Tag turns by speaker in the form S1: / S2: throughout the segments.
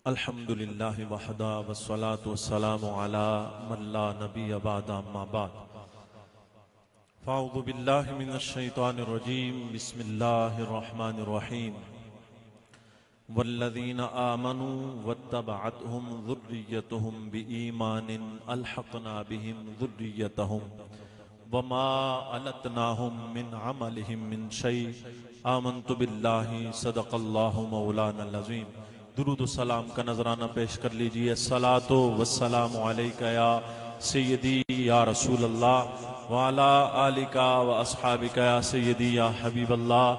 S1: الحمدللہ وحدہ والصلاة والسلام علی من لا نبی بعد اما بعد فاعوذ باللہ من الشیطان الرجیم بسم اللہ الرحمن الرحیم والذین آمنوا واتبعتهم ذریتهم بإیمان الحقنا بهم ذریتهم وما علتناهم من عملهم من شیء آمنت باللہ صدق اللہ مولانا العظیم۔ درود و سلام کا نذرانہ پیش کر لیجئے۔ الصلاۃ والسلام علیکہ یا سیدی یا رسول اللہ وعلی آلک و اصحابک یا سیدی یا حبیب اللہ۔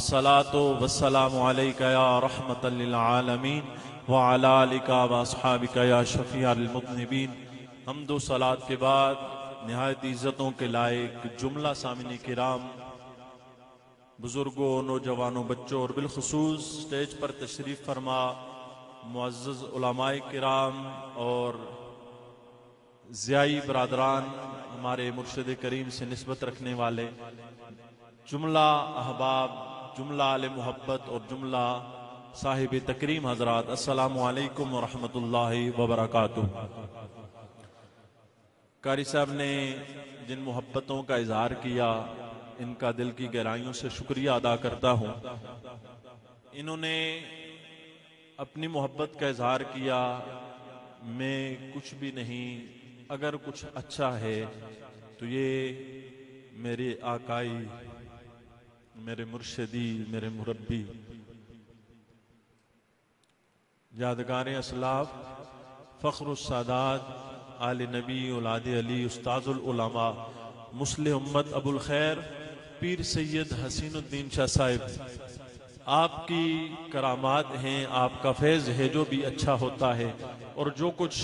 S1: الصلاۃ والسلام علیکہ یا رحمۃ للعالمین وعلی آلک و اصحابک یا شفیع المذنبین۔ حمد و صلاۃ کے بعد نہایت عزتوں کے لائق جملہ سامعین کرام، بزرگوں، نوجوانوں، بچوں اور بالخصوص سٹیج پر تشریف فرما معزز علماء کرام اور ضیائی برادران، ہمارے مرشد کریم سے نسبت رکھنے والے جملہ احباب، جملہ اہل محبت اور جملہ صاحب تکریم حضرات، السلام علیکم ورحمۃ اللہ وبرکاتہ۔ قاری صاحب نے جن محبتوں کا اظہار کیا، ان کا دل کی گہرائیوں سے شکریہ ادا کرتا ہوں۔ انہوں نے اپنی محبت کا اظہار کیا، میں کچھ بھی نہیں، اگر کچھ اچھا ہے تو یہ میرے آقائی، میرے مرشدی، میرے مربی، یادگار اسلاف، فخر السادات، آل نبی، اولاد علی، استاذ العلماء، مسلح امت، ابو الخیر پیر سید حسین الدین شاہ صاحب، آپ کی کرامات ہیں، آپ کا فیض ہے، جو بھی اچھا ہوتا ہے اور جو کچھ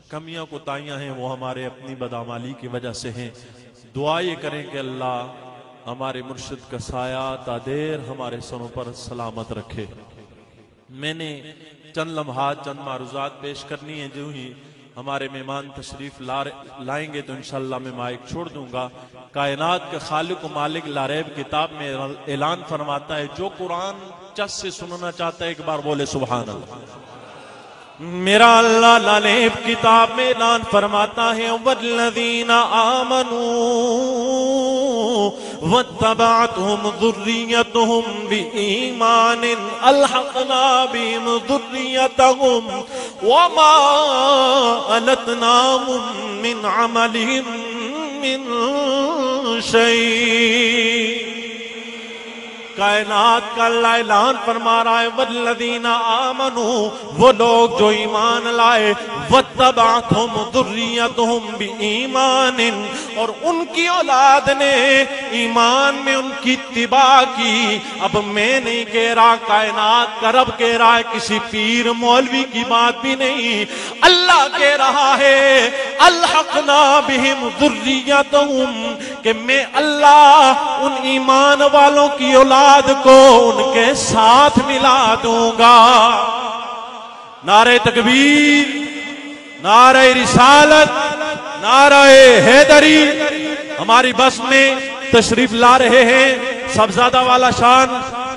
S1: کمیاں کوتاہیاں ہیں وہ ہمارے اپنی بدعمالی کی وجہ سے ہیں۔ دعا یہ کریں کہ اللہ ہمارے مرشد کا سایہ تا دیر ہمارے سروں پر سلامت رکھے۔ میں نے چند لمحات، چند معروضات پیش کرنی ہیں، جو ہی ہمارے مہمان تشریف لائیں گے تو انشاءاللہ میں مائک چھوڑ دوں گا۔ کائنات کے خالق و مالک لاریب کتاب میں اعلان فرماتا ہے، جو قرآن چس سے سننا چاہتا ہے ایک بار بولے سبحان اللہ۔ میرا اللہ لاریب کتاب میں اعلان فرماتا ہے، والذین آمنوا واتبعتهم ذریتهم بإیمان الحقنا بهم ذریتهم وما علتناهم من عملهم من شیء۔ کائنات کا اللہ اعلان فرما رہا ہے، والذین آمنوا، وہ لوگ جو ایمان لائے، واتبعتهم ذریتهم بإیمان، اور ان کی اولاد نے ایمان میں ان کی اتباع کی۔ اب میں نہیں کہہ رہا، کائنات کا رب کہہ رہا ہے، کسی پیر مولوی کی بات بھی نہیں، اللہ کہہ رہا ہے الحقنا بہم ذریتهم، کہ میں اللہ ان ایمان والوں کی اولاد کو ان کے ساتھ ملا دوں گا۔ نعرہ تکبیر، نعرہ رسالت، نعرہ حیدری۔ ہماری بس میں تشریف لا رہے ہیں صاحبزادہ والا شان،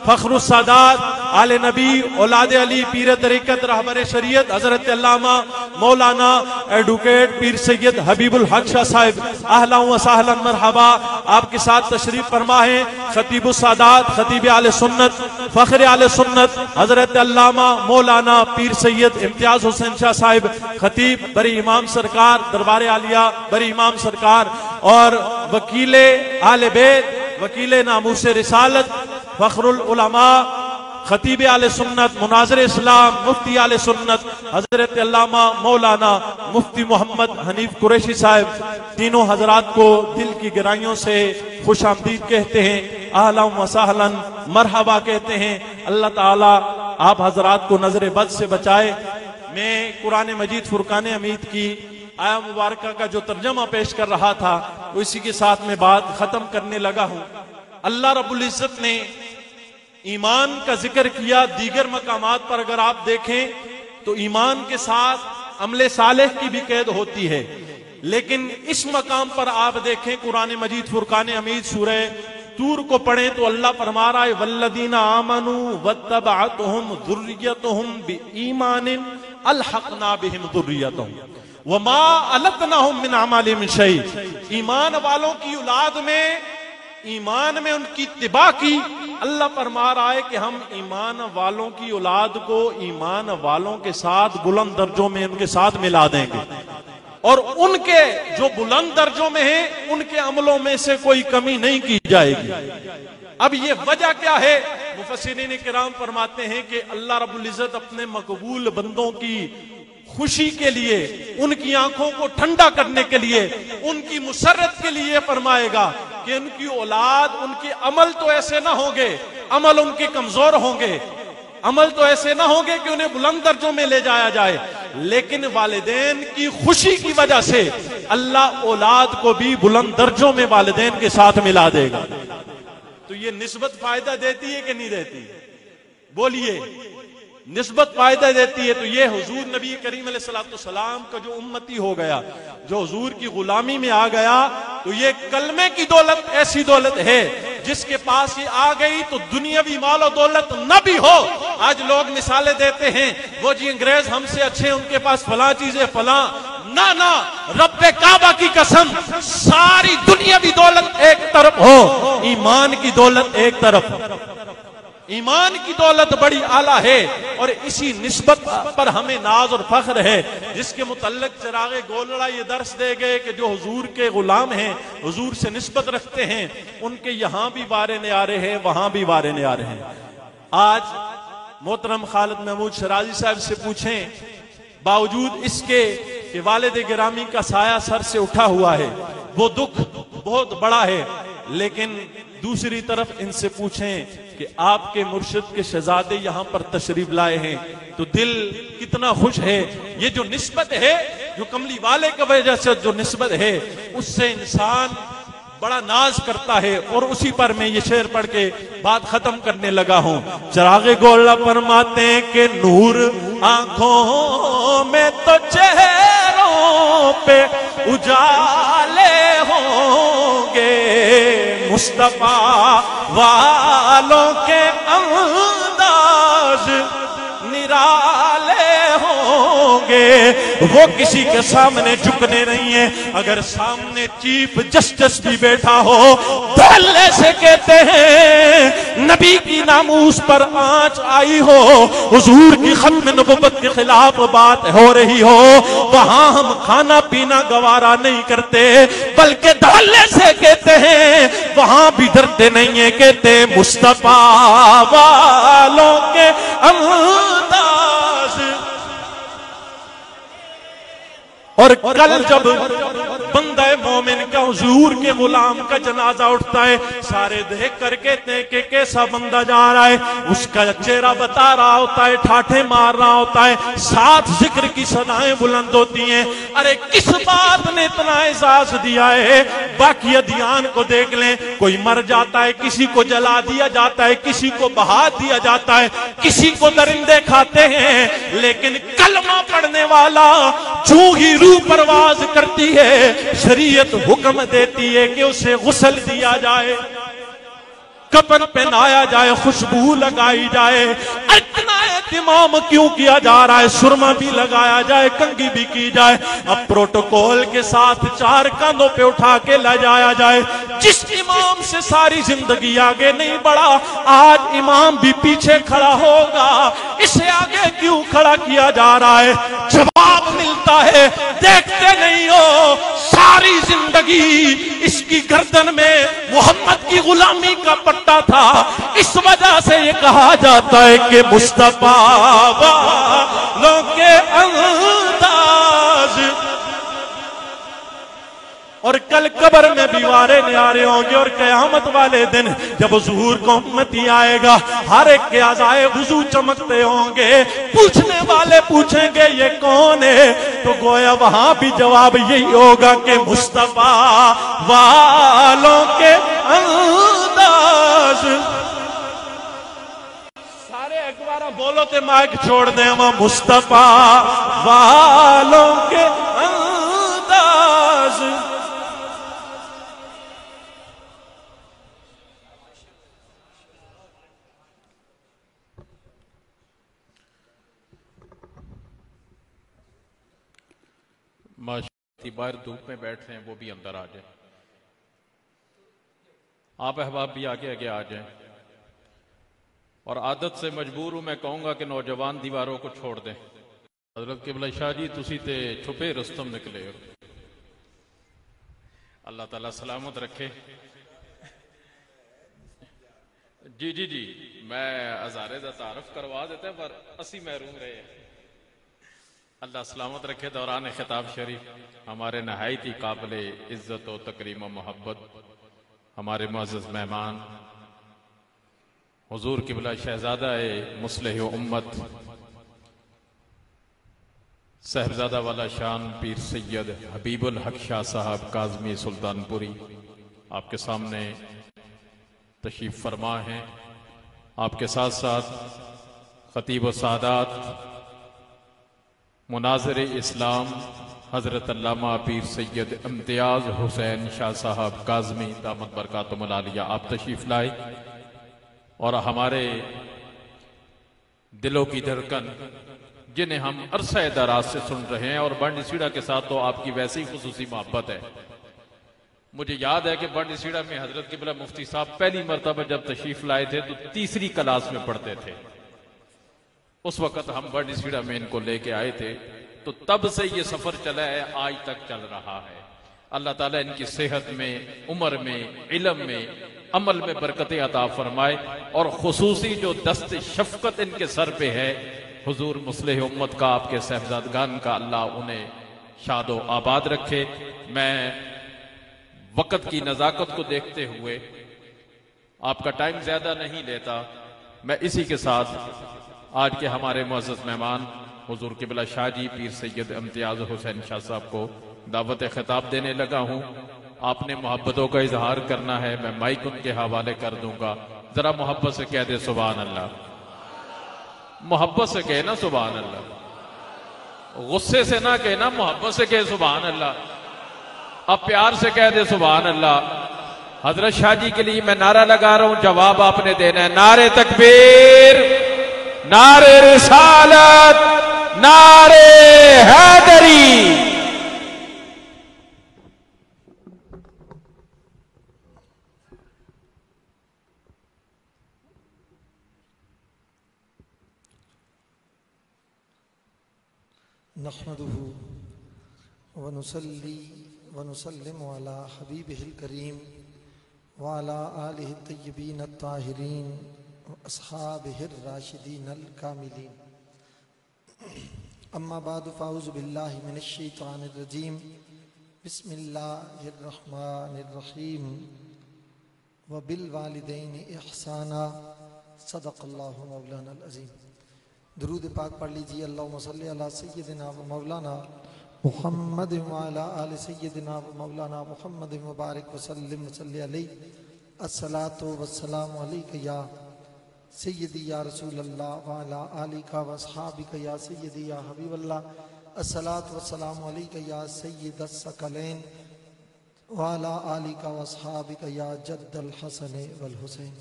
S1: فخر السادات، آل نبی، اولاد علی، پیر طریقت، رہبر شریعت، حضرت علامہ مولانا ایڈوکیٹ پیر سید حبیب الحق شاہ صاحب، اہلا و سہلا مرحبا۔ آپ کے ساتھ تشریف فرما ہے خطیب السادات، خطیب آل سنت، فخر آل سنت، حضرت علامہ مولانا پیر سید امتیاز حسین شاہ صاحب، خطیب بری امام سرکار، دربار عالیہ بری امام سرکار، اور وکیل آل بیت، وکیل ناموس رسالت، فخر العلماء، خطیب آل سنت، مناظر اسلام، مفتی آل سنت، حضرت علامہ مولانا مفتی محمد حنیف قریشی صاحب، تینوں حضرات کو دل کی گہرائیوں سے خوش آمدید کہتے ہیں، اہلا و سہلا مرحبا کہتے ہیں۔ اللہ تعالیٰ آپ حضرات کو نظر بد سے بچائے۔ میں قرآن مجید فرقان حمید کی آیہ مبارکہ کا جو ترجمہ پیش کر رہا تھا، اسی کے ساتھ میں بات ختم کرنے لگا ہوں۔ اللہ رب العزت نے ایمان کا ذکر کیا، دیگر مقامات پر اگر آپ دیکھیں تو ایمان کے ساتھ عمل صالح کی بھی قید ہوتی ہے، لیکن اس مقام پر آپ دیکھیں قرآن مجید فرقان حمید سورہ طور کو پڑھیں تو اللہ فرما رہا ہے والذین آمنوا واتبعتہم ذریتہم بایمان الحقنا بہم ذریتہم وما التناہم من اعمالہم شیء. ایمان والوں کی اولاد میں ایمان میں ان کی اتباع کی. اللہ فرما رہا ہے کہ ہم ایمان والوں کی اولاد کو ایمان والوں کے ساتھ بلند درجوں میں ان کے ساتھ ملا دیں گے، اور ان کے جو بلند درجوں میں ہیں ان کے عملوں میں سے کوئی کمی نہیں کی جائے گی. اب یہ وجہ کیا ہے؟ مفسرین کرام فرماتے ہیں کہ اللہ رب العزت اپنے مقبول بندوں کی خوشی کے لیے، ان کی آنکھوں کو ٹھنڈا کرنے کے لیے، ان کی مسرت کے لیے فرمائے گا کہ ان کی اولاد، ان کے عمل تو ایسے نہ ہوں گے، عمل ان کے کمزور ہوں گے، عمل تو ایسے نہ ہوں گے کہ انہیں بلند درجوں میں لے جایا جائے، لیکن والدین کی خوشی کی وجہ سے اللہ اولاد کو بھی بلند درجوں میں والدین کے ساتھ ملا دے گا. تو یہ نسبت فائدہ دیتی ہے کہ نہیں دیتی؟ بولیے. نسبت فائدہ دیتی ہے. تو یہ حضور نبی کریم علیہ السلام کا جو امتی ہو گیا، جو حضور کی غلامی میں آ گیا، تو یہ کلمے کی دولت ایسی دولت ہے جس کے پاس یہ آ گئی تو دنیاوی مال و دولت نہ بھی ہو. آج لوگ مثالیں دیتے ہیں، وہ جی انگریز ہم سے اچھے، ان کے پاس فلاں چیزیں فلاں. نہ رب کعبہ کی قسم، ساری دنیاوی دولت ایک طرف ہو، ایمان کی دولت ایک طرف. ایمان کی دولت بڑی اعلیٰ ہے، اور اسی نسبت پر ہمیں ناز اور فخر ہے، جس کے متعلق چراغ گولڑا یہ درس دے گئے کہ جو حضور کے غلام ہیں، حضور سے نسبت رکھتے ہیں، ان کے یہاں بھی بارے نیارے ہیں، وہاں بھی بارے نیارے ہیں. آج محترم خالد محمود شرازی صاحب سے پوچھیں، باوجود اس کے کہ والد گرامی کا سایہ سر سے اٹھا ہوا ہے، وہ دکھ بہت بڑا ہے، لیکن دوسری طرف ان سے پوچھیں کہ آپ کے مرشد کے شہزادے یہاں پر تشریف لائے ہیں تو دل کتنا خوش ہے. یہ جو نسبت ہے، جو کملی والے کی وجہ سے جو نسبت ہے، اس سے انسان بڑا ناز کرتا ہے. اور اسی پر میں یہ شعر پڑھ کے بات ختم کرنے لگا ہوں. چراغ گولڑا فرماتے ہیں کہ نور آنکھوں میں تو چہروں پہ اجالے ہوں گے، مصطفیٰ والوں کے انداز نرالے ہوں گے. وہ کسی کے سامنے جھکنے نہیں ہیں. اگر سامنے چیف جسٹس بھی بیٹھا ہو، دھلے سے کہتے ہیں نبی کی ناموس پر آنچ آئی ہو، حضور کی ختم نبوت کے خلاف بات ہو رہی ہو، وہاں ہم کھانا پینا گوارا نہیں کرتے، بلکہ دھلے سے کہتے ہیں، وہاں بھی ڈرتے نہیں ہیں، کہتے ہیں مصطفیٰ والوں کے انداز. اور کل جب بندہ مومن کا حضور کے غلام کا جنازہ اٹھتا ہے، سارے دیکھ کر کہتے ہیں کہ کیسا بندہ جا رہا ہے. اس کا چہرہ بتا رہا ہوتا ہے، ٹھاٹھے مار رہا ہوتا ہے، ساتھ ذکر کی صدائیں بلند ہوتی ہیں. ارے کس بات نے اتنا احساس دیا ہے؟ باقی ادیان کو دیکھ لیں، کوئی مر جاتا ہے، کسی کو جلا دیا جاتا ہے، کسی کو بہا دیا جاتا ہے، کسی کو درندے کھاتے ہیں، لیکن کلمہ پڑھنے والا جو ہی روح پرواز کرتی ہے، شریعت حکم دیتی ہے کہ اسے غسل دیا جائے، کفن پہنایا جائے، خوشبو لگائی جائے. اتنا اہتمام کیوں کیا جا رہا ہے؟ سرما بھی لگایا جائے، کنگھی بھی کی جائے، اب پروٹوکول کے ساتھ 4 کاندھوں پہ اٹھا کے لے جایا جائے. جس امام سے ساری زندگی آگے نہیں بڑھا، آج امام بھی پیچھے کھڑا ہوگا، اسے آگے کیوں کھڑا کیا جا رہا ہے؟ جواب ملتا ہے، دیکھتے نہیں ہو ساری زندگی اس کی گردن میں محمد کی غلامی کا پٹا تھا. اس وجہ سے یہ کہا جاتا ہے کہ مصطفیٰ والوں کے انداز. اور کل قبر میں بھی وارے نیارے ہوں گے، اور قیامت والے دن جب حضور کو امتی آئے گا، ہر ایک کے اعضائے وضو چمکتے ہوں گے. پوچھنے والے پوچھیں گے یہ کون ہے؟ تو گویا وہاں بھی جواب یہی ہوگا کہ مصطفیٰ والوں کے انداز. سارے ایک بار بولو تے مائک چھوڑ دیں، وہ مصطفیٰ والوں کے انداز.
S2: باہر دھوپ میں بیٹھ رہے ہیں وہ بھی اندر آ جائیں. آپ احباب بھی آگے آگے آ جائیں. اور عادت سے مجبور ہوں، میں کہوں گا کہ نوجوان دیواروں کو چھوڑ دیں. حضرت قبلہ شاہ جی تسی تے چھپے رستم نکلے ہو. اللہ تعالیٰ سلامت رکھے. جی میں ہزارے دا تعارف کروا دیتا ہے پر اسی محروم رہے. اللہ سلامت رکھے. دوران خطاب شریف ہمارے نہایت ہی قابل عزت و تکریم و محبت ہمارے معزز مہمان حضور قبلہ شہزادہ مصلح امت صاحبزادہ والا شان پیر سید حبیب الحق شاہ صاحب کاظمی سلطان پوری آپ کے سامنے تشریف فرما ہیں. آپ کے ساتھ ساتھ خطیب و سادات مناظر اسلام حضرت علامہ پیر سید امتیاز حسین شاہ صاحب کاظمی دامت برکاتہم العالیہ آپ تشریف لائے. اور ہمارے دلوں کی دھڑکن جنہیں ہم عرصہ دراز سے سن رہے ہیں، اور بانڈی سیڑھا کے ساتھ تو آپ کی ویسی خصوصی محبت ہے. مجھے یاد ہے کہ بانڈی سیڑھا میں حضرت قبلہ مفتی صاحب پہلی مرتبہ جب تشریف لائے تھے تو تیسری کلاس میں پڑھتے تھے. اس وقت ہم بانڈی سیڑھا میں ان کو لے کے آئے تھے، تو تب سے یہ سفر چلا ہے، آج تک چل رہا ہے. اللہ تعالیٰ ان کی صحت میں، عمر میں، علم میں، عمل میں برکت عطا فرمائے. اور خصوصی جو دست شفقت ان کے سر پہ ہے حضور مصلح امت کا، آپ کے صاحبزادگان کا، اللہ انہیں شاد و آباد رکھے. میں وقت کی نزاکت کو دیکھتے ہوئے آپ کا ٹائم زیادہ نہیں لیتا، میں اسی کے ساتھ آج کے ہمارے معزز مہمان حضور قبلہ شاہ جی پیر سید امتیاز حسین شاہ صاحب کو دعوت خطاب دینے لگا ہوں. آپ نے محبتوں کا اظہار کرنا ہے، میں مائک ان کے حوالے کر دوں گا. ذرا محبت سے کہہ دے سبحان اللہ. محبت سے کہے نا سبحان اللہ. غصے سے نہ کہنا، محبت سے کہے سبحان اللہ. اب پیار سے کہہ دے سبحان اللہ. حضرت شاہ جی کے لیے میں نعرہ لگا رہا ہوں، جواب آپ نے دینا ہے. نعرہ تکبیر، نعرہ رسالت، نعرہ حیدری.
S3: نحمده ونصلي ونسلم على حبيبه الكريم وعلى آله الطيبين الطاهرين وأصحابه الراشدين الكاملين. أما بعد فأعوذ بالله من الشيطان الرجيم. بسم الله الرحمن الرحيم. وبالوالدين إحسانا. صدق الله مولانا العظيم. درود پاک پڑھ لیجیے. اللہم صلی علی سیدنا و مولانا محمد وعلی آل سیدنا و مولانا محمد مبارک وسلم وصلی علیہ. الصلاة والسلام علیک یا سیدی یا رسول اللہ وعلی آلک و اصحابک یا سیدی یا حبیب اللہ. الصلاة والسلام علیک یا سید الثقلین وعلی آلک و اصحابک یا جد الحسن والحسین.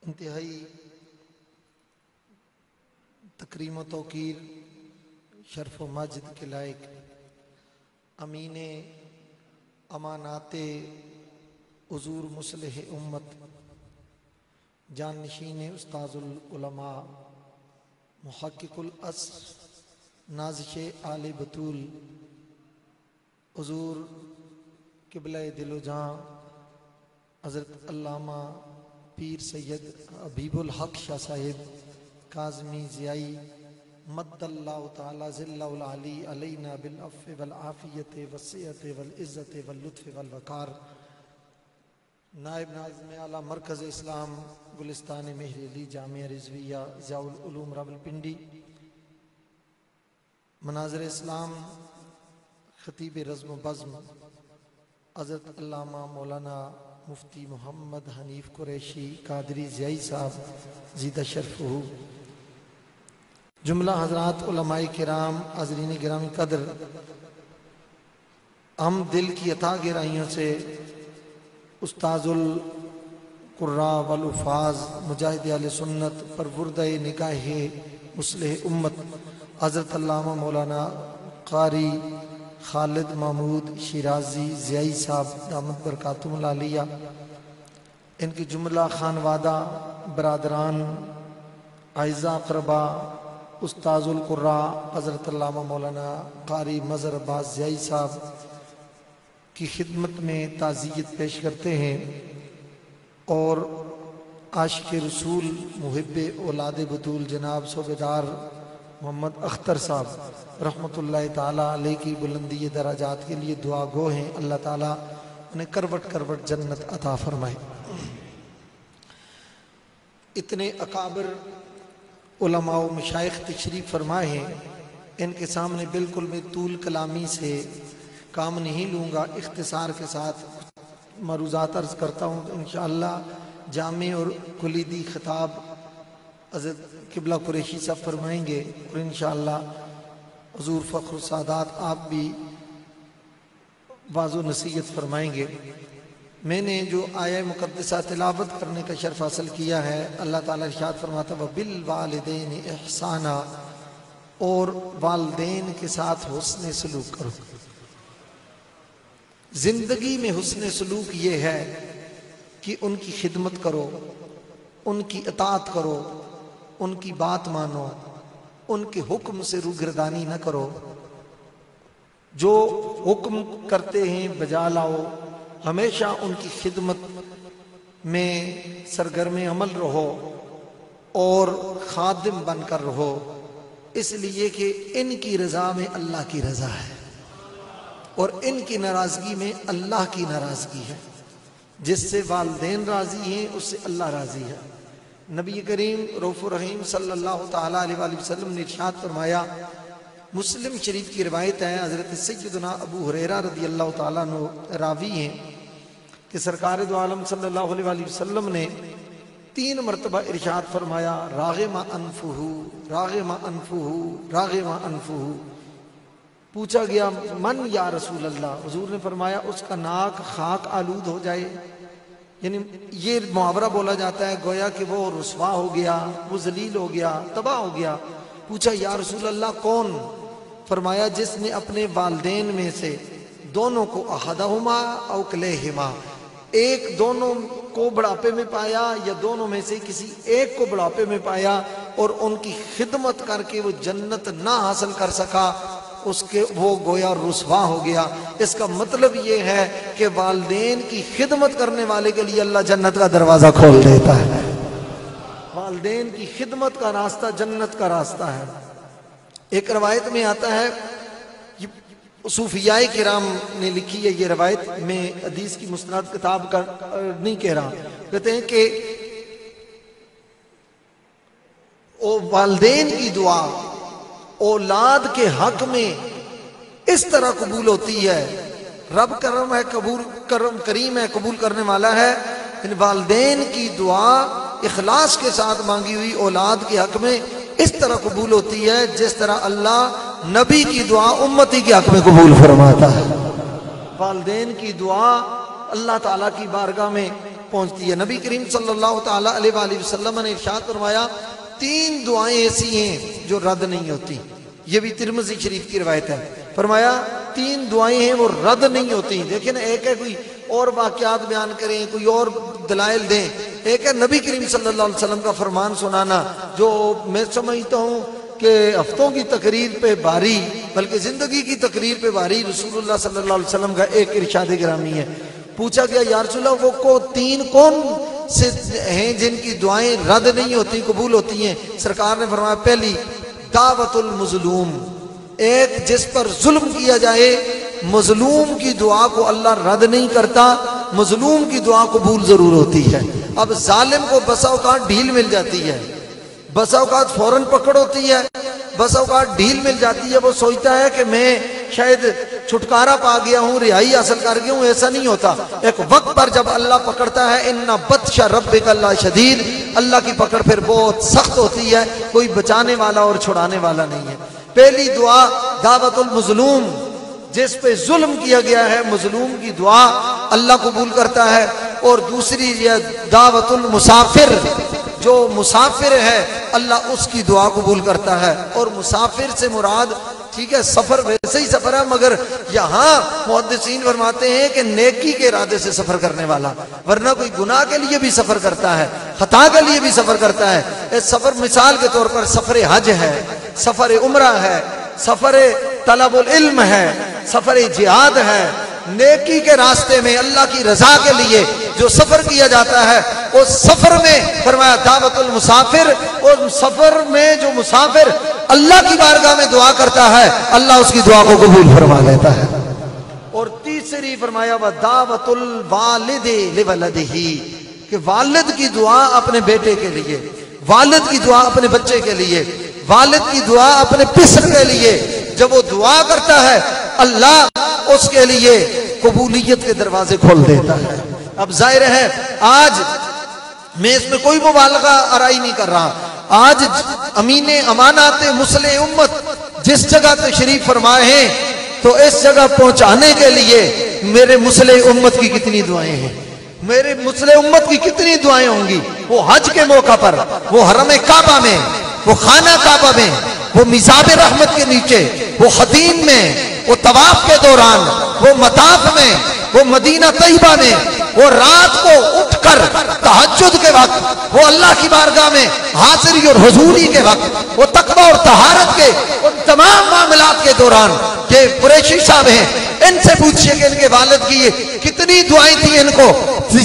S3: انتہائی تکریم و توقیر، شرف و مجد کے لائق امین امانات حضور مصلح امت، جانشین استاذ العلماء، محقق العصر، نازش آل بطول، حضور قبلہ دل و جان حضرت علامہ پیر سید حبیب الحق شاہ صاحب کاظمی ضیائی مد اللہ تعالی ذلہ العلی علینا بالعفو والعافیت والصحت والعزت واللطف والوقار. نائب ناظم اعلیٰ مرکز اسلام گلستان مہر علی جامعہ رضویہ ضیاء العلوم راولپنڈی، مناظر اسلام خطیب رزم و بزم حضرت علامہ مولانا مفتی محمد حنیف قریشی قادری ضیائی صاحب زیدہ شرفہ، جملہ حضرات علماء کرام، حاضرین گرامی قدر، ہم دل کی عطا گرائیوں سے استاذ القراء والحفاظ مجاہد اہل سنت پروردہ نگاہ مصلح امت حضرت علامہ مولانا قاری خالد محمود شیرازی زیائی صاحب دامت برکاتہم العالیہ، ان کی جملہ خانوادہ، برادران، اعزہ اقربا، استاذ القراء حضرت علامہ مولانا قاری مظہر عباس زیائی صاحب کی خدمت میں تعزیت پیش کرتے ہیں، اور عاشق رسول محب اولاد بطول جناب صوبیدار محمد اختر صاحب رحمۃ اللہ تعالیٰ علیہ کی بلندی درجات کے لیے دعا گو ہیں، اللہ تعالیٰ انہیں کروٹ کروٹ جنت عطا فرمائے۔ اتنے اکابر علماء و مشائخ تشریف فرمائے ہیں، ان کے سامنے بالکل میں طول کلامی سے کام نہیں لوں گا، اختصار کے ساتھ معروضات عرض کرتا ہوں تو انشاءاللہ جامع اور کلیدی خطاب حضرت قبلہ قریشی صاحب فرمائیں گے، اور انشاءاللہ حضور فخر السادات آپ بھی واضح و نصیحت فرمائیں گے۔ میں نے جو آیہ مقدسہ تلاوت کرنے کا شرف حاصل کیا ہے، اللہ تعالیٰ ارشاد فرماتا ہے وَبِالْوَالِدَيْنِ اِحْسَانًا، اور والدین کے ساتھ حسن سلوک کرو۔ زندگی میں حسن سلوک یہ ہے کہ ان کی خدمت کرو، ان کی اطاعت کرو، ان کی بات مانو، ان کے حکم سے روگردانی نہ کرو، جو حکم کرتے ہیں بجا لاؤ، ہمیشہ ان کی خدمت میں سرگرم عمل رہو اور خادم بن کر رہو، اس لیے کہ ان کی رضا میں اللہ کی رضا ہے اور ان کی ناراضگی میں اللہ کی ناراضگی ہے۔ جس سے والدین راضی ہیں اس سے اللہ راضی ہے۔ نبی کریم رؤوف الرحیم صلی اللہ تعالیٰ علیہ وآلہ وسلم نے ارشاد فرمایا، مسلم شریف کی روایت ہے، حضرت سیدنا ابو ہریرہ رضی اللہ تعالیٰ عنہ راوی ہیں کہ سرکار دو عالم صلی اللہ علیہ وآلہ وسلم نے 3 مرتبہ ارشاد فرمایا راغم انفہ راغم انفہ راغم انفہ۔ پوچھا گیا من یا رسول اللہ، حضور نے فرمایا اس کا ناک خاک آلود ہو جائے، یعنی یہ محاورہ بولا جاتا ہے گویا کہ وہ رسوا ہو گیا، وہ ذلیل ہو گیا، تباہ ہو گیا۔ پوچھا یا رسول اللہ کون؟ فرمایا جس نے اپنے والدین میں سے دونوں کو احدہما او کلیہما، ایک دونوں کو بڑھاپے میں پایا یا دونوں میں سے کسی ایک کو بڑھاپے میں پایا اور ان کی خدمت کر کے وہ جنت نہ حاصل کر سکا، اس کے وہ گویا رسوا ہو گیا۔ اس کا مطلب یہ ہے کہ والدین کی خدمت کرنے والے کے لیے اللہ جنت کا دروازہ کھول دیتا ہے۔ والدین کی خدمت کا راستہ جنت کا راستہ ہے۔ ایک روایت میں آتا ہے، صوفیاء کرام نے لکھی ہے یہ روایت، میں حدیث کی مستند کتاب کا نہیں کہہ رہا، کہتے ہیں کہ والدین کی دعا اولاد کے حق میں اس طرح قبول ہوتی ہے، رب کرم ہے، کریم ہے، قبول کرنے والا ہے۔ والدین کی دعا اخلاص کے ساتھ مانگی ہوئی اولاد کے حق میں اس طرح قبول ہوتی ہے جس طرح اللہ نبی کی دعا امتی کے حق میں قبول فرماتا ہے۔ والدین کی دعا اللہ تعالیٰ کی بارگاہ میں پہنچتی ہے۔ نبی کریم صلی اللہ تعالیٰ علیہ وآلہ وسلم نے ارشاد فرمایا 3 دعائیں ایسی ہیں جو رد نہیں ہوتی، یہ بھی ترمذی شریف کی روایت ہے۔ فرمایا 3 دعائیں ہیں وہ رد نہیں ہوتی۔ دیکھیں نا، ایک ہے کوئی اور واقعات بیان کریں، کوئی اور دلائل دیں، ایک ہے نبی کریم صلی اللہ علیہ وسلم کا فرمان سنانا، جو میں سمجھتا ہوں کہ ہفتوں کی تقریر پہ بھاری بلکہ زندگی کی تقریر پہ بھاری رسول اللہ صلی اللہ علیہ وسلم کا ایک ارشاد گرامی ہے۔ پوچھا گیا یا رسول اللہ وہ 3 کون سے ہیں جن کی دعائیں رد نہیں ہوتی، قبول ہوتی ہیں؟ سرکار نے فرمایا پہلی دعوت المظلوم، ایک جس پر ظلم کیا جائے، مظلوم کی دعا کو اللہ رد نہیں کرتا، مظلوم کی دعا قبول ضرور ہوتی ہے۔ اب ظالم کو بسا اوقات ڈھیل مل جاتی ہے، بسا اوقات فوراً پکڑ ہوتی ہے، بسا اوقات ڈھیل مل جاتی ہے، وہ سوچتا ہے کہ میں شاید چھٹکارا پا گیا ہوں، رہائی حاصل کر گیا ہوں، ایسا نہیں ہوتا۔ ایک وقت پر جب اللہ پکڑتا ہے ان بطش ربک لشدید، اللہ کی پکڑ پھر بہت سخت ہوتی ہے، کوئی بچانے والا اور چھڑانے والا نہیں ہے۔ پہلی دعا دعوت المظلوم، جس پہ ظلم کیا گیا ہے مظلوم کی دعا اللہ قبول کرتا ہے۔ اور دوسری یہ دعوت المسافر، جو مسافر ہے اللہ اس کی دعا قبول کرتا ہے۔ اور مسافر سے مراد ٹھیک ہے سفر ویسے ہی سفر ہے، مگر یہاں محدثین فرماتے ہیں کہ نیکی کے ارادے سے سفر کرنے والا، ورنہ کوئی گناہ کے لیے بھی سفر کرتا ہے، خطا کے لیے بھی سفر کرتا ہے۔ اس سفر مثال کے طور پر سفر حج ہے، سفر عمرہ ہے، سفر طلب العلم ہے، سفر جہاد ہے۔ نیکی کے راستے میں اللہ کی رضا کے لیے جو سفر کیا جاتا ہے، اس سفر میں فرمایا دعوت المسافر، اور سفر میں جو مسافر اللہ کی بارگاہ میں دعا کرتا ہے، اللہ اس کی دعا کو قبول فرما لیتا ہے۔ اور تیسری فرمایا دعوت الوالد لولدہ، کہ والد کی دعا اپنے بیٹے کے لیے، والد کی دعا اپنے بچے کے لیے، والد کی دعا اپنے پسر کے لیے، جب وہ دعا کرتا ہے اللہ اس کے لیے قبولیت کے دروازے کھول دیتا ہے۔ اب ظاہر ہے آج میں اس میں کوئی مبالغہ آرائی نہیں کر رہا، آج امین امانات مصلح امت جس جگہ تشریف فرمائے ہیں تو اس جگہ پہنچانے کے لیے میرے مصلح امت کی کتنی دعائیں ہیں، میرے مصلح امت کی کتنی دعائیں ہوں گی۔ وہ حج کے موقع پر، وہ حرم کعبہ میں، وہ خانہ کعبہ میں، وہ میزاب رحمت کے نیچے، وہ خدین میں، وہ طواف کے دوران، وہ مطاف میں، وہ مدینہ طیبہ میں، وہ رات کو اٹھ کر تہجد کے وقت، وہ اللہ کی بارگاہ میں حاضری اور حضوری کے وقت، وہ تقوی اور طہارت کے ان تمام معاملات کے دوران، کہ قریشی صاحب ہیں ان سے پوچھئے کہ ان کے والد کی کتنی دعائیں تھیں ان کو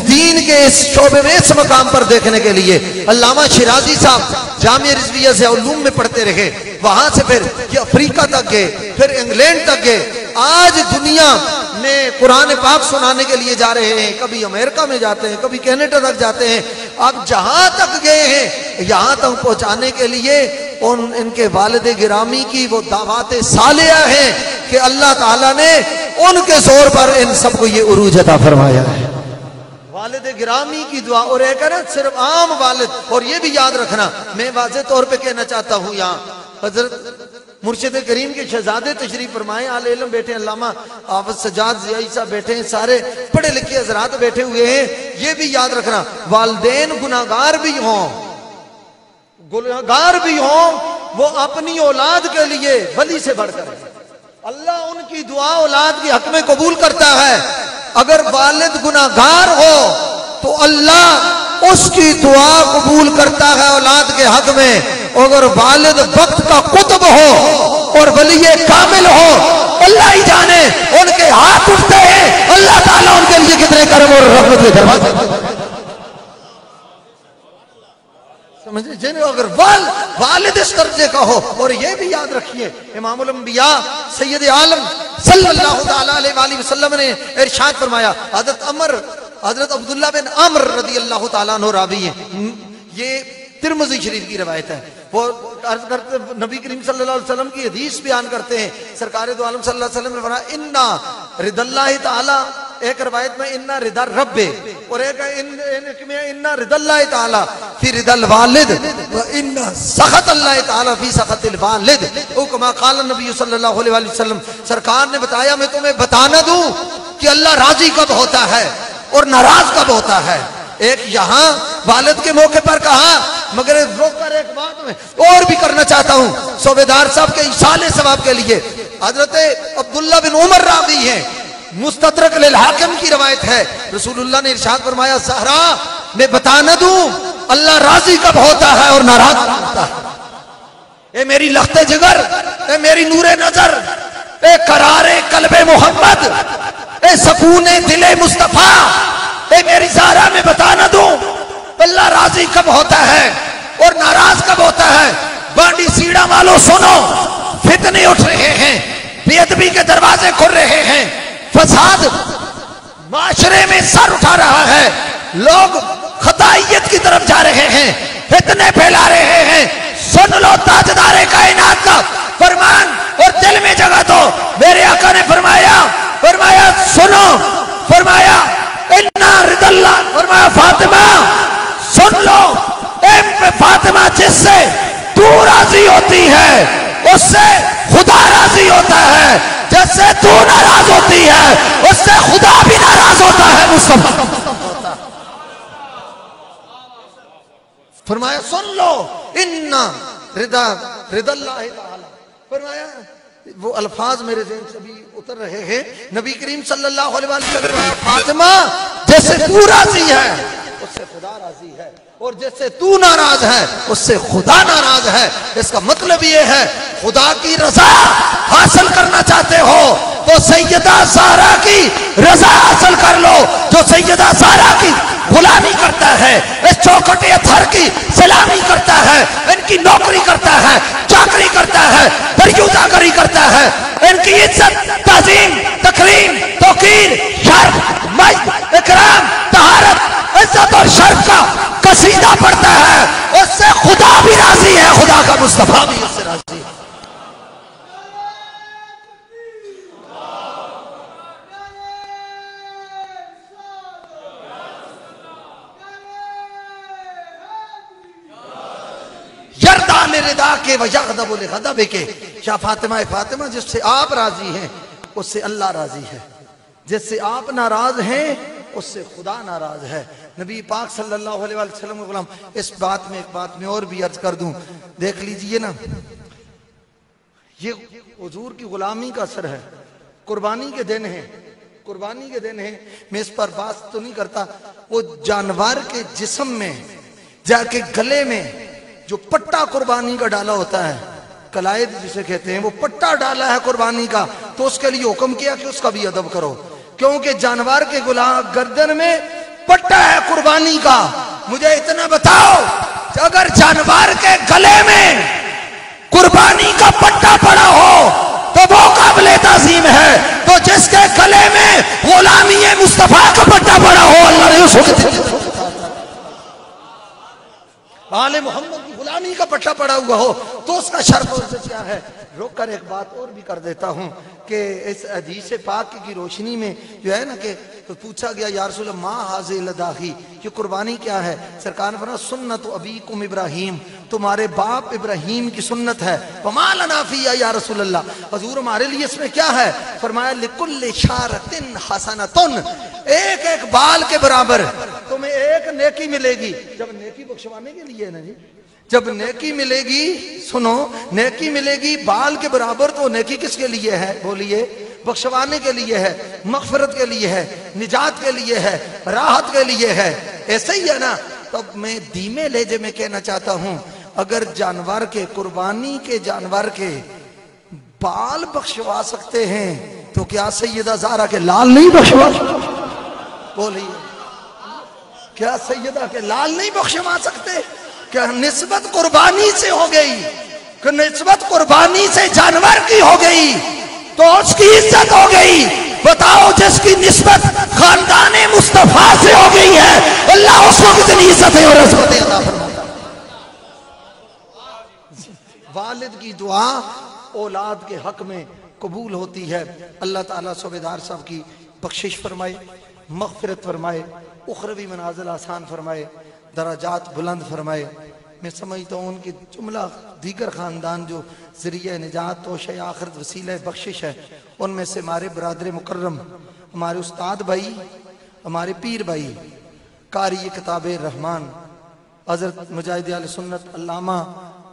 S3: دین کے اس شعبے میں اس مقام پر دیکھنے کے لیے۔ علامہ شیرازی صاحب جامعہ رضویہ سے علوم میں پڑھتے رہے، وہاں سے پھر یہ افریقہ تک گئے، پھر انگلینڈ تک گئے، آج دنیا میں قرآن پاک سنانے کے لیے جا رہے ہیں، کبھی امریکہ میں جاتے ہیں، کبھی کینیڈا تک جاتے ہیں۔ اب جہاں تک گئے ہیں یہاں تک پہنچانے کے لیے ان کے والد گرامی کی وہ دعوات صالحہ ہیں کہ اللہ تعالیٰ نے ان کے زور پر ان سب کو یہ عروج عطا فرمایا ہے۔ والد گرامی کی دعا، اور ایک ہے نا صرف عام والد، اور یہ بھی یاد رکھنا میں واضح طور پہ کہنا چاہتا ہوں، یہاں حضرت مرشد کریم کے شہزادے تشریف فرمائے، اہل علم بیٹھے ہیں، علامہ حافظ سجاد ضیائی صاحب بیٹھے ہیں، سارے پڑھے لکھے حضرات بیٹھے ہوئے ہیں۔ یہ بھی یاد رکھنا والدین گناہگار بھی ہوں، گناہگار بھی ہوں، وہ اپنی اولاد کے لیے ولی سے بڑھ کر اللہ ان کی دعا اولاد کی حق میں قبول کرتا ہے۔ اگر والد گناہگار ہو تو اللہ اس کی دعا قبول کرتا ہے اولاد کے حق میں۔ اگر والد وقت کا قطب ہو اور ولی کامل ہو، اللہ ہی جانے ان کے ہاتھ اٹھتے ہیں، اللہ تعالیٰ ان کے لیے کتنے کرم اور رحمت کے دروازے سمجھے جن اگر والد اس درجے کا ہو۔ اور یہ بھی یاد رکھیے امام الانبیاء سید عالم صلی اللہ تعالیٰ علیہ وسلم نے ارشاد فرمایا، حضرت عبداللہ بن عمر رضی اللہ تعالیٰ عنہ راوی ہیں، یہ ترمذی شریف کی روایت ہے، وہ عرض کرتے نبی کریم صلی اللہ علیہ وسلم کی حدیث بیان کرتے ہیں، سرکار دو عالم صلی اللہ علیہ وسلم نے فرمایا انا رضا اللہ تعالی، ایک روایت میں انا رضا رب، اور ایک میں انا رضا اللہ تعالی فی رضا الوالد و انا سخط اللہ تعالی فی سخط الوالد، او کما قال النبی صلی اللہ علیہ وسلم، سرکار نے بتایا میں تمہیں بتانا دوں کہ اللہ راضی کب ہوتا ہے اور ناراض کب ہوتا ہے۔ ایک یہاں والد کے موقع پر کہا، مگر روک کر ایک بات میں اور بھی کرنا چاہتا ہوں صوبیدار صاحب کے ایصال ثواب کے لیے۔ حضرت عبداللہ بن عمر راوی ہیں، مستدرک للحاکم کی روایت ہے، رسول اللہ نے ارشاد فرمایا زہرا میں بتا نہ دوں اللہ راضی کب ہوتا ہے اور ناراض کب ہوتا ہے۔ اے میری لخت جگر، اے میری نور نظر، اے قرار قلب محمد، اے سکون دل مصطفیٰ، اے میری زہرا میں بتا نہ دوں اللہ راضی کب ہوتا ہے اور ناراض کب ہوتا ہے۔ بانڈی سیڑا والوں سنو، فتنے اٹھ رہے ہیں، بے ادبی کے دروازے کھل رہے ہیں، فساد معاشرے میں سر اٹھا رہا ہے، لوگ خطائیت کی طرف جا رہے ہیں، فتنے پھیلا رہے ہیں۔ سن لو تاجدار کائنات کا فرمان اور دل میں جگہ دو۔ میرے آقا نے فرمایا سنو، فرمایا انا رضا اللہ، فرمایا فاطمہ سن لو، اے فاطمہ جس سے تو راضی ہوتی ہے اس سے خدا راضی ہوتا ہے، جس سے تو ناراض ہوتی ہے اس سے خدا بھی ناراض ہوتا ہے۔ مصطفیٰ فرمایا سن لو انا رضا اللہ تعالی، فرمایا وہ الفاظ میرے ذہن سے بھی اتر رہے ہیں. نبی کریم صلی اللہ علیہ وسلم فاطمہ جیسے تو راضی ہے اس سے خدا راضی ہے، اور جیسے تو ناراض ہے اس سے خدا ناراض ہے. اس کا مطلب یہ ہے خدا کی رضا حاصل کرنا چاہتے ہو تو سیدہ زہرا کی رضا حاصل کر لو. جو سیدہ زہرا کی غلامی کرتا ہے، اس چوکھٹ اطہر کی سلامی کرتا ہے، ان کی نوکری کرتا ہے، چاکری کرتا ہے، پریوزہ گری کرتا ہے، ان کی عزت، تعظیم، تکریم، توقیر، شرف، مجد، اکرام، طہارت، عزت اور شرف کا قصیدہ پڑھتا ہے، اس سے خدا بھی راضی ہے، خدا کا مصطفیٰ بھی اس سے راضی ہے. یردا لردا کے ویغضب لغضب کے. شاہ فاطمہ جس سے آپ راضی ہیں اس سے اللہ راضی ہے، جس سے آپ ناراض ہیں اس سے خدا ناراض ہے. نبی پاک صلی اللہ علیہ وسلم غلام اس بات میں ایک بات میں اور بھی عرض کر دوں، دیکھ لیجئے نا، یہ حضور کی غلامی کا اثر ہے. قربانی کے دن ہیں، قربانی کے دن ہیں. میں اس پر بات تو نہیں کرتا. وہ جانور کے جسم میں جا کے گلے میں جو پٹا قربانی کا ڈالا ہوتا ہے، قلائد جسے کہتے ہیں، وہ پٹا ڈالا ہے قربانی کا، تو اس کے لیے حکم کیا کہ اس کا بھی ادب کرو، کیونکہ جانور کے گردن میں پٹا ہے قربانی کا. مجھے اتنا بتاؤ کہ اگر جانور کے گلے میں قربانی کا پٹا پڑا ہو تو وہ قابل تعظیم ہے، تو جس کے گلے میں غلامی مصطفیٰ کا پٹا پڑا ہو، اللہ نے اس وقت آل محمد کی غلامی کا پٹا پڑا ہوا ہو تو اس کا شرف اور عزت کیا ہے. روک کر ایک بات اور بھی کر دیتا ہوں کہ اس حدیث پاک کی روشنی میں جو ہے نا کہ پوچھا گیا یا رسول اللہ ما حاضر لداخی، یہ قربانی کیا ہے؟ سرکار نے فرمایا سنت ابیکم ابراہیم، تمہارے باپ ابراہیم کی سنت ہے. وما لنا فیہا یا رسول اللہ، حضور ہمارے لیے اس میں کیا ہے؟ فرمایا لکل شارۃ حسنۃ، ایک ایک بال کے برابر تمہیں ایک نیکی ملے گی. جب نیکی بخشوانے کے لیے ہے نا جی، جب نیکی ملے گی، سنو، نیکی ملے گی بال کے برابر، تو نیکی کس کے لیے ہے؟ بولیے. بخشوانے کے لیے ہے، مغفرت کے لیے ہے، نجات کے لیے ہے، راحت کے لیے ہے. ایسا ہی ہے نا. تب میں دھیمے لہجے میں کہنا چاہتا ہوں، اگر جانور کے، قربانی کے جانور کے بال بخشوا سکتے ہیں تو کیا سیدہ زہرا کے لال نہیں بخشوا؟ بولیے، کیا سیدہ کے لال نہیں بخشوا سکتے؟ کہ نسبت قربانی سے ہو گئی، کہ نسبت قربانی سے جانور کی ہو گئی تو اس کی عزت ہو گئی. بتاؤ جس کی نسبت خاندان مصطفیٰ سے ہو گئی ہے، اللہ اس کو کتنی عزت ہے اور عظمت عطا فرماتا. والد کی دعا اولاد کے حق میں قبول ہوتی ہے. اللہ تعالیٰ صوبیدار صاحب کی بخشش فرمائے، مغفرت فرمائے، اخروی منازل آسان فرمائے، درجات بلند فرمائے. میں سمجھتا ہوں ان کی جملہ دیگر خاندان جو ذریعہ نجات توشہ آخرت وسیلہ بخشش ہے، ان میں سے ہمارے برادر مکرم، ہمارے استاد بھائی، ہمارے پیر بھائی، قاری کتاب الرحمن حضرت مجاہد اہل سنت علامہ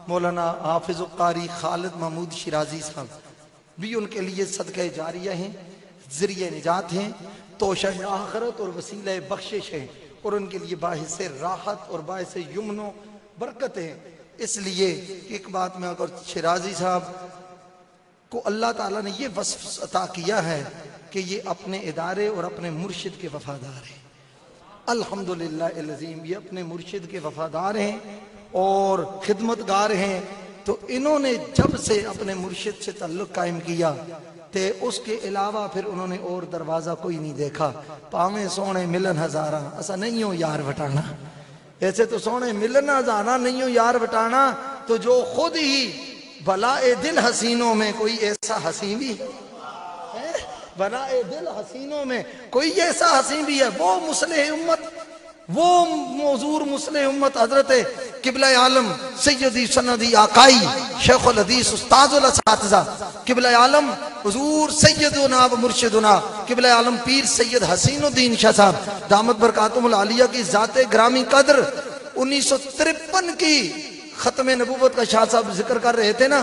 S3: مولانا حافظ القاری خالد محمود شیرازی صاحب بھی ان کے لیے صدقہ جاریہ ہیں، ذریعہ نجات ہیں، توشہ آخرت اور وسیلہ بخشش ہیں، اور ان کے لیے باعث راحت اور باعث یمن و برکت ہیں. اس لیے ایک بات میں اگر شیرازی صاحب کو اللہ تعالیٰ نے یہ وصف عطا کیا ہے کہ یہ اپنے ادارے اور اپنے مرشد کے وفادار ہیں. الحمدللہ العظیم، یہ اپنے مرشد کے وفادار ہیں اور خدمتگار ہیں. تو انہوں نے جب سے اپنے مرشد سے تعلق قائم کیا تے اس کے علاوہ پھر انہوں نے اور دروازہ کوئی نہیں دیکھا. پاویں سونے ملن ہزارہ، ایسا نہیں ہو یار وٹانا، ایسے تو سونے ملن ہزارہ نہیں ہو یار وٹانا. تو جو خود ہی بلائے دل حسینوں میں کوئی ایسا حسین بھی ہے، بلائے دل حسینوں میں کوئی ایسا حسین بھی ہے، وہ مصلح امت، وہ موزور مصلح امت حضرت قبلہ عالم سیدی سندی آقائی شیخ الحدیث استاذ الاساتذہ قبلہ عالم حضور سیدنا و مرشدنا قبلہ عالم پیر سید حسین الدین شاہ صاحب دامت برکاتہم العالیہ کی ذات گرامی قدر 1953 کی ختم نبوت کا شاہ صاحب ذکر کر رہے تھے نا.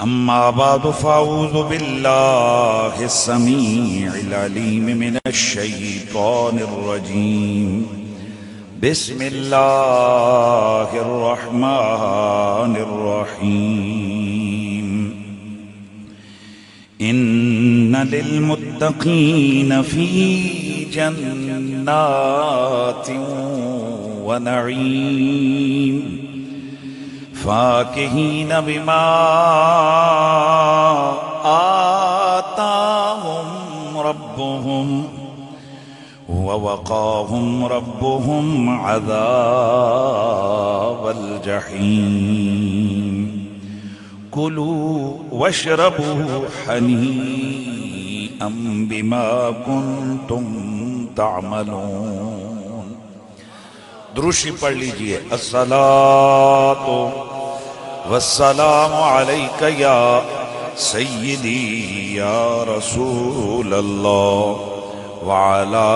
S4: أما بعد فأعوذ بالله السميع العليم من الشيطان الرجيم بسم الله الرحمن الرحيم إن للمتقين في جنات ونعيم فاكهين بما آتاهم ربهم ووقاهم ربهم عذاب الجحيم كلوا واشربوا هنيئا بما كنتم تعملون. دروشی پڑھ لیجئے. الصلاة والسلام علیکہ یا سیدی یا رسول اللہ وعلا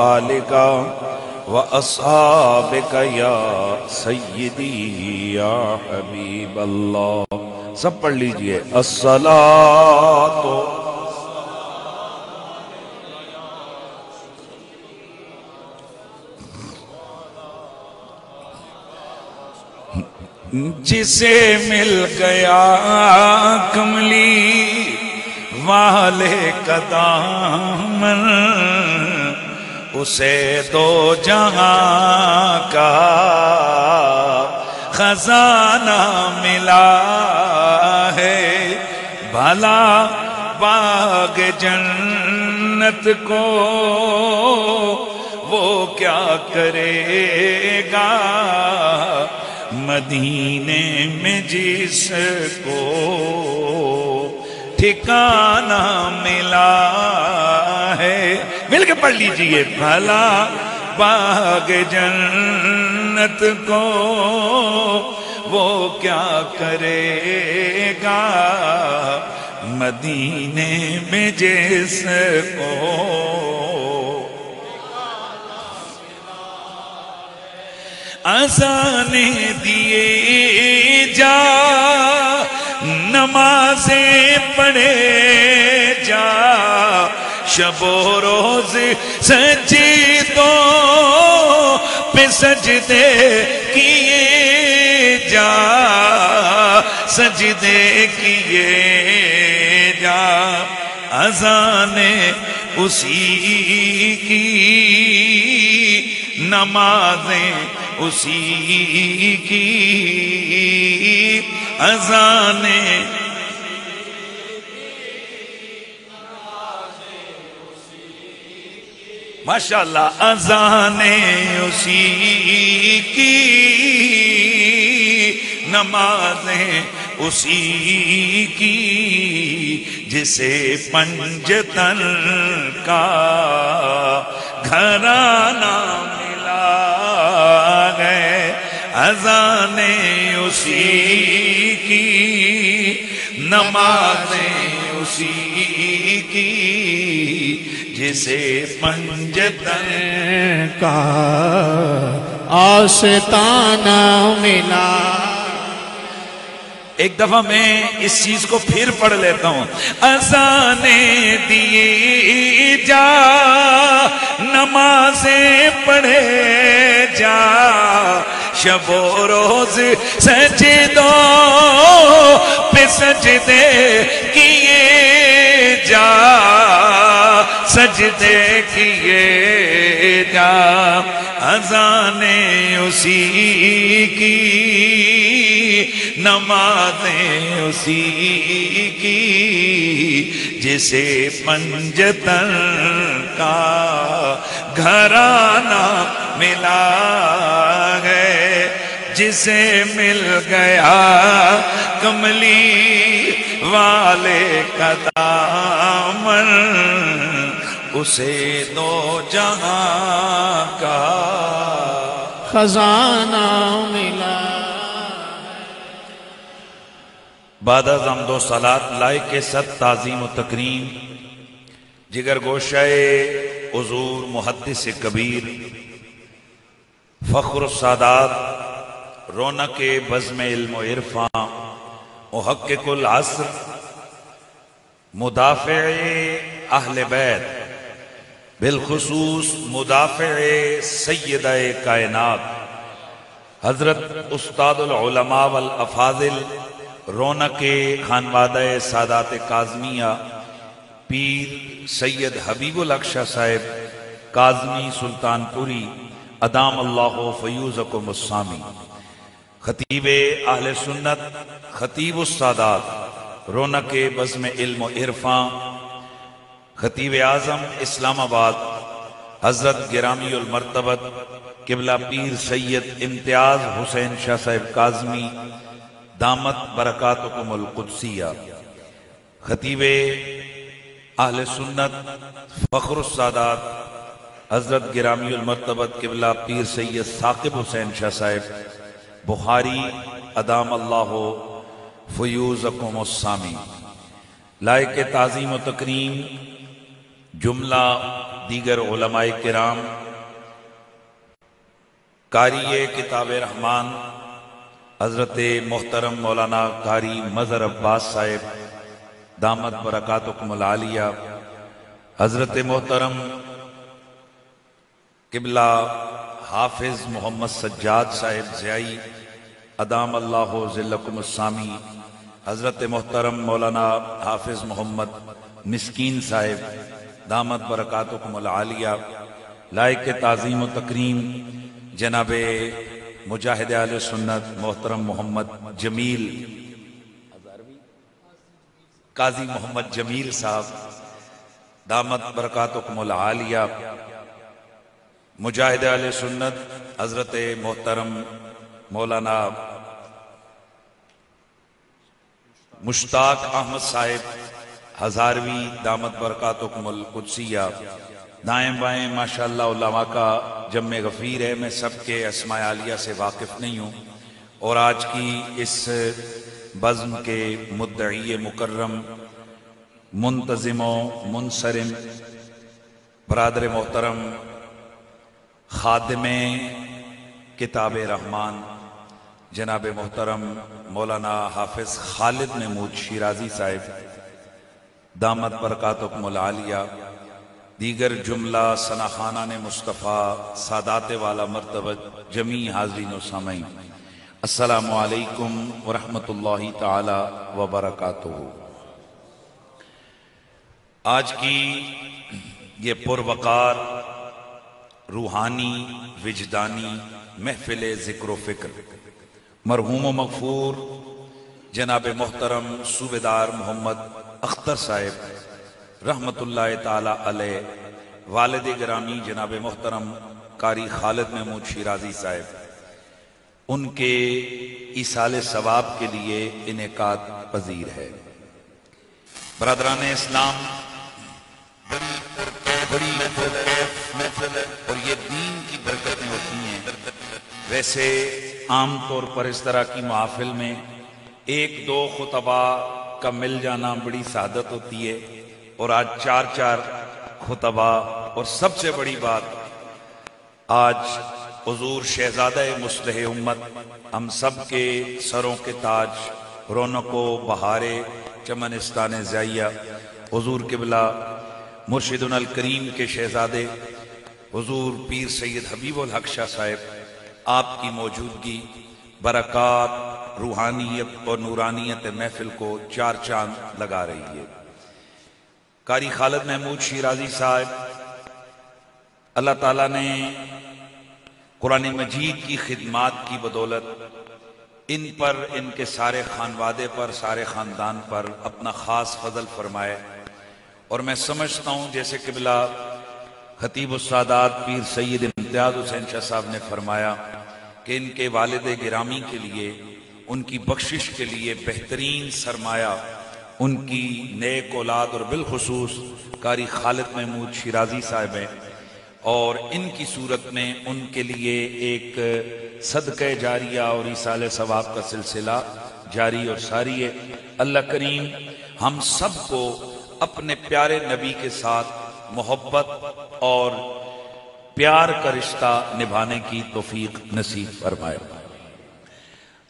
S4: آلکہ واصحابکہ یا سیدی یا حبیب اللہ. سب پڑھ لیجئے. الصلاة جسے مل گیا کملی والے کا دامن اسے دو جہاں کا خزانہ ملا ہے. بھلا باغ جنت کو وہ کیا کرے گا مدینے میں جس کو ٹھکانہ ملا ہے. مل کے پڑھ لیجئے. بھلا باغ جنت کو وہ کیا کرے گا مدینے میں جس کو اذانیں دیے جا نمازیں پڑھے جا شب و روز سجدوں پہ سجدے کیے جا سجدے کیے جا. اذانیں اسی کی نمازیں اسی کی اذانیں ماشاءاللہ اذانیں اسی کی نمازیں اسی کی جسے پنجتن کا گھرانہ ملا ہے. اذانیں اسی کی نمازیں اسی کی جسے پنجتن
S5: کا آستانہ ملا.
S4: ایک دفعہ میں اس چیز کو پھر پڑھ لیتا ہوں. اذانیں دیے جا نمازیں پڑھے جا شب و روز سجدوں پہ سجدے کیے جا سجدے کیے جا. اذانیں اسی کی نمازیں اسی کی جسے پنجتن کا گھرانہ ملا ہے. جسے مل گیا کملی والے کا دامن اسے دو جہاں کا
S5: خزانہ ملا.
S4: بعد از حمد و صلات لائق کے ست تعظیم و تکریم جگر گوشہ حضور محدث کبیر فخر السادات رونق بزم علم و عرفان محقق العصر مدافع اہل بیت بالخصوص مدافع سیدہ کائنات حضرت استاد العلماء والافاضل رونق خانوادہ سادات کاظمیہ پیر سید حبیب الحق شاہ صاحب کاظمی سلطان پوری ادام اللہ فیوزکم السامی، خطیب اہل سنت، خطیب السادات، رونق بزم علم و عرفاں، خطیب اعظم اسلام آباد حضرت گرامی المرتبت قبلہ پیر سید امتیاز حسین شاہ صاحب کاظمی دامت برکاتکم القدسیہ، خطیب اہل سنت فخر السادات حضرت گرامی المرتبت قبلہ پیر سید ثاقب حسین شاہ صاحب بخاری ادام اللہ فیوزکم السامی، لائق تعظیم و تکریم جملہ دیگر علماء کرام، قاری کتاب رحمان حضرت محترم مولانا قاری مظہر عباس صاحب دامت برکاتکم العالیہ، حضرت محترم قبلہ حافظ محمد سجاد صاحب زیائی ادام اللہ ذلکم السامی، حضرت محترم مولانا حافظ محمد مسکین صاحب دامت برکاتکم العالیہ، لائق تعظیم و تکریم جناب مجاہد اہل سنت محترم محمد جمیل قاضی محمد جمیل صاحب دامت برکاتکم العالیہ، مجاہد اہل سنت حضرت محترم مولانا مشتاق احمد صاحب ہزاروی دامت برکاتکم القدسیہ، دائیں بائیں ماشاءاللہ علماء کا جمع غفیر ہے۔ میں سب کے اسماء عالیہ سے واقف نہیں ہوں، اور آج کی اس بزم کے مدعی مکرم منتظم و منصرم برادر محترم خادم کتاب رحمان جناب محترم مولانا حافظ خالد محمود شیرازی صاحب دامت برکاتکم العالیہ، دیگر جملہ ثناخانان مصطفیٰ سادات والا مرتبت جمیع حاضرین و سامعین، السلام علیکم ورحمۃ اللہ تعالی وبرکاتہ۔ آج کی یہ پروقار روحانی وجدانی محفل ذکر و فکر مرحوم و مغفور جناب محترم صوبیدار محمد اختر صاحب رحمت اللہ تعالی علیہ، والد گرامی جناب محترم قاری خالد محمود شیرازی صاحب، ان کے ایصال ثواب کے لیے انعقاد پذیر ہے۔ برادران اسلام، بڑی محفل اور یہ دین کی برکتیں ہوتی ہیں۔ ویسے عام طور پر اس طرح کی محافل میں ایک دو خطبہ کا مل جانا بڑی سعادت ہوتی ہے، اور آج چار چار خطبہ، اور سب سے بڑی بات آج حضور شہزادہ مصلح امت، ہم سب کے سروں کے تاج، رونق و بہار چمنستان زیایہ، حضور قبلہ مرشدنا الکریم کے شہزادے حضور پیر سید حبیب الحق شاہ صاحب، آپ کی موجودگی برکات، روحانیت اور نورانیت محفل کو چار چاند لگا رہی ہے۔ قاری خالد محمود شیرازی صاحب، اللہ تعالیٰ نے قرآن مجید کی خدمات کی بدولت ان پر، ان کے سارے خانوادے پر، سارے خاندان پر اپنا خاص فضل فرمائے، اور میں سمجھتا ہوں جیسے قبلہ خطیب السادات پیر سید امتیاز حسین شاہ صاحب نے فرمایا کہ ان کے والد گرامی کے لیے، ان کی بخشش کے لیے بہترین سرمایہ ان کی نیک اولاد اور بالخصوص قاری خالد محمود شیرازی صاحب ہیں، اور ان کی صورت میں ان کے لیے ایک صدقہ جاریہ اور ایصال ثواب کا سلسلہ جاری اور ساری ہے۔ اللہ کریم ہم سب کو اپنے پیارے نبی کے ساتھ محبت اور پیار کا رشتہ نبھانے کی توفیق نصیب فرمائے۔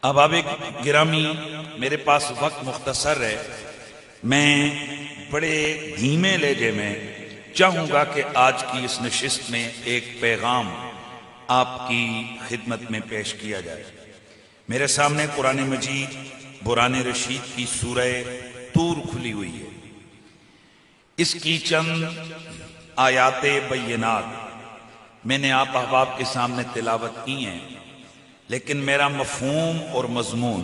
S4: احباب گرامی، میرے پاس وقت مختصر ہے، میں بڑے دھیمے لہجے میں چاہوں گا کہ آج کی اس نشست میں ایک پیغام آپ کی خدمت میں پیش کیا جائے۔ میرے سامنے قرآن مجید برہان رشید کی سورہ طور کھلی ہوئی ہے۔ اس کی چند آیات بینات میں نے آپ احباب کے سامنے تلاوت کی ہیں، لیکن میرا مفہوم اور مضمون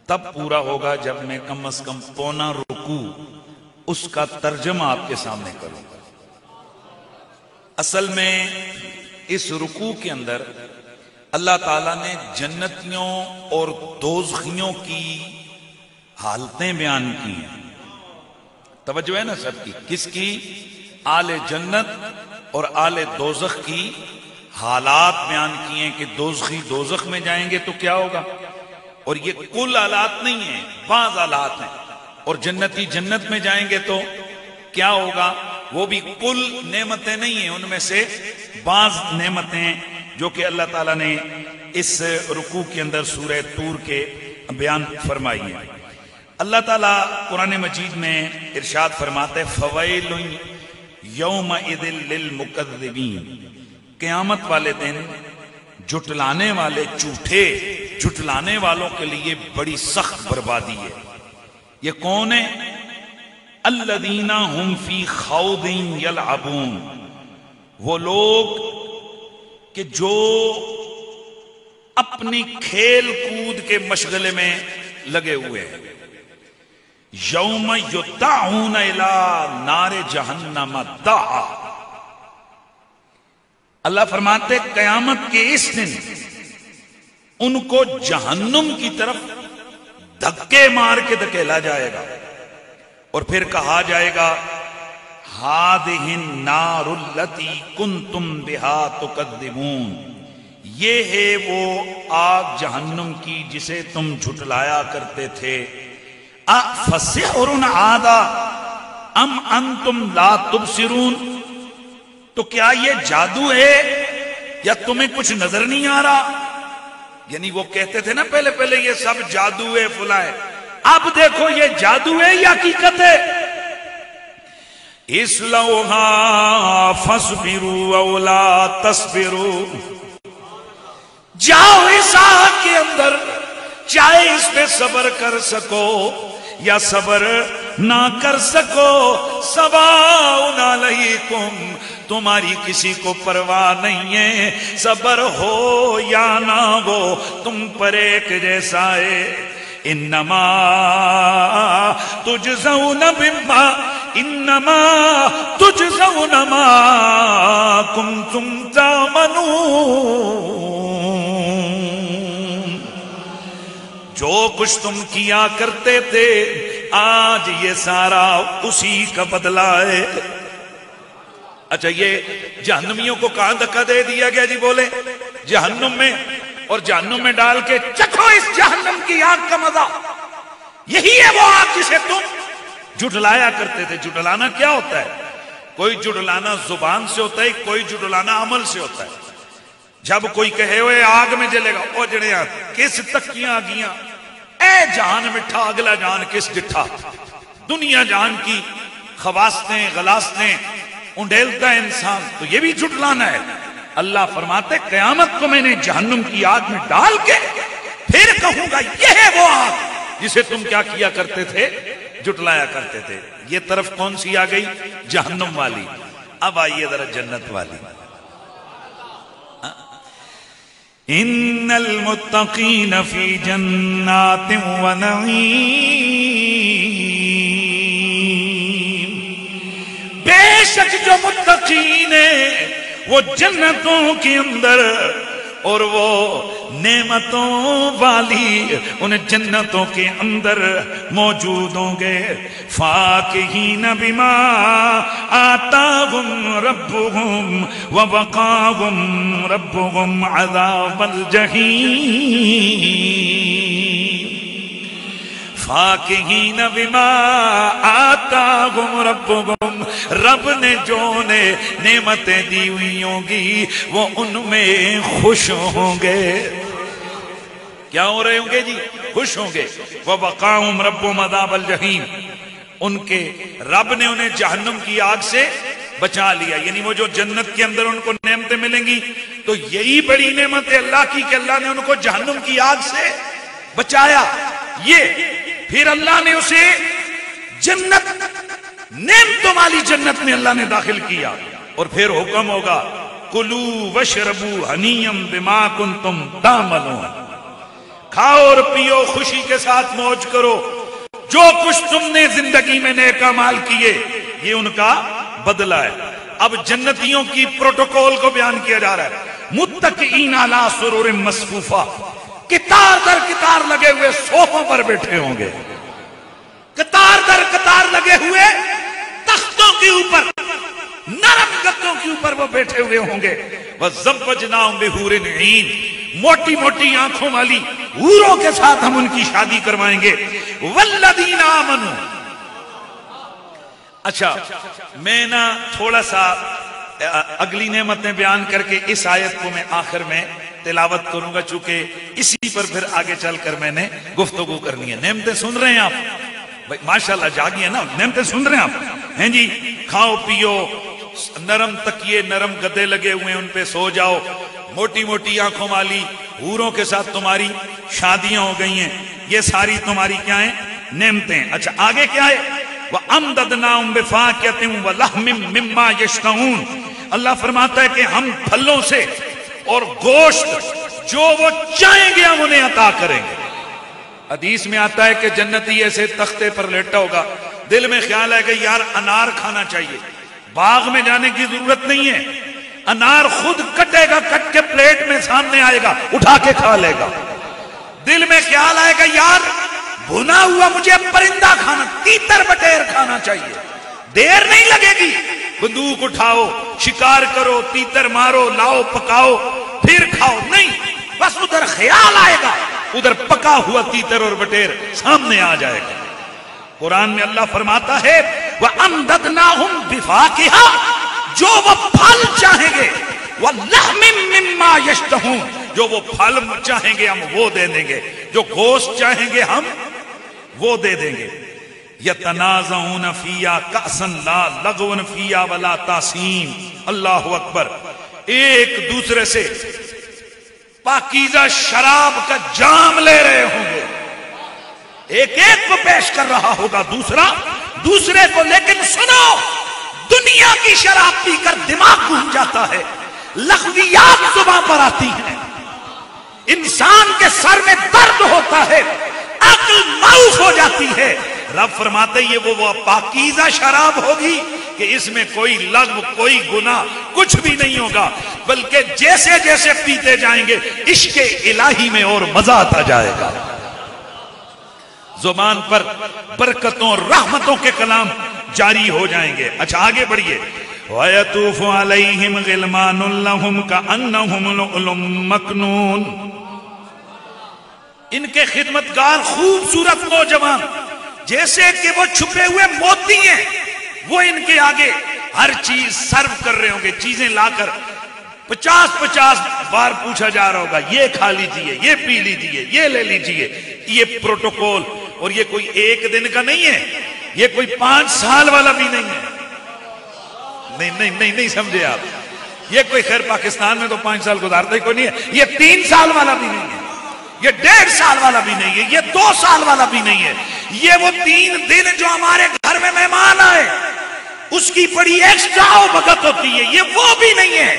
S4: تب پورا ہوگا جب میں کم از کم پونا رکوع اس کا ترجمہ آپ کے سامنے کروں گا۔ اصل میں اس رکوع کے اندر اللہ تعالیٰ نے جنتیوں اور دوزخیوں کی حالتیں بیان کی ہیں۔ توجہ ہے نا سب کی؟ کس کی؟ آل جنت اور آل دوزخ کی حالات بیان کیے ہیں کہ دوزخی دوزخ میں جائیں گے تو کیا ہوگا، اور یہ کل حالات نہیں ہیں، بعض حالات ہیں، اور جنتی جنت میں جائیں گے تو کیا ہوگا، وہ بھی کل نعمتیں نہیں ہیں، ان میں سے بعض نعمتیں جو کہ اللہ تعالیٰ نے اس رکوع کے اندر سورہ طور کے بیان فرمائی ہیں۔ اللہ تعالیٰ قرآن مجید میں ارشاد فرماتے فویل یومئذ للمکذبین، قیامت والے دن جھٹلانے والے، جھوٹے جھٹلانے والوں کے لیے بڑی سخت بربادی ہے۔ یہ کون ہے؟ الذین ہم فی خوض یلعبون، وہ لوگ کہ جو اپنی کھیل کود کے مشغلے میں لگے ہوئے ہیں۔ یوم یدعون الی نار جہنم دعا، اللہ فرماتے قیامت کے اس دن ان کو جہنم کی طرف دھکے مار کے دھکیلا جائے گا، اور پھر کہا جائے گا ہذہ النار التی کنتم بہا تکذبون، یہ ہے وہ آگ جہنم کی جسے تم جھٹلایا کرتے تھے۔ افسحر عادا ام انتم لا تبصرون، تو کیا یہ جادو ہے یا تمہیں کچھ نظر نہیں آ رہا؟ یعنی وہ کہتے تھے نا پہلے یہ سب جادو ہے فلاں ہے، اب دیکھو یہ جادو ہے یا حقیقت ہے۔ اصلوہا فاصبروا او لا تصبروا، جاؤ اس آگ کے اندر، چاہے اس پہ صبر کر سکو یا صبر نہ کر سکو، سواء علیکم، تمہاری کسی کو پرواہ نہیں ہے، صبر ہو یا نہ ہو تم پر ایک جیسا ہے۔ انما تجزون ما کنتم تعملون، جو کچھ تم کیا کرتے تھے آج یہ سارا اسی کا بدلہ ہے۔ اچھا، یہ جہنمیوں کو کہاں دھکا دے دیا گیا جی؟ بولے جہنم میں، اور جہنم میں ڈال کے چکھو اس جہنم کی آگ کا مزہ۔ یہی ہے وہ آگ جسے تم جھٹلایا کرتے تھے۔ جھٹلانا کیا ہوتا ہے؟ کوئی جھٹلانا زبان سے ہوتا ہے، کوئی جھٹلانا عمل سے ہوتا ہے۔ جب کوئی کہے ہوئے آگ میں جلے گا، او جڑیاں کس تکیاں آگیاں، اے جان مٹھا اگلا جان کس ڈٹھا، دنیا جان کی خواستیں غلاستیں انڈیلتا ہے انسان، تو یہ بھی جھٹلانا ہے۔ اللہ فرماتے قیامت کو میں نے جہنم کی آگ میں ڈال کے پھر کہوں گا یہ ہے وہ آگ جسے تم کیا کیا کرتے تھے، جھٹلایا کرتے تھے۔ یہ طرف کون سی آ گئی؟ جہنم والی۔ اب آئیے ذرا جنت والی۔ ان المتقین فی جنات و نعیم، بے شک جو متقین ہیں وہ جنتوں کے اندر اور وہ نعمتوں والی ان جنتوں کے اندر موجود ہوں گے۔ فاکہین بما آتاہم ربہم ووقاہم ربہم عذاب الجحیم۔ فاکہین بما آتاہم ربہم، رب نے جو نعمتیں دی ہوئی ہوں گی وہ ان میں خوش ہوں گے۔ کیا ہو رہے ہوں گے جی؟ خوش ہوں گے. وَوَقَاهُمْ رَبُّهُمْ عَذَابَ الْجَحِيمِ، ان کے رب نے انہیں جہنم کی آگ سے بچا لیا. یعنی وہ جو جنت کے اندر ان کو نعمتیں ملیں گی تو یہی بڑی نعمت ہے اللہ کی کہ اللہ نے ان کو جہنم کی آگ سے بچایا. یہ پھر اللہ نے اسے جنت، نعمتوں والی جنت میں اللہ نے داخل کیا، اور پھر حکم ہوگا کلوا واشربوا ہنیئا بما کنتم تعملون، کھاؤ اور پیو، خوشی کے ساتھ موج کرو، جو کچھ تم نے زندگی میں نیک اعمال کیے یہ ان کا بدلہ ہے. اب جنتیوں کی پروٹوکول کو بیان کیا جا رہا ہے. متکئین علی سرر مصفوفہ، قطار در قطار لگے ہوئے صوفوں پر بیٹھے ہوں گے، قطار در قطار لگے ہوئے تختوں کے اوپر، نرم گدوں کے اوپر وہ بیٹھے ہوئے ہوں گے. وَزَوَّجْنَاهُمْ بِحُورٍ عِینٍ، موٹی موٹی آنکھوں والی حوروں کے ساتھ ہم ان کی شادی کروائیں گے. وَالَّذِينَ آمَنُوا. اچھا میں نا تھوڑا سا اگلی نعمتیں بیان کر کے اس آیت کو میں آخر میں تلاوت کروں گا، چونکہ اسی پر پھر آگے چل کر میں نے گفتگو کرنی ہے. نعمتیں سن رہے ہیں آپ؟ ماشاءاللہ جاگی ہے نا، نعمتیں سن رہے ہیں آپ؟ ہیں جی، کھاؤ پیو، نرم تکیے، نرم گدے لگے ہوئے ان پہ سو جاؤ، موٹی موٹی آنکھوں والی حوروں کے ساتھ تمہاری شادیاں ہو گئی ہیں، یہ ساری تمہاری کیا ہیں؟ نعمتیں. اچھا آگے کیا ہے؟ وَأَمْدَدْنَاهُمْ بِفَاكِهَةٍ وَلَحْمٍ مِّمَّا يَشْتَهُونَ. اللہ فرماتا ہے کہ ہم پھلوں سے اور گوشت جو وہ چاہیں گے ہم انہیں عطا کریں گے. حدیث میں آتا ہے کہ جنتی ایسے تختے پر لیٹا ہوگا، دل میں خیال ہے کہ یار انار کھانا چاہیے، باغ میں جانے کی ضرورت نہیں ہے، انار خود کٹے گا، کٹ کے پلیٹ میں سامنے آئے گا، اٹھا کے کھا لے گا. دل میں خیال آئے گا یار بھنا ہوا مجھے پرندہ کھانا، تیتر بٹیر کھانا چاہیے، دیر نہیں لگے گی، بندوق اٹھاؤ، شکار کرو، تیتر مارو، لاؤ پکاؤ پھر کھاؤ. نہیں، بس ادھر خیال آئے گا، ادھر پکا ہوا تیتر اور بٹیر سامنے آ جائے گا. قرآن میں اللہ فرماتا ہے وَأَمْدَدْنَاهُمْ بِفَاكِهَةٍ، جو وہ پھل چاہیں گے، وَلَحْمٍ مِّمَّا يَشْتَهُونَ، جو وہ پھل چاہیں گے ہم وہ دے دیں گے، جو گوشت چاہیں گے ہم وہ دے دیں گے. يَتَنَازَعُونَ فِيهَا كَأْسًا لَا لَغْوٌ فِيهَا وَلَا تَأْثِيمٌ. اللہ اکبر. ایک دوسرے سے پاکیزہ شراب کا جام لے رہے ہوں گے، ایک ایک کو پیش کر رہا ہوگا دوسرا دوسرے کو. لیکن سنو، دنیا کی شراب پی کر دماغ گھوم جاتا ہے، لغویات زبان پر آتی ہیں، انسان کے سر میں درد ہوتا ہے، عقل معوف ہو جاتی ہے. رب فرماتے یہ وہ پاکیزہ شراب ہوگی کہ اس میں کوئی لغو، کوئی گناہ کچھ بھی نہیں ہوگا، بلکہ جیسے جیسے پیتے جائیں گے عشق الہی میں اور مزہ آتا جائے گا. زبان پر برکتوں رحمتوں کے کلام جاری ہو جائیں گے. اچھا آگے بڑھیے. وَيَطُوفُ عَلَيْهِمْ غِلْمَانٌ لَهُمْ كَأَنَّهُمْ لُؤْلُؤٌ مَّكْنُونٌ. ان کے خدمتگار خوبصورت نوجوان جیسے کہ وہ چھپے ہوئے موتی ہیں، وہ ان کے آگے ہر چیز سرو کر رہے ہوں گے، چیزیں لا کر 50 بار پوچھا جا رہا ہوگا، یہ کھا لیجئے، یہ پی لیجئے، یہ لے لیجئے. یہ پروٹوکول، اور یہ کوئی ایک دن کا نہیں ہے، یہ کوئی 5 سال والا بھی نہیں ہے. نہیں سمجھے آپ، یہ کوئی خیر پاکستان میں تو 5 سال گزارتا ہی کوئی نہیں ہے. یہ 3 سال والا بھی نہیں ہے، یہ 1.5 سال والا بھی نہیں ہے، یہ 2 سال والا بھی نہیں ہے. یہ وہ 3 دن جو ہمارے گھر میں مہمان آئے اس کی بڑی ایکسٹرا بھگت ہوتی ہے، یہ وہ بھی نہیں ہے.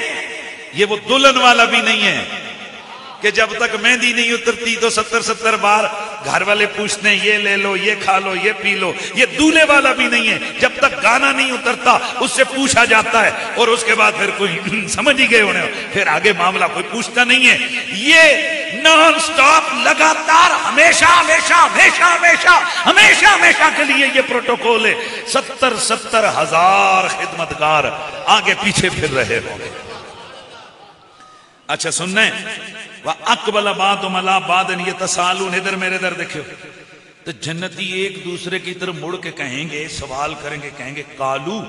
S4: یہ وہ دلہن والا بھی نہیں ہے کہ جب تک مہندی نہیں اترتی تو 70 بار گھر والے پوچھتے ہیں یہ لے لو، یہ کھا لو، یہ پی لو. یہ دولہے والا بھی نہیں ہے، جب تک گانا نہیں اترتا اس سے پوچھا جاتا ہے اور اس کے بعد پھر کوئی سمجھ ہی گئے ہونے، پھر آگے معاملہ کوئی پوچھتا نہیں ہے. یہ نان سٹاپ لگاتار ہمیشہ کے لیے یہ پروٹوکول ہے. 70 ہزار خدمتگار آگے پیچھے پھر رہے ہوں گے. اچھا سننے وَأَقْبَلَ بَعْضُهُمْ عَلَىٰ بَعْضٍ يَتَسَاءَلُونَ. ادھر میرے ادھر دیکھو تو جنتی ایک دوسرے کی طرف مڑ کے کہیں گے، سوال کریں گے، کہیں گے قَالُوا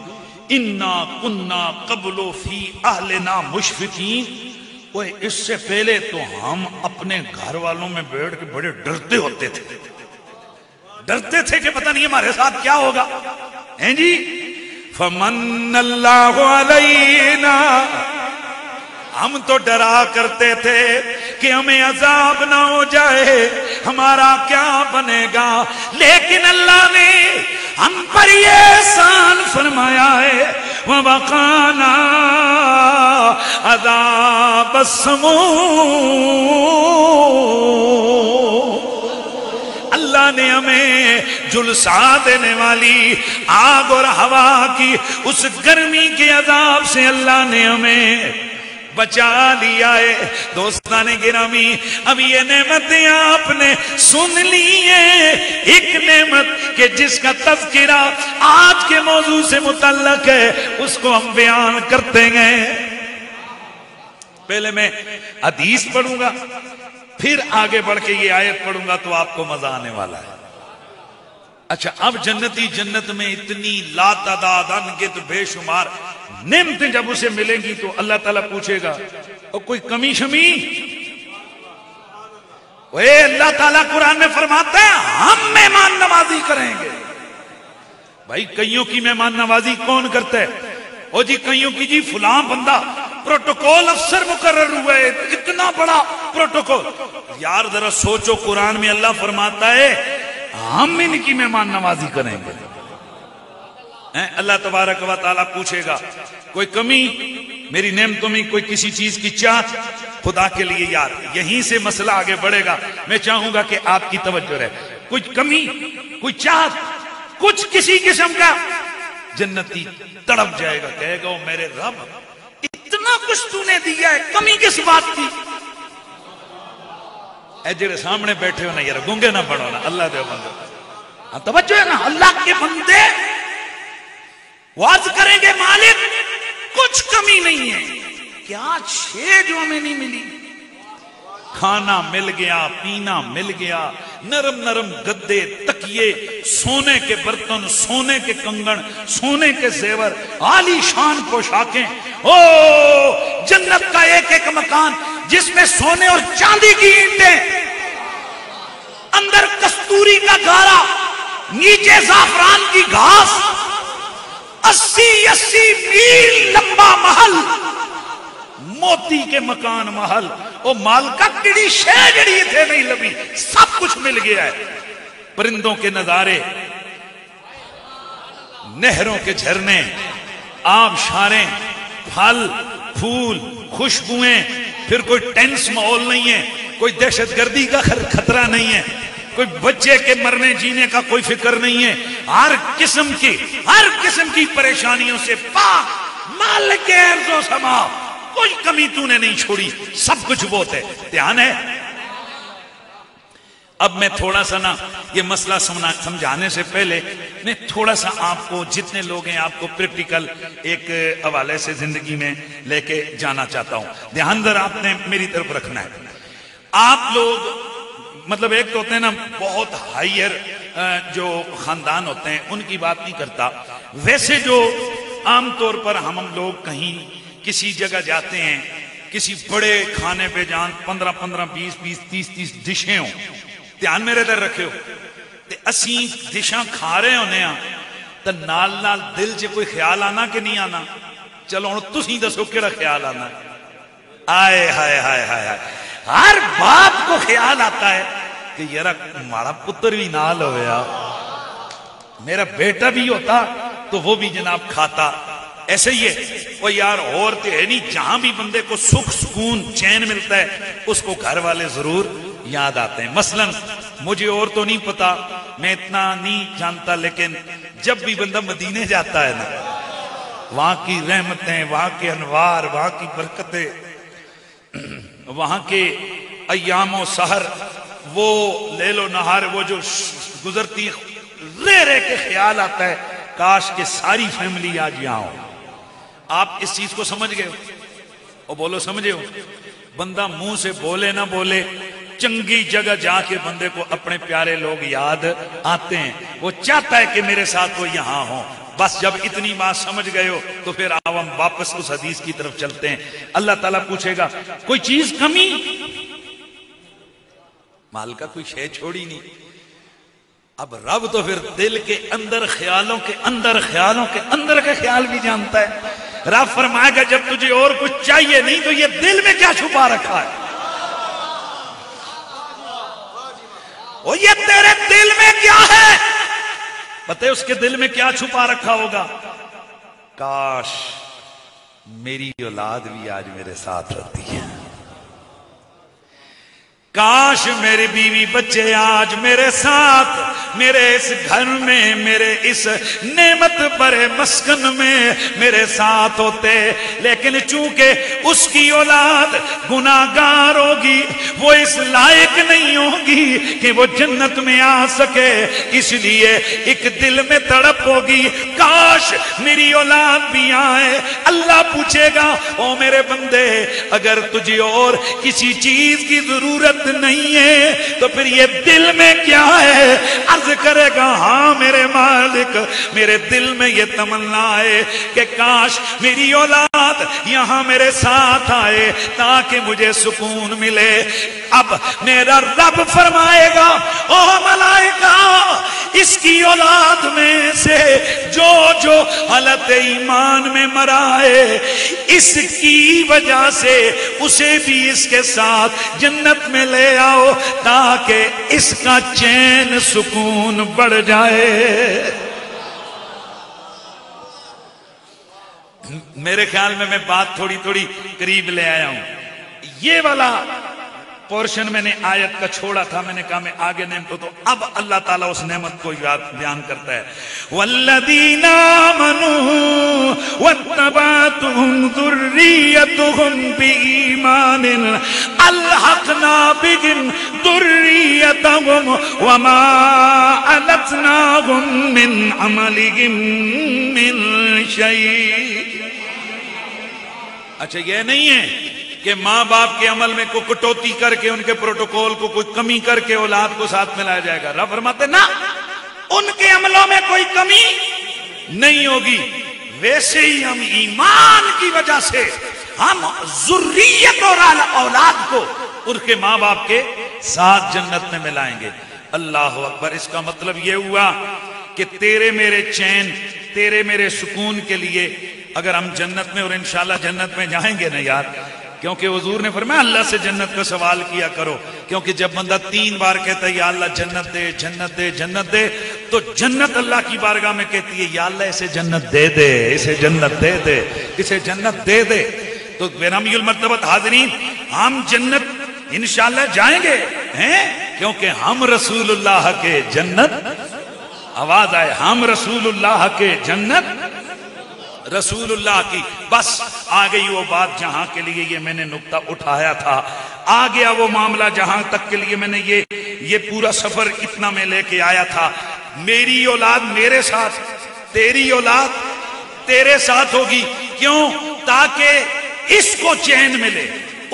S4: إِنَّا كُنَّا قَبْلُ فِي أَهْلِنَا مُشْفِقِينَ. وہ اس سے پہلے تو ہم اپنے گھر والوں میں بیٹھ کے بڑے ڈرتے ہوتے تھے، ڈرتے تھے کہ پتہ نہیں ہمارے ساتھ کیا ہوگا، ہیں جی؟ فمن اللہ علینا، ہم تو ڈرا کرتے تھے کہ ہمیں عذاب نہ ہو جائے، ہمارا کیا بنے گا، لیکن اللہ نے ہم پر یہ احسان فرمایا ہے وَوَقَانَا عَذَابَ السَّمُومِ، اللہ نے ہمیں جلسا دینے والی آگ اور ہوا کی اس گرمی کے عذاب سے اللہ نے ہمیں بچا لیا ہے۔ دوستان گرامی، اب یہ نعمتیں آپ نے سن لی ہیں، ایک نعمت کہ جس کا تذکرہ آج کے موضوع سے متعلق ہے اس کو ہم بیان کرتے ہیں۔ پہلے میں حدیث پڑھوں گا، پھر آگے بڑھ کے یہ آیت پڑھوں گا تو آپ کو مزہ آنے والا ہے۔ اچھا، اب جنتی جنت میں اتنی لا تعداد انگنت بے شمار نعمتیں جب اسے ملیں گی تو اللہ تعالیٰ پوچھے گا اور کوئی کمی شمی؟ اللہ تعالیٰ قرآن میں فرماتا ہے ہم مہمان نوازی کریں گے۔ بھائی کئیوں کی مہمان نوازی کون کرتا ہے؟ او جی کئیوں کی جی فلاں بندہ پروٹوکول افسر مقرر ہوا ہے، اتنا بڑا پروٹوکول۔ یار ذرا سوچو، قرآن میں اللہ فرماتا ہے ہم ان کی مہمان نوازی کریں گے۔ اللہ تبارک و تعالیٰ پوچھے گا کوئی کمی میری نعمتوں میں، کوئی کسی چیز کی چاہت؟ خدا کے لیے یار یہیں سے مسئلہ آگے بڑھے گا، میں چاہوں گا کہ آپ کی توجہ رہے۔ کچھ کمی، کوئی چاہت، کچھ کسی قسم کا، جنتی تڑپ جائے گا، کہے گا او میرے رب اتنا کچھ تو نے دیا ہے، کمی کس بات کی؟ اے جڑے سامنے بیٹھے ہو نا یار گنگے نہ بڑھو نا، اللہ دے بندے توجہ ہے نا، اللہ کے بندے واز کریں گے مالک کچھ کمی نہیں ہے، کیا چھ جو ہمیں نہیں ملی؟ کھانا مل گیا، پینا مل گیا، نرم نرم گدے، تکیے، سونے کے برتن، سونے کے کنگن، سونے کے زیور، عالی شان پوشاکیں، او جنت کا ایک ایک مکان جس میں سونے اور چاندی کی اینٹیں، اندر کستوری کا گارا، نیچے زعفران کی گھاس، 80 میل لمبا محل، موتی کے مکان محل، او مال کا کڑی شے جڑی تھے نہیں لبی، سب کچھ مل گیا ہے۔ پرندوں کے نظارے، نہروں کے جھرنے، آبشاریں، پھل پھول، خوشبوئیں، پھر کوئی ٹینس ماحول نہیں ہے، کوئی دہشت گردی کا خطرہ نہیں ہے، کوئی بچے کے مرنے جینے کا کوئی فکر نہیں ہے، ہر قسم کی پریشانیوں سے پاک، مالک ارض و سما، کوئی کمی تو نے نہیں چھوڑی، سب کچھ بہت ہے۔ دھیان ہے؟ اب میں تھوڑا سا نا یہ مسئلہ سمجھانے سے پہلے میں تھوڑا سا آپ کو، جتنے لوگ ہیں آپ کو پریکٹیکل ایک حوالے سے زندگی میں لے کے جانا چاہتا ہوں۔ دھیان در آپ نے میری طرف رکھنا ہے۔ آپ لوگ مطلب ایک تو ہوتے ہیں نا بہت ہائیر جو خاندان ہوتے ہیں ان کی بات نہیں کرتا، ویسے جو عام طور پر ہم لوگ کہیں کسی جگہ جاتے ہیں، کسی بڑے کھانے پہ جان 15 20 30 ڈشیں ہوں، دھیان میرے در رکھے ہو تے اسیں ڈشاں کھا رہے ہونے ہیں تو نال نال دل سے کوئی خیال آنا کہ نہیں آنا؟ چلو ہن تسی دسو کیڑا خیال آنا ہے؟ آئے ہائے ہائے ہائے، ہر باپ کو خیال آتا ہے کہ یار ہمارا پتر بھی نال ہویا، میرا بیٹا بھی ہوتا تو وہ بھی جناب کھاتا۔ ایسے ہی ہے وہ یار، اور تے ہے نہیں، جہاں بھی بندے کو سکھ سکون چین ملتا ہے اس کو گھر والے ضرور یاد آتے ہیں۔ مثلا مجھے اور تو نہیں پتا، میں اتنا نہیں جانتا، لیکن جب بھی بندہ مدینے جاتا ہے نا، وہاں کی رحمتیں، وہاں کے انوار، وہاں کی برکتیں، وہاں کے ایام و سحر، وہ لیل و نہار، وہ جو گزرتی رہ کے خیال آتا ہے کاش کہ ساری فیملی آج یہاں ہو۔ آپ اس چیز کو سمجھ گئے ہو؟ اور بولو سمجھے ہو؟ بندہ منہ سے بولے نہ بولے، چنگی جگہ جا کے بندے کو اپنے پیارے لوگ یاد آتے ہیں، وہ چاہتا ہے کہ میرے ساتھ وہ یہاں ہوں۔ بس جب اتنی بات سمجھ گئے ہو تو پھر آؤ ہم واپس اس حدیث کی طرف چلتے ہیں. اللہ تعالیٰ پوچھے گا کوئی چیز کمی؟ مال کا کوئی شے چھوڑی نہیں. اب رب تو پھر دل کے اندر خیالوں کے اندر کے خیال بھی جانتا ہے. رب فرمائے گا جب تجھے اور کچھ چاہیے نہیں تو یہ دل میں کیا چھپا رکھا ہے؟ وہ یہ تیرے دل میں کیا ہے؟ پتہ ہے اس کے دل میں کیا چھپا رکھا ہوگا؟ کاش میری اولاد بھی آج میرے ساتھ رہتی ہے، کاش میری بیوی بچے آج میرے ساتھ میرے اس گھر میں میرے اس نعمت بھرے مسکن میں میرے ساتھ ہوتے. لیکن چونکہ اس کی اولاد گناہگار ہوگی، وہ اس لائق نہیں ہوگی کہ وہ جنت میں آ سکے، اس لیے ایک دل میں تڑپ ہوگی کاش میری اولاد بھی آئے. اللہ پوچھے گا او میرے بندے اگر تجھے اور کسی چیز کی ضرورت نہیں ہے تو پھر یہ دل میں کیا ہے؟ عرض کرے گا ہاں میرے مالک میرے دل میں یہ تمنا ہے کہ کاش میری اولاد یہاں میرے ساتھ آئے تاکہ مجھے سکون ملے. اب میرا رب فرمائے گا او ملائکہ اس کی اولاد میں سے جو حالت ایمان میں مرا ہے اس کی وجہ سے اسے بھی اس کے ساتھ جنت میں لے آؤ تاکہ اس کا چین سکون بڑھ جائے. میرے خیال میں بات تھوڑی قریب لے آیا ہوں. یہ والا پورشن میں نے آیت کا چھوڑا تھا، میں نے کہا میں آگے نعمتوں تو اب اللہ تعالیٰ اس نعمت کو بیان کرتا ہے. وَالَّذِينَ آمَنُوا وَاتَّبَعَتْهُمْ ذُرِّيَّتُهُمْ بِإِيمَانٍ أَلْحَقْنَا بِهِمْ ذُرِّيَّتَهُمْ وَمَا أَلَتْنَاهُمْ مِنْ عَمَلِهِمْ مِنْ شَيْءٍ. اچھا یہ نہیں ہے کہ ماں باپ کے عمل میں کوئی کٹوتی کر کے ان کے پروٹوکول کو کوئی کمی کر کے اولاد کو ساتھ میں لایا جائے گا. رب فرماتے نا ان کے عملوں میں کوئی کمی نہیں ہوگی. ویسے ہی ہم ایمان کی وجہ سے ہم ذریت اور اولاد کو ان کے ماں باپ کے ساتھ جنت میں ملائیں گے. اللہ اکبر. اس کا مطلب یہ ہوا کہ تیرے میرے چین تیرے میرے سکون کے لیے اگر ہم جنت میں اور انشاءاللہ جنت میں جائیں گے نا یار، کیونکہ حضور نے فرمایا اللہ سے جنت کا سوال کیا کرو، کیونکہ جب بندہ 3 بار کہتا ہے یا اللہ جنت دے جنت دے جنت دے تو جنت اللہ کی بارگاہ میں کہتی ہے یا اللہ اسے جنت دے دے اسے جنت دے دے اسے جنت دے دے. تو بیرامی المرتبت حاضرین ہم جنت انشاءاللہ جائیں گے ہیں کیونکہ ہم رسول اللہ کے جنت، آواز آئے ہم رسول اللہ کے جنت رسول اللہ کی. بس آ گئی وہ بات جہاں کے لیے یہ میں نے نقطہ اٹھایا تھا، آ گیا وہ معاملہ جہاں تک کے لیے میں نے یہ پورا سفر اتنا میں لے کے آیا تھا. میری اولاد میرے ساتھ، تیری اولاد تیرے ساتھ ہوگی. کیوں؟ تاکہ اس کو چین ملے،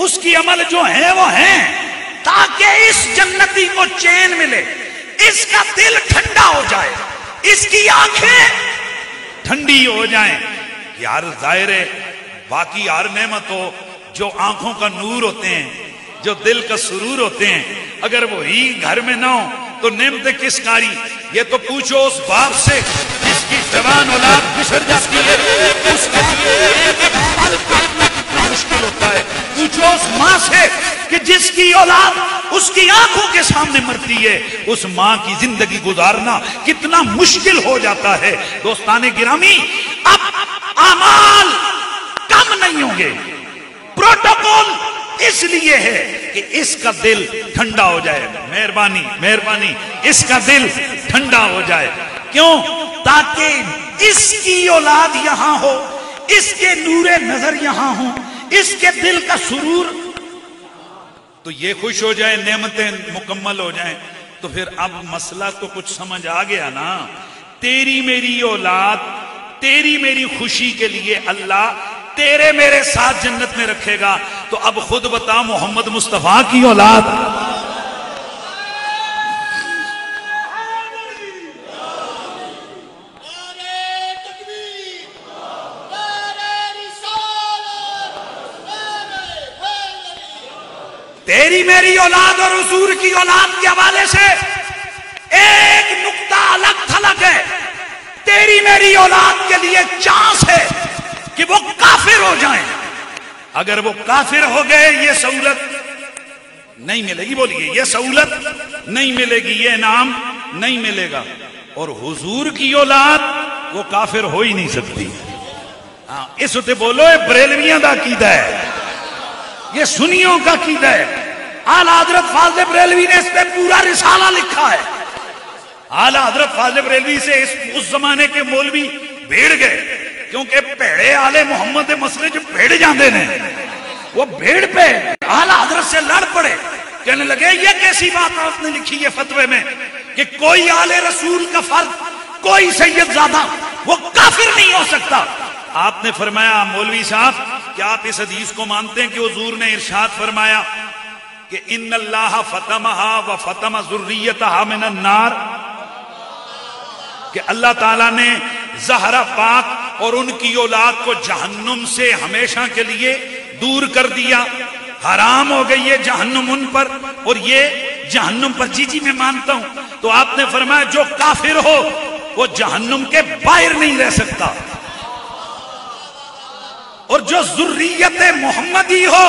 S4: اس کی عمل جو ہیں وہ ہیں، تاکہ اس جنتی کو چین ملے، اس کا دل ٹھنڈا ہو جائے، اس کی آنکھیں ٹھنڈی ہو جائیں. یار ظاہر ہے باقی ہر نعمت ہو جو آنکھوں کا نور ہوتے ہیں، جو دل کا سرور ہوتے ہیں، اگر وہی گھر میں نہ ہو تو نعمتیں کس کاری؟ یہ تو پوچھو اس باپ سے جس کی جوان اولاد بچھڑ جاتی ہے، اس کے لیے کتنا مشکل ہوتا ہے. پوچھو اس ماں سے کہ جس کی اولاد اس کی آنکھوں کے سامنے مرتی ہے، اس ماں کی زندگی گزارنا کتنا مشکل ہو جاتا ہے. دوستان گرامی اب اعمال کم نہیں ہوں گے، پروٹوکول اس لیے ہے کہ اس کا دل ٹھنڈا ہو جائے. مہربانی مہربانی اس کا دل ٹھنڈا ہو جائے. کیوں؟ تاکہ اس کی اولاد یہاں ہو، اس کے نور نظر یہاں ہوں، اس کے دل کا سرور تو یہ خوش ہو جائے، نعمتیں مکمل ہو جائیں. تو پھر اب مسئلہ تو کچھ سمجھ آ گیا نا. تیری میری اولاد تیری میری خوشی کے لیے اللہ تیرے میرے ساتھ جنت میں رکھے گا. تو اب خود بتا محمد مصطفیٰ کی اولاد تیری میری اولاد اور حضور کی اولاد کے حوالے سے ایک نقطہ الگ تھلگ ہے. تیری میری اولاد کے لیے چانس ہے کہ وہ کافر ہو جائیں. اگر وہ کافر ہو گئے یہ سہولت نہیں ملے گی. بولیے یہ سہولت نہیں ملے گی, یہ انعام نہیں ملے گا. اور حضور کی اولاد وہ کافر ہو ہی نہیں سکتی. ہاں اس وقت بولو یہ بریلویوں کا عقیدہ ہے, یہ سنیوں کا عقیدہ ہے. اعلیٰ حضرت فاضل بریلوی نے اس پہ پورا رسالہ لکھا ہے. اعلیٰ حضرت فاضل بریلوی سے اس زمانے کے مولوی بھیڑ گئے, کیونکہ بھیڑے آلے محمد مسئلے جو بھیڑ جاندے نے, وہ بھیڑ پہ اعلیٰ حضرت سے لڑ پڑے. کہنے لگے یہ کیسی بات آپ نے لکھی ہے فتوے میں کہ کوئی آل رسول کا فرد, کوئی سید زادہ وہ کافر نہیں ہو سکتا. آپ نے فرمایا مولوی صاحب کیا آپ اس حدیث کو مانتے ہیں کہ حضور نے ارشاد فرمایا کہ ان اللہ فتمہا و فتم ذریتہا من النار, کہ اللہ تعالیٰ نے زہرا پاک اور ان کی اولاد کو جہنم سے ہمیشہ کے لیے دور کر دیا, حرام ہو گئی ہے جہنم ان پر اور یہ جہنم پر. جی جی میں مانتا ہوں. تو آپ نے فرمایا جو کافر ہو وہ جہنم کے باہر نہیں رہ سکتا, اور جو ذریت محمدی ہو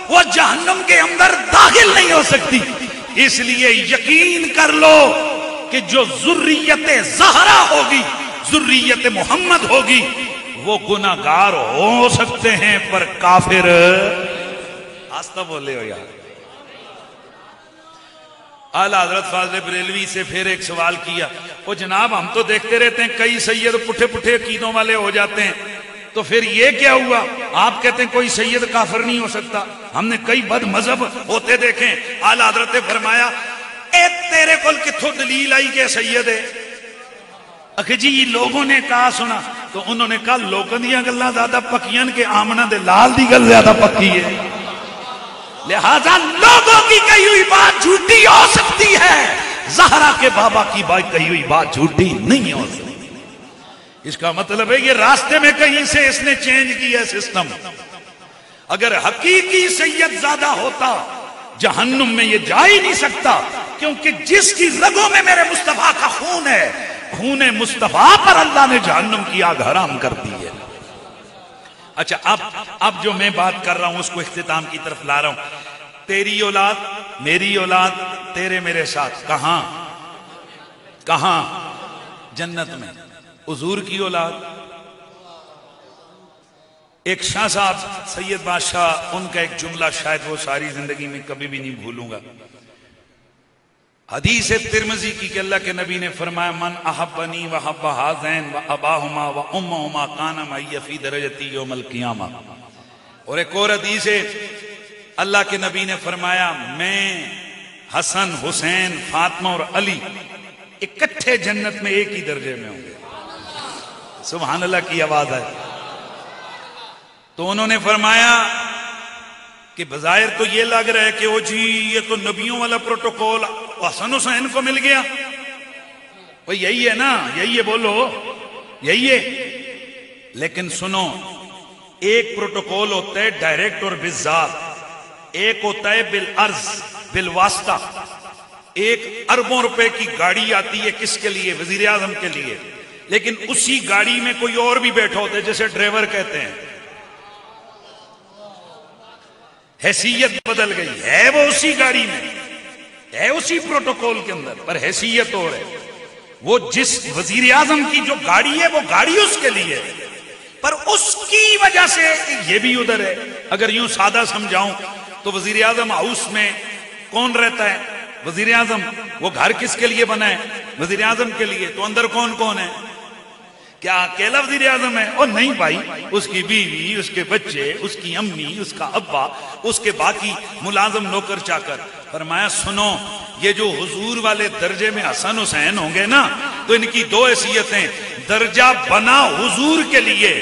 S4: وہ جہنم کے اندر داخل نہیں ہو سکتی. اس لیے یقین کر لو کہ جو ذریت زہرا ہوگی, ذریت محمد ہوگی, وہ گناہگار ہو سکتے ہیں پر کافر. آستہ بولے ہو یار. اعلیٰ حضرت فاضل بریلوی سے پھر ایک سوال کیا, وہ جناب ہم تو دیکھتے رہتے ہیں کئی سید پٹھے پٹھے عقیدوں والے ہو جاتے ہیں, تو پھر یہ کیا ہوا؟ آپ کہتے ہیں کوئی سید کافر نہیں ہو سکتا. ہم نے کئی بد مذہب ہوتے دیکھیں. اعلیٰ حضرت نے فرمایا اے تیرے کول کتھوں دلیل آئی کہ سید ہے؟ اکھے جی لوگوں نے کہا سنا, تو انہوں نے کہا لوگوں دیاں گلاں زیادہ پکیاں کہ آمنہ دے لال دی گل زیادہ پکی ہے, لہذا لوگوں کی کہی ہوئی بات جھوٹی ہو سکتی ہے, زہرا کے بابا کی بات کہی ہوئی بات جھوٹی نہیں ہو سکتی. اس کا مطلب ہے یہ راستے میں کہیں سے اس نے چینج کیا سسٹم. اگر حقیقی سید زادہ ہوتا جہنم میں یہ جا ہی نہیں سکتا, کیونکہ جس کی رگوں میں میرے مصطفیٰ کا خون ہے, خون مصطفیٰ پر اللہ نے جہنم کی آگ حرام کر دی ہے. اچھا اب جو میں بات کر رہا ہوں اس کو اختتام کی طرف لا رہا ہوں. تیری اولاد میری اولاد تیرے میرے ساتھ کہاں کہاں؟ جنت میں. حضور کی اولاد, ایک شاہ صاحب سید بادشاہ, ان کا ایک جملہ شاید وہ ساری زندگی میں کبھی بھی نہیں بھولوں گا. حدیث ترمذی کی کہ اللہ کے نبی نے فرمایا من احبنی وحب ہذین واباہما وامہما کان معی فی درجتی یوم القیامہ. اور ایک اور حدیث ہے اللہ کے نبی نے فرمایا میں حسن حسین فاطمہ اور علی اکٹھے جنت میں ایک ہی درجے میں ہوں گے. سبحان اللہ کی آواز ہے. تو انہوں نے فرمایا کہ بظاہر تو یہ لگ رہا ہے کہ وہ جی یہ تو نبیوں والا پروٹوکول حسن حسین کو مل گیا. وہ یہی ہے نا, یہی ہے, بولو یہی ہے. لیکن سنو, ایک پروٹوکول ہوتا ہے ڈائریکٹ اور بالذات, ایک ہوتا ہے بالعرض بالواسطہ. ایک اربوں روپے کی گاڑی آتی ہے کس کے لیے؟ وزیر اعظم کے لیے. لیکن اسی گاڑی میں کوئی اور بھی بیٹھا ہوتا ہے جیسے ڈرائیور کہتے ہیں. حیثیت بدل گئی ہے, وہ اسی گاڑی میں ہے, اسی پروٹوکول کے اندر, پر حیثیت اور ہے. وہ جس وزیر اعظم کی جو گاڑی ہے وہ گاڑی اس کے لیے, پر اس کی وجہ سے یہ بھی ادھر ہے. اگر یوں سادہ سمجھاؤں تو وزیر اعظم ہاؤس میں کون رہتا ہے؟ وزیر اعظم. وہ گھر کس کے لیے بنا ہے؟ وزیر اعظم کے لیے. تو اندر کون کون ہے؟ کیا اکیلا وزیر اعظم ہے؟ اور نہیں بھائی, اس کی بیوی, اس کے بچے, اس کی امی, اس کا ابا, اس کے باقی ملازم نوکر چاکر. فرمایا سنو, یہ جو حضور والے درجے میں حسن حسین ہوں گے نا, تو ان کی دو حیثیتیں. درجہ بنا حضور کے لیے,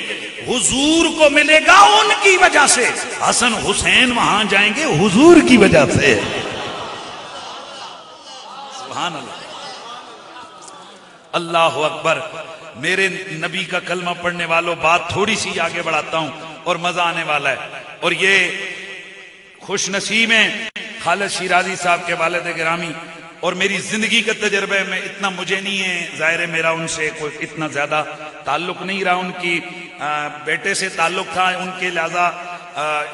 S4: حضور کو ملے گا ان کی وجہ سے. حسن حسین وہاں جائیں گے حضور کی وجہ سے. سبحان اللہ, اللہ اکبر. میرے نبی کا کلمہ پڑھنے والوں, بات تھوڑی سی آگے بڑھاتا ہوں اور مزہ آنے والا ہے. اور یہ خوش نصیب ہیں خالد شیرازی صاحب کے والد گرامی اور میری زندگی کا تجربہ میں اتنا مجھے نہیں ہے، ظاہر ہے میرا ان سے کوئی اتنا زیادہ تعلق نہیں رہا، ان کی بیٹے سے تعلق تھا، ان کے لہذا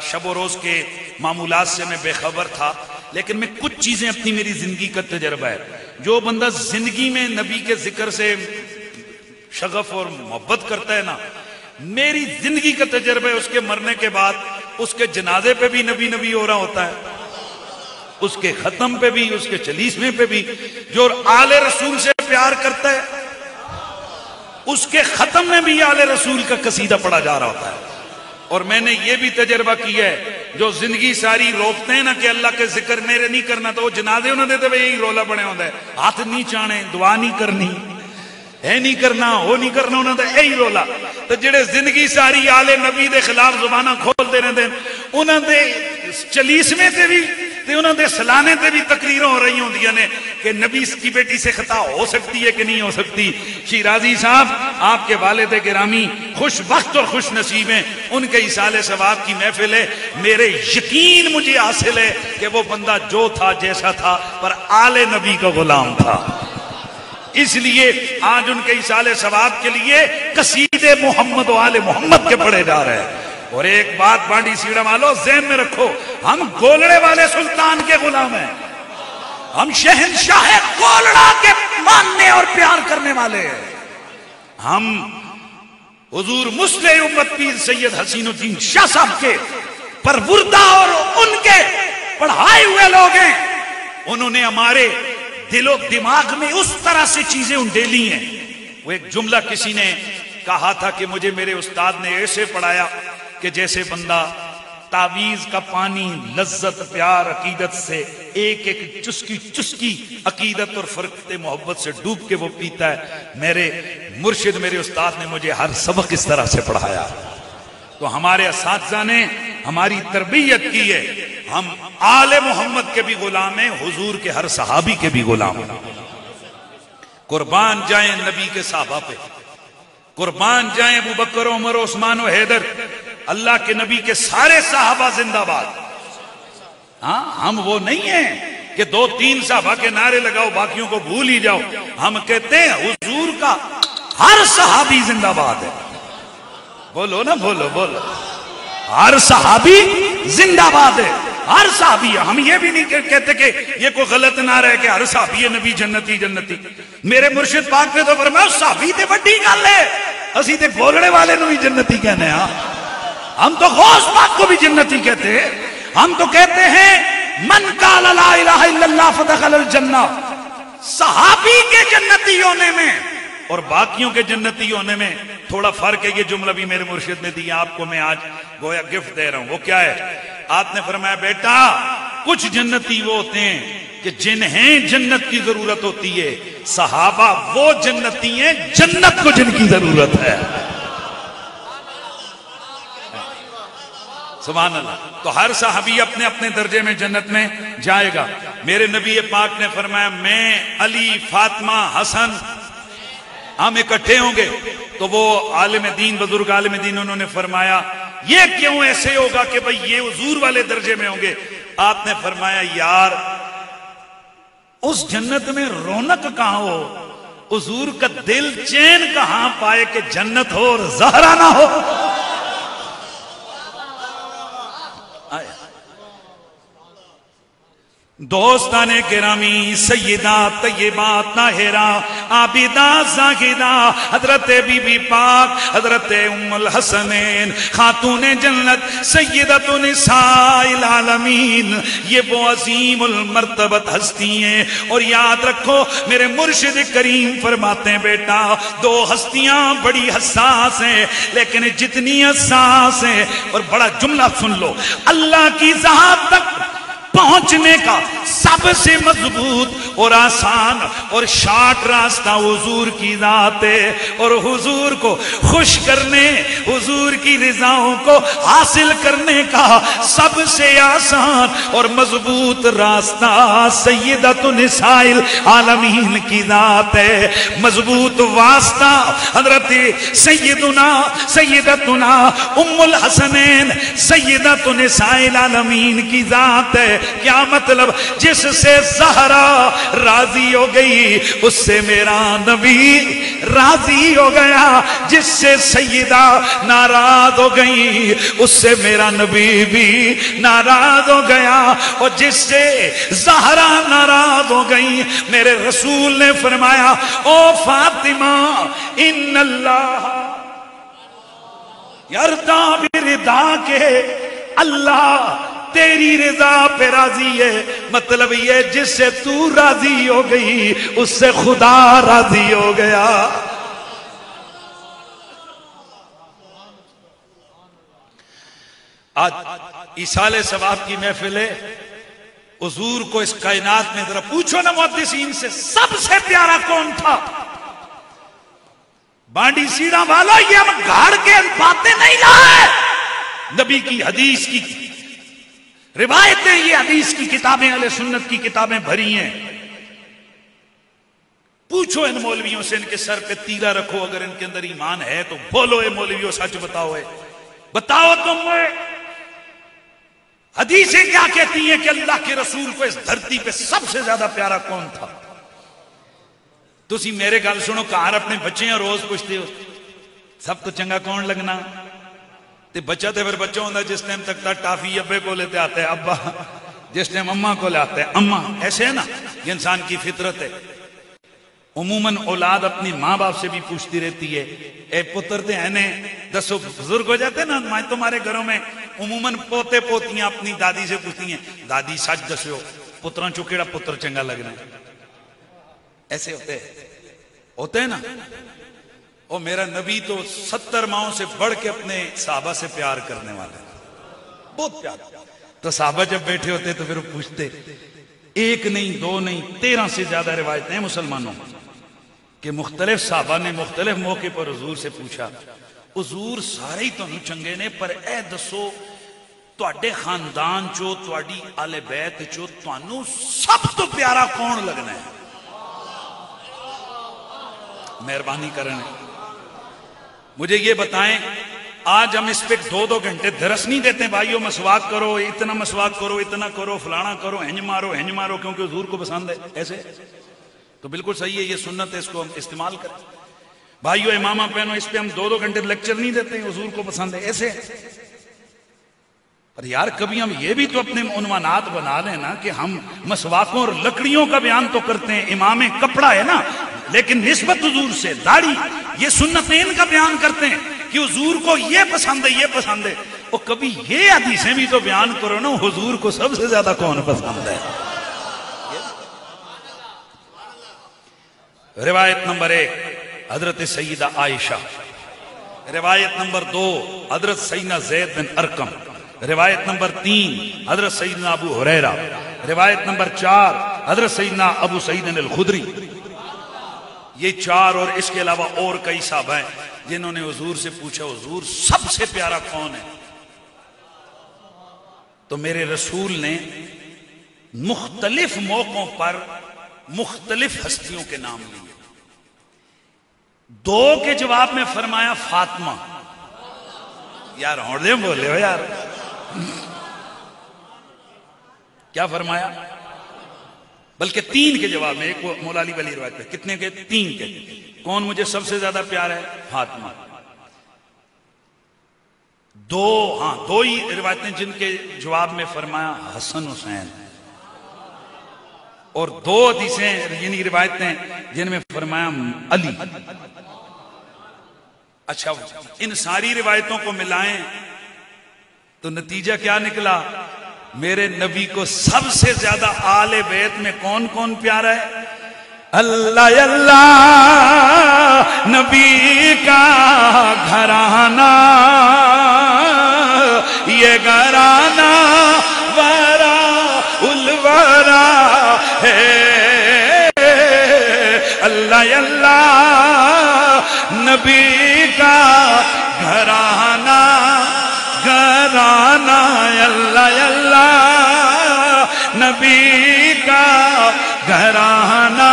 S4: شب و روز کے معمولات سے میں بے خبر تھا، لیکن میں کچھ چیزیں اپنی میری زندگی کا تجربہ ہے. جو بندہ زندگی میں نبی کے ذکر سے شغف اور محبت کرتا ہے نا، میری زندگی کا تجربہ ہے، اس کے مرنے کے بعد اس کے جنازے پہ بھی نبی نبی ہو رہا ہوتا ہے، اس کے ختم پہ بھی، اس کے چلیسویں پہ بھی. جو آل رسول سے پیار کرتا ہے اس کے ختم میں بھی آل رسول کا قصیدہ پڑھا جا رہا ہوتا ہے. اور میں نے یہ بھی تجربہ کیا ہے، جو زندگی ساری روکتے ہیں نا کہ اللہ کے ذکر میرے نہیں کرنا، تو وہ جنازے انہوں نے دیتے یہی رولا بنے ہوتا ہے، ہاتھ نہیں چانے، دعا نہیں کرنی، اے نہیں کرنا، وہ نہیں کرنا، انہوں نے یہی رولا. تو جڑے زندگی ساری آل نبی دے خلاف زبانہ کھولتے رہتے ہیں، انہوں نے چلیسویں تے بھی تے انہوں نے سلانے تے بھی تقریریں ہو رہی ہوندیاں نے کہ نبی کی بیٹی سے خطا ہو سکتی ہے کہ نہیں ہو سکتی. شیرازی صاحب آپ کے والد گرامی خوش بخت اور خوش نصیب ہیں، ان کے ایصال ثواب کی محفل ہے. میرے یقین مجھے حاصل ہے کہ وہ بندہ جو تھا جیسا تھا پر آل نبی کا غلام تھا، اس لیے آج ان کے ایصال ثواب کے لیے قصیدے محمد و آل محمد کے پڑھے جا رہے ہیں. اور ایک بات بانڈی سیڑھا والو ذہن میں رکھو، ہم گولڑے والے سلطان کے غلام ہیں، ہم شہنشاہ گولڑا کے ماننے اور پیار کرنے والے ہیں. ہم حضور مسلح امت پیر سید حسین الدین شاہ صاحب کے پروردہ اور ان کے پڑھائے ہوئے لوگ ہیں. انہوں نے ہمارے دل و دماغ میں اس طرح سے چیزیں انڈیلی ہیں. وہ ایک جملہ کسی نے کہا تھا کہ مجھے میرے استاد نے ایسے پڑھایا کہ جیسے بندہ تعویذ کا پانی لذت پیار عقیدت سے ایک ایک چسکی چسکی عقیدت اور فرقت محبت سے ڈوب کے وہ پیتا ہے. میرے مرشد میرے استاد نے مجھے ہر سبق اس طرح سے پڑھایا. تو ہمارے اساتذہ نے ہماری تربیت کی ہے. ہم آل محمد کے بھی غلام ہیں، حضور کے ہر صحابی کے بھی غلام ہیں. قربان جائیں نبی کے صحابہ پہ، قربان جائیں ابو بکر عمر عثمان و حیدر، اللہ کے نبی کے سارے صحابہ زندہ باد. ہاں ہم وہ نہیں ہیں کہ 2-3 صحابہ کے نعرے لگاؤ باقیوں کو بھول ہی جاؤ. ہم کہتے ہیں حضور کا ہر صحابی زندہ باد ہے. بولو نا، بولو بولو، ہر صحابی زندہ باد ہے، ہر صحابی. ہم یہ بھی نہیں کہتے کہ یہ کوئی غلط نہ رہے کہ ہر صحابی نبی جنتی جنتی. میرے مرشد پاک نے تو فرمایا صحابی تے بڑی گل ہے، اسی تے گولڑے والے نو بھی جنتی کہنے ہیں. ہم تو غوث پاک کو بھی جنتی کہتے ہیں. ہم تو کہتے ہیں من قال لا الہ الا اللہ فدخل الجنہ. صحابی کے جنتی ہونے میں اور باقیوں کے جنتی ہونے میں تھوڑا فرق ہے. یہ جملہ بھی میرے مرشد نے دیا، آپ کو میں آج گویا گفٹ دے رہا ہوں. وہ کیا ہے؟ آپ نے فرمایا بیٹا کچھ جنتی وہ ہوتے ہیں کہ جنہیں جنت کی ضرورت ہوتی ہے. صحابہ وہ جنتی ہیں جنت کو جن کی ضرورت ہے. سبحان اللہ. تو ہر صحابی اپنے اپنے درجے میں جنت میں جائے گا. میرے نبی پاک نے فرمایا میں علی فاطمہ حسن ہم اکٹھے ہوں گے. تو وہ عالم دین بزرگ عالم دین انہوں نے فرمایا یہ کیوں ایسے ہوگا کہ بھئی یہ حضور والے درجے میں ہوں گے؟ آپ نے فرمایا یار اس جنت میں رونق کہاں ہو، حضور کا دل چین کہاں پائے کہ جنت ہو اور زہرا نہ ہو. دوستان گرامی، سیدہ طیبات طاہرہ عابدہ زاہدہ حضرت بی بی پاک حضرت ام الحسنین خاتون جنت سیدۃ نساء العالمین، یہ وہ عظیم المرتبت ہستی ہیں. اور یاد رکھو میرے مرشد کریم فرماتے ہیں بیٹا 2 ہستیاں بڑی حساس ہیں، لیکن جتنی حساس ہیں، اور بڑا جملہ سن لو، اللہ کی ذات تک پہنچنے کا سب سے مضبوط اور آسان اور شارٹ راستہ حضور کی ذات ہے. اور حضور کو خوش کرنے، حضور کی رضاؤں کو حاصل کرنے کا سب سے آسان اور مضبوط راستہ سیدۃ نساء العالمین کی ذات ہے. مضبوط واسطہ حضرت سیدتنا ام الحسنین سیدۃ نساء العالمین کی ذات ہے. کیا مطلب؟ جس سے زہرا راضی ہو گئی اس سے میرا نبی راضی ہو گیا، جس سے سیدہ ناراض ہو گئی اس سے میرا نبی بھی ناراض ہو گیا، اور جس سے زہرا ناراض ہو گئی میرے رسول نے فرمایا او فاطمہ ان اللہ یرضا برضا کے، اللہ تیری رضا پہ راضی ہے، مطلب یہ جس سے تو راضی ہو گئی اس سے خدا راضی ہو گیا۔ آج ایصال ثواب کی محفل ہے، حضور کو اس کائنات میں ذرا پوچھو نا محدثین سے سب سے پیارا کون تھا؟ بانڈی سیڑا والا یہ ہم گھاڑ کے باتیں نہیں لائے، نبی کی حدیث کی روایتیں، یہ حدیث کی کتابیں اہل سنت کی کتابیں بھری ہیں۔ پوچھو ان مولویوں سے، ان کے سر پہ تیرا رکھو، اگر ان کے اندر ایمان ہے تو بولو اے مولویوں سچ بتاؤ، بتاؤ تم حدیثیں کیا کہتی ہیں کہ اللہ کے رسول کو اس دھرتی پہ سب سے زیادہ پیارا کون تھا؟ تسی میرے گل سنو، کار اپنے بچے ہیں روز پوچھتے ہو سب تو چنگا کون لگنا؟ تے بچہ تے پھر بچہ ہوندہ جس ٹائم تک تا ٹافی ابے کو لیتے آتے ہیں ابا، جس ٹائم اماں کو لے آتے ہیں اماں، ایسے ہے نا، یہ انسان کی فطرت ہے۔ عموماً اولاد اپنی ماں باپ سے بھی پوچھتی رہتی ہے، اے پتر تے ہیں دسو، بزرگ ہو جاتے ہیں نا، میں تمہارے گھروں میں عموماً پوتے پوتیاں اپنی دادی سے پوچھتی ہیں دادی سچ دسو پتراں چو کیڑا پتر چنگا لگنا ہے؟ ایسے ہوتے ہیں نا۔ اور میرا نبی تو 70 ماؤں سے بڑھ کے اپنے صحابہ سے پیار کرنے والے، بہت پیار۔ تو صحابہ جب بیٹھے ہوتے تو پھر وہ پوچھتے، ایک نہیں دو نہیں 13 سے زیادہ روایتیں ہیں مسلمانوں کہ مختلف صحابہ نے مختلف موقع پر حضور سے پوچھا، حضور سارے ہی تانوں چنگے نے پر اے دسو تواڈے خاندان چو تواڈی آل بیت چو تانوں سب تو پیارا کون لگنا ہے؟ مہربانی کریں مجھے یہ بتائیں۔ آج ہم اس پہ 2 گھنٹے درس نہیں دیتے بھائیو، مسواک کرو، اتنا مسواک کرو، اتنا کرو، فلانا کرو، ہنج مارو کیونکہ حضور کو پسند ہے، ایسے تو بالکل صحیح ہے، یہ سنت ہے، اس کو ہم استعمال کریں۔ بھائیو امامہ پہنو، اس پہ ہم 2 گھنٹے لیکچر نہیں دیتے، حضور کو پسند ہے، ایسے۔ پر یار کبھی ہم یہ بھی تو اپنے عنوانات بنا لیں نا کہ ہم مسواکوں اور لکڑیوں کا بیان تو کرتے ہیں، امام کپڑا ہے نا، لیکن نسبت حضور سے داڑھی، یہ سنتین کا بیان کرتے ہیں کہ حضور کو یہ پسند ہے، یہ پسند ہے۔ اور کبھی یہ حدیثیں بھی تو بیان کرو نا، حضور کو سب سے زیادہ کون پسند ہے؟ روایت نمبر 1 حضرت سیدہ عائشہ، روایت نمبر 2 حضرت سیدنا زید بن ارقم، روایت نمبر 3 حضرت سیدنا ابو ہریرہ، روایت نمبر 4 حضرت سیدنا ابو سعید الخدری۔ یہ 4 اور اس کے علاوہ اور کئی صحابہ ہیں جنہوں نے حضور سے پوچھا حضور سب سے پیارا کون ہے؟ تو میرے رسول نے مختلف موقعوں پر مختلف ہستیوں کے نام لیے۔ 2 کے جواب میں فرمایا فاطمہ، یار ہوڑے بولے ہو یار، کیا فرمایا؟ بلکہ 3 کے جواب میں، ایک مولا علی ولی روایت پہ، کتنے کے؟ 3 کے۔ کون مجھے سب سے زیادہ پیار ہے؟ فاطمہ۔ 2 ہی روایتیں جن کے جواب میں فرمایا حسن حسین، اور 2 حدیثیں یعنی روایتیں جن میں فرمایا علی۔ اچھا ان ساری روایتوں کو ملائیں تو نتیجہ کیا نکلا؟ میرے نبی کو سب سے زیادہ آل بیت میں کون کون پیارا ہے؟ اللہ اللہ نبی کا گھرانہ، یہ گھرانہ ورا الورا ہے، اللہ اللہ نبی کا گھرانہ، گھرانہ اللہ اللہ نبی کا گھرانہ،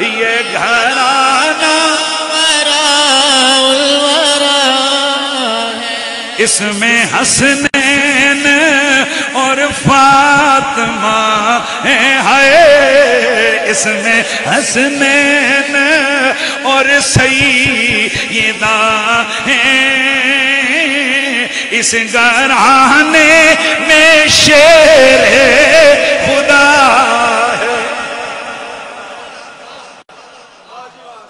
S4: یہ گھرانہ اس میں حسنین اور فاطمہ ہے اس میں حسنین اور سیدہ ہیں اس گھرانے میں شیر خدا ہے۔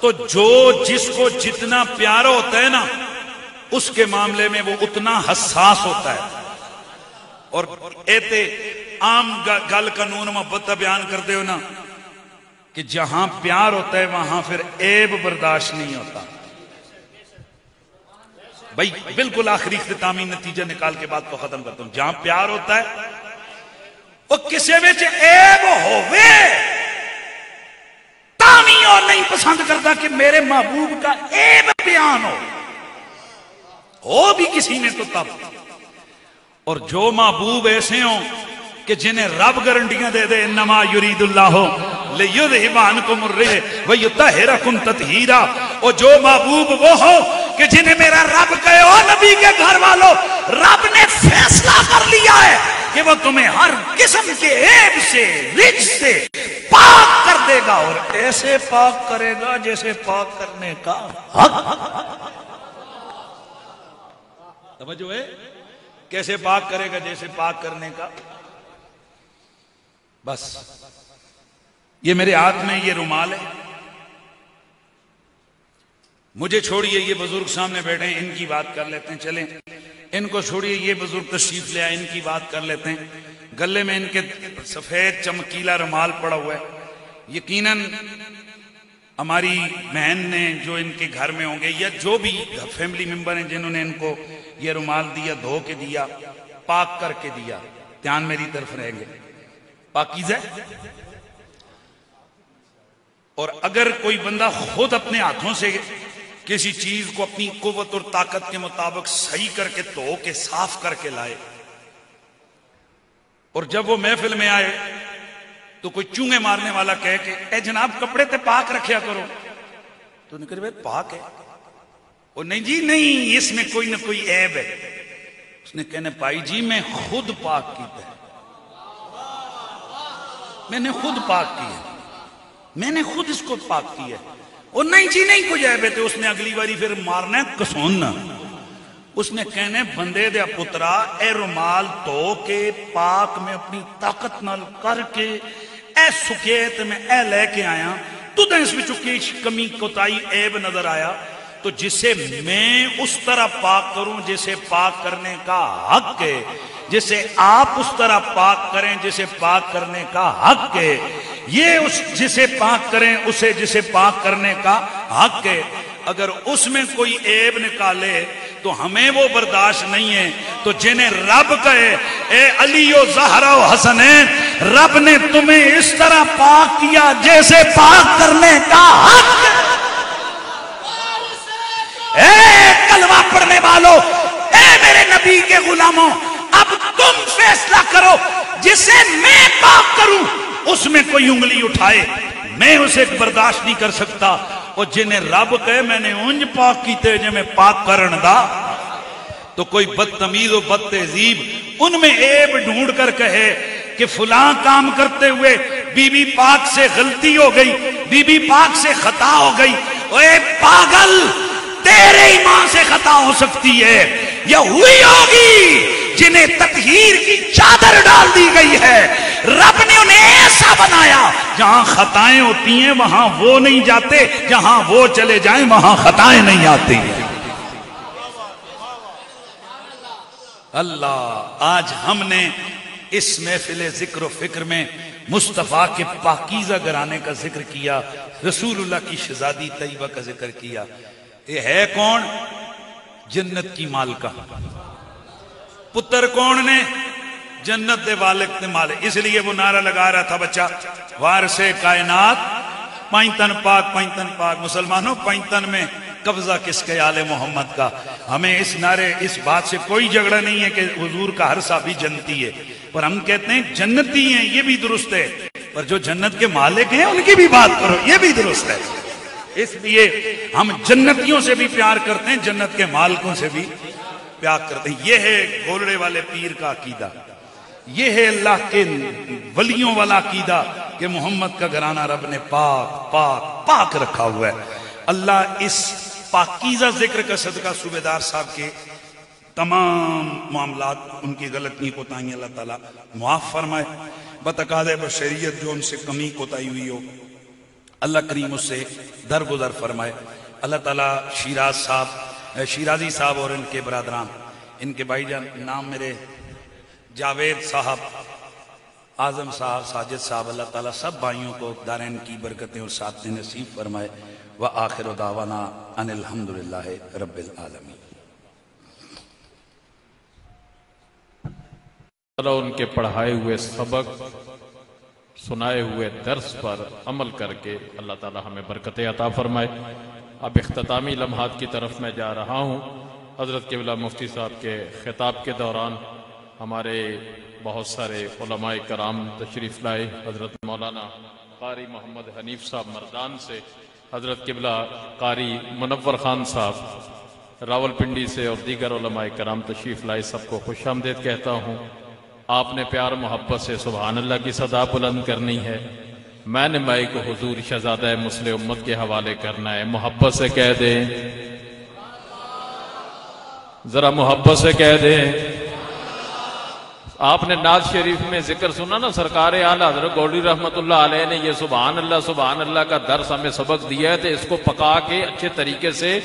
S4: تو جو جس کو جتنا پیارا ہوتا ہے نا اس کے معاملے میں وہ اتنا حساس ہوتا ہے۔ اور ایتے عام گل قانون محبت بیان کرتے ہو نا کہ جہاں پیار ہوتا ہے وہاں پھر عیب برداشت نہیں ہوتا۔ بھائی بالکل آخری اختتامی نتیجہ نکال کے بات کو ختم کرتا ہوں، جہاں پیار ہوتا ہے وہ کسی وچ عیب ہووے تامی اور نہیں پسند کرتا کہ میرے محبوب کا عیب بیان ہو بھی کسی میں تو تب۔ اور جو محبوب ایسے ہوں کہ جنہیں رب گارنٹیاں دے دے انما یرید اللہ لیذھب عنکم الرجس ویطہرکم تطہیرا، اور جو محبوب وہ ہو کہ جنہیں میرا رب کہے او نبی کے گھر والوں رب نے فیصلہ کر لیا ہے کہ وہ تمہیں ہر قسم کے عیب سے رجس سے پاک کر دے گا، اور ایسے پاک کرے گا جیسے پاک کرنے کا حق۔ توجہ ہے؟ کیسے پاک کرے گا جیسے پاک کرنے کا۔ بس یہ میرے ہاتھ میں یہ رومال ہے، مجھے چھوڑیے یہ بزرگ سامنے بیٹھے ہیں ان کی بات کر لیتے ہیں، چلیں ان کو چھوڑیے یہ بزرگ تشریف لے آئے ان کی بات کر لیتے ہیں۔ گلے میں ان کے سفید چمکیلا رومال پڑا ہوا ہے، یقیناً ہماری بہن نے جو ان کے گھر میں ہوں گے یا جو بھی فیملی ممبر ہیں جنہوں نے ان کو یہ رومال دیا، دھو کے دیا، پاک کر کے دیا، دھیان میری طرف رہیں گے، پاکیزہ ہے۔ اور اگر کوئی بندہ خود اپنے ہاتھوں سے کسی چیز کو اپنی قوت اور طاقت کے مطابق صحیح کر کے دھو کے صاف کر کے لائے، اور جب وہ محفل میں آئے تو کوئی چونگے مارنے والا کہے کہ اے جناب کپڑے تے پاک رکھیا کرو، تو نے کہا بھائی پاک ہے، اور نہیں جی نہیں اس میں کوئی نہ کوئی عیب ہے۔ اس نے کہنے بھائی جی میں خود پاک کیتا ہے، میں نے خود پاک کی ہے، میں نے خود اس کو پاک کیا ہے، اور نہیں جی نہیں کوئی عیب ہے۔ تو اس نے اگلی باری پھر مارنا ہے کسوننا، اس نے کہنے بندے دے پترا اے رومال دھو کے پاک میں اپنی طاقت نال کر کے اے سکیت میں اے لے کے آیا، تو دیں اس میں چکی کمی کوتائی عیب نظر آیا، تو جسے میں اس طرح پاک کروں جسے پاک کرنے کا حق ہے، جسے آپ اس طرح پاک کریں جسے پاک کرنے کا حق ہے، یہ اس جسے پاک کریں اسے جسے پاک کرنے کا حق ہے۔ اگر اس میں کوئی عیب نکالے تو ہمیں وہ برداشت نہیں ہے، تو جنہیں رب کہے اے علی و زہرا و حسنین رب نے تمہیں اس طرح پاک کیا جیسے پاک کرنے کا حق ہے۔ اے کلمہ پڑھنے والوں، اے میرے نبی کے غلاموں، اب تم فیصلہ کرو، جسے میں پاک کروں اس میں کوئی انگلی اٹھائے میں اسے برداشت نہیں کر سکتا، اور جنہیں رب کہے میں نے انج پاک کیتے جے میں پاک کرن دا، تو کوئی بدتمیز و بد تہذیب ان میں عیب ڈھونڈ کر کہے کہ فلاں کام کرتے ہوئے بی بی پاک سے غلطی ہو گئی، بی بی پاک سے خطا ہو گئی، اے پاگل تیرے ایمان سے خطا ہو سکتی ہے یا ہوئی ہوگی، جنہیں تطہیر کی چادر ڈال دی گئی ہے، رب نے انہیں ایسا بنایا جہاں خطائیں ہوتی ہیں وہاں وہ نہیں جاتے، جہاں وہ چلے جائیں وہاں خطائیں نہیں آتی۔ اللہ آج ہم نے اس محفل ذکر و فکر میں مصطفیٰ کے پاکیزہ گھرانے کا ذکر کیا، رسول اللہ کی شہزادی طیبہ کا ذکر کیا۔ یہ ہے کون؟ جنت کی مالکہ۔ پتر کون نے؟ جنت دے والد دے مالک۔ اس لیے وہ نعرہ لگا رہا تھا بچہ وارث کائنات پائنتن پاک پائنتن پاک۔ مسلمانوں پائنتن میں قبضہ کس کے آل محمد کا؟ ہمیں اس نعرے اس بات سے کوئی جھگڑا نہیں ہے کہ حضور کا ہر صحابی جنتی ہے، پر ہم کہتے ہیں جنتی ہیں، یہ بھی درست ہے، پر جو جنت کے مالک ہیں ان کی بھی بات کرو، یہ بھی درست ہے۔ اس لیے ہم جنتیوں سے بھی پیار کرتے ہیں، جنت کے مالکوں سے بھی پیار کرتے ہیں۔ یہ ہے گولڑے والے پیر کا عقیدہ۔ یہ ہے اللہ کے ولیوں والا عقیدہ کہ محمد کا گھرانہ رب نے پاک پاک پاک رکھا ہوا ہے۔ اللہ اس پاکیزہ ذکر کا صدقہ صوبیدار صاحب کے تمام معاملات، ان کی غلطی کوتاہیاں اللہ تعالیٰ معاف فرمائے، بتقاضۂ بشریت جو ان سے کمی کوتاہی ہوئی ہو اللہ کریم اس سے درگزر فرمائے۔ اللہ تعالیٰ شیرازی صاحب اور ان کے برادران، ان کے بھائی جان، نام میرے جاوید صاحب، اعظم صاحب، ساجد صاحب، اللہ تعالیٰ سب بھائیوں کو دارین کی برکتیں اور سعادتیں نصیب فرمائے۔ وآخر دعوانا ان الحمدللہ رب العالمین۔
S2: اللہ ان کے پڑھائے ہوئے سبق، سنائے ہوئے درس پر عمل کر کے اللہ تعالی ہمیں برکت عطا فرمائے۔ اب اختتامی لمحات کی طرف میں جا رہا ہوں۔ حضرت قبلہ مفتی صاحب کے خطاب کے دوران ہمارے بہت سارے علماء کرام تشریف لائے۔ حضرت مولانا قاری محمد حنیف صاحب مردان سے، حضرت قبلہ قاری منور خان صاحب راول پنڈی سے، اور دیگر علماء کرام تشریف لائے۔ سب کو خوش آمدید کہتا ہوں۔ آپ نے پیار محبت سے سبحان اللہ کی صدا بلند کرنی ہے۔ میں نے مائی کو حضور شہزادہ مسلم امت کے حوالے کرنا ہے۔ محبت سے کہہ دیں، ذرا محبت سے کہہ دیں۔ آپ نے نعت شریف میں ذکر سنا نا، سرکار اعلیٰ حضرت گولوی رحمت اللہ علیہ نے یہ سبحان اللہ کا درس ہمیں سبق دیا ہے، تو اس کو پکا کے اچھے طریقے سے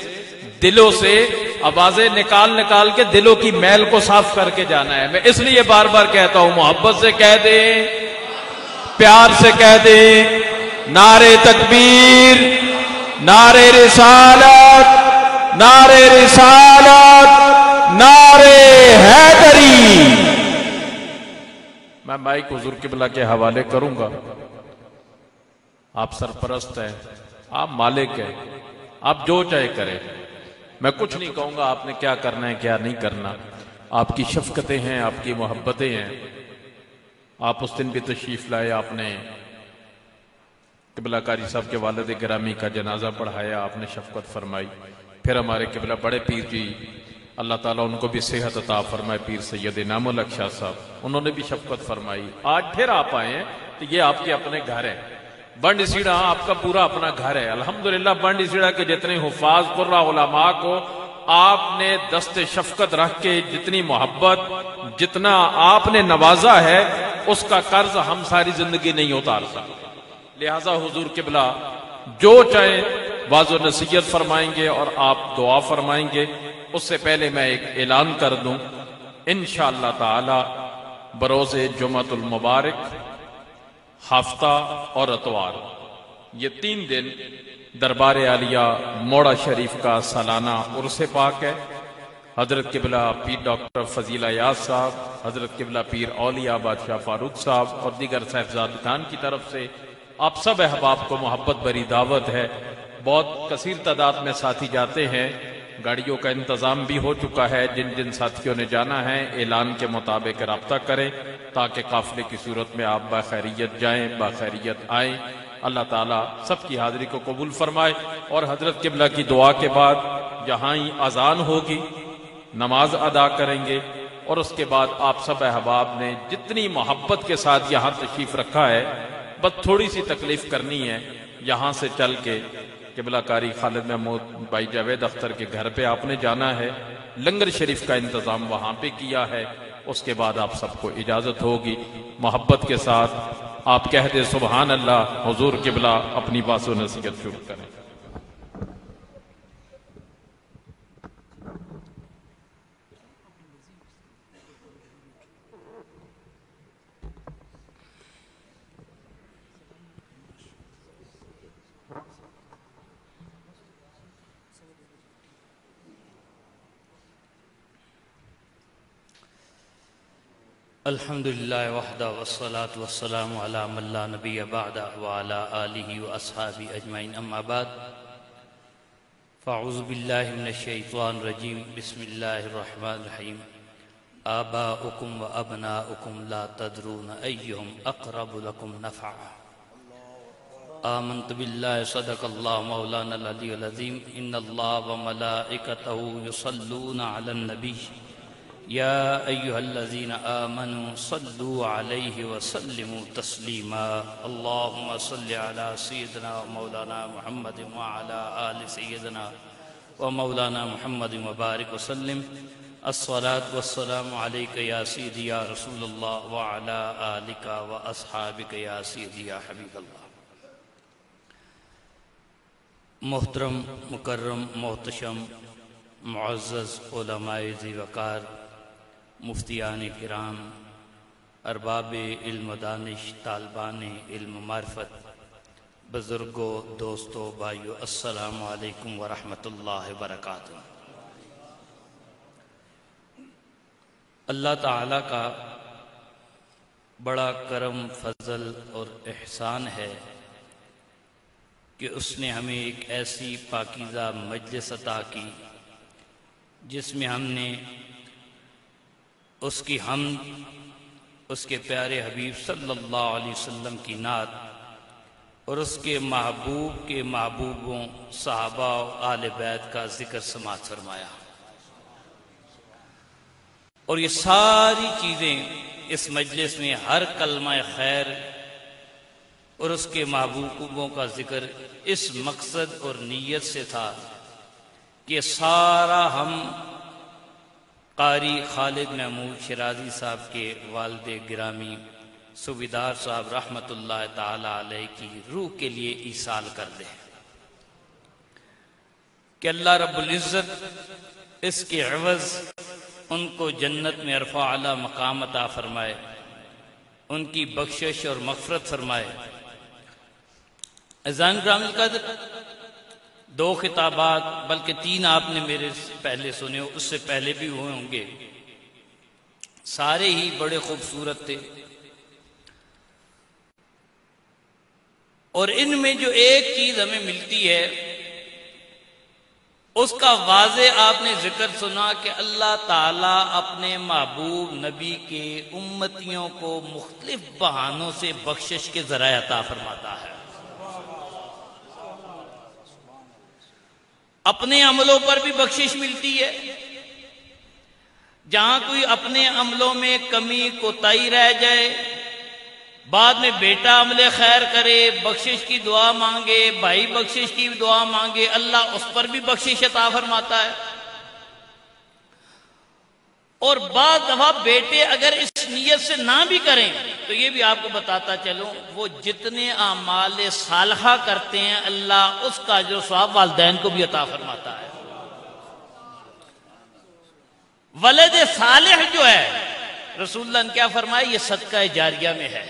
S2: دلوں سے آوازیں نکال کے دلوں کی میل کو صاف کر کے جانا ہے۔ میں اس لیے بار بار کہتا ہوں، محبت سے کہہ دیں، پیار سے کہہ دیں، نعرے تکبیر، نعرے رسالت، نعرے رسالت، نعرے حیدری۔ میں مائک حضور قبلہ کے حوالے کروں گا۔ آپ سرپرست ہیں، آپ مالک ہیں، آپ جو چاہے کریں، میں کچھ نہیں کہوں گا آپ نے کیا کرنا ہے کیا نہیں کرنا۔ آپ کی شفقتیں ہیں، آپ کی محبتیں ہیں۔ آپ اس دن بھی تشریف لائے، آپ نے قبلہ قاری صاحب کے والد گرامی کا جنازہ پڑھایا، آپ نے شفقت فرمائی۔ پھر ہمارے قبلہ بڑے پیر جی، اللہ تعالیٰ ان کو بھی صحت عطا فرمائے، پیر سید انعام الحق شاہ صاحب، انہوں نے بھی شفقت فرمائی۔ آج پھر آپ آئے ہیں تو یہ آپ کے اپنے گھر ہے۔ بنڈ سیڑھا آپ کا پورا اپنا گھر ہے الحمدللہ۔ بنڈ سیڑھا کے جتنے حفاظ قرہ علماء کو آپ نے دست شفقت رکھ کے جتنی محبت، جتنا آپ نے نوازا ہے، اس کا قرض ہم ساری زندگی نہیں اتار سکتے۔ لہٰذا حضور قبلہ جو چاہے واضح و نصیحت فرمائیں گے اور آپ دعا فرمائیں گے۔ اس سے پہلے میں ایک اعلان کر دوں، انشاءاللہ تعالی بروز جمعۃ المبارک، ہفتہ اور اتوار، یہ 3 دن دربار عالیہ موڑا شریف کا سالانہ عرس پاک ہے۔ حضرت قبلہ پیر ڈاکٹر فضیل ایاز صاحب، حضرت قبلہ پیر اولیاء بادشاہ فاروق صاحب اور دیگر صاحبزادگان کی طرف سے آپ سب احباب کو محبت بری دعوت ہے۔ بہت کثیر تعداد میں ساتھی جاتے ہیں، گاڑیوں کا انتظام بھی ہو چکا ہے۔ جن جن ساتھیوں نے جانا ہے اعلان کے مطابق رابطہ کریں تاکہ قافلے کی صورت میں آپ باخیریت جائیں، باخیریت آئیں۔ اللہ تعالیٰ سب کی حاضری کو قبول فرمائے۔ اور حضرت قبلہ کی دعا کے بعد یہاں ہی اذان ہوگی، نماز ادا کریں گے، اور اس کے بعد آپ سب احباب نے جتنی محبت کے ساتھ یہاں تشریف رکھا ہے، بس تھوڑی سی تکلیف کرنی ہے، یہاں سے چل کے قبلہ قاری خالد محمود بھائی جاوید اختر کے گھر پہ آپ نے جانا ہے۔ لنگر شریف کا انتظام وہاں پہ کیا ہے۔ اس کے بعد آپ سب کو اجازت ہوگی۔ محبت کے ساتھ آپ کہہ دیں سبحان اللہ، حضور قبلہ اپنی باس و نصیحت شروع کریں۔
S6: الحمدللہ وحدہ والصلاة والسلام علی من لا نبی بعدہ وعلی آلہ واصحابہ اجمعین، اما بعد فاعوذ باللہ من الشیطان الرجیم، بسم اللہ الرحمن الرحیم۔ آباؤکم و ابناؤکم لا تدرون ایہم اقرب لکم نفعا۔ آمنت باللہ صدق اللہ مولانا العلی العظیم۔ ان اللہ و ملائکتہ یصلون علی النبی يا أيها الذين آمنوا صلوا عليه وسلموا تسليما اللهم صل على سيدنا ومولانا محمد وعلى آل سيدنا ومولانا محمد وبارك وسلم الصلاة والسلام عليك يا سيدي يا رسول الله وعلى آلك وأصحابك يا سيدي يا حبيب الله. محترم مکرم محتشم معزز علماء ذی وقار، مفتیان کرام، ارباب علم دانش، طالبان علم معرفت، بزرگوں، دوستوں، بھائیو، السلام علیکم ورحمۃ اللہ وبرکاتہ. اللہ تعالیٰ کا بڑا کرم، فضل اور احسان ہے کہ اس نے ہمیں ایک ایسی پاکیزہ مجلس عطا کی جس میں ہم نے اس کی حمد، اس کے پیارے حبیب صلی اللہ علیہ وسلم کی نعت اور اس کے محبوب کے محبوبوں، صحابہ و آل بیت کا ذکر سماعت فرمایا. اور یہ ساری چیزیں اس مجلس میں، ہر کلمہ خیر اور اس کے محبوبوں کا ذکر اس مقصد اور نیت سے تھا کہ سارا ہم قاری خالد محمود شیرازی صاحب کے والد گرامی سویدار صاحب رحمۃ اللہ تعالی علیہ کی روح کے لیے ایصال کر دیں کہ اللہ رب العزت اس کے عوض ان کو جنت میں عرفہ اعلیٰ مقام عطا فرمائے، ان کی بخشش اور مغفرت فرمائے. عزیزان گرامی القدر، 2 خطابات بلکہ 3 آپ نے میرے پہلے سنے ہو، اس سے پہلے بھی ہوئے ہوں گے، سارے ہی بڑے خوبصورت تھے. اور ان میں جو ایک چیز ہمیں ملتی ہے اس کا واضح آپ نے ذکر سنا کہ اللہ تعالیٰ اپنے محبوب نبی کے امتیوں کو مختلف بہانوں سے بخشش کے ذرائع عطا فرماتا ہے. اپنے عملوں پر بھی بخشش ملتی ہے، جہاں کوئی اپنے عملوں میں کمی کوتاہی رہ جائے، بعد میں بیٹا عمل خیر کرے، بخشش کی دعا مانگے، بھائی بخشش کی دعا مانگے، اللہ اس پر بھی بخشش عطا فرماتا ہے. اور بعض دفعہ بیٹے اگر اس نیت سے نہ بھی کریں تو یہ بھی آپ کو بتاتا چلوں، وہ جتنے اعمال صالحہ کرتے ہیں اللہ اس کا جو ثواب والدین کو بھی عطا فرماتا ہے. ولد صالح جو ہے رسول اللہ نے کیا فرمایا، یہ صدقہ جاریہ میں ہے.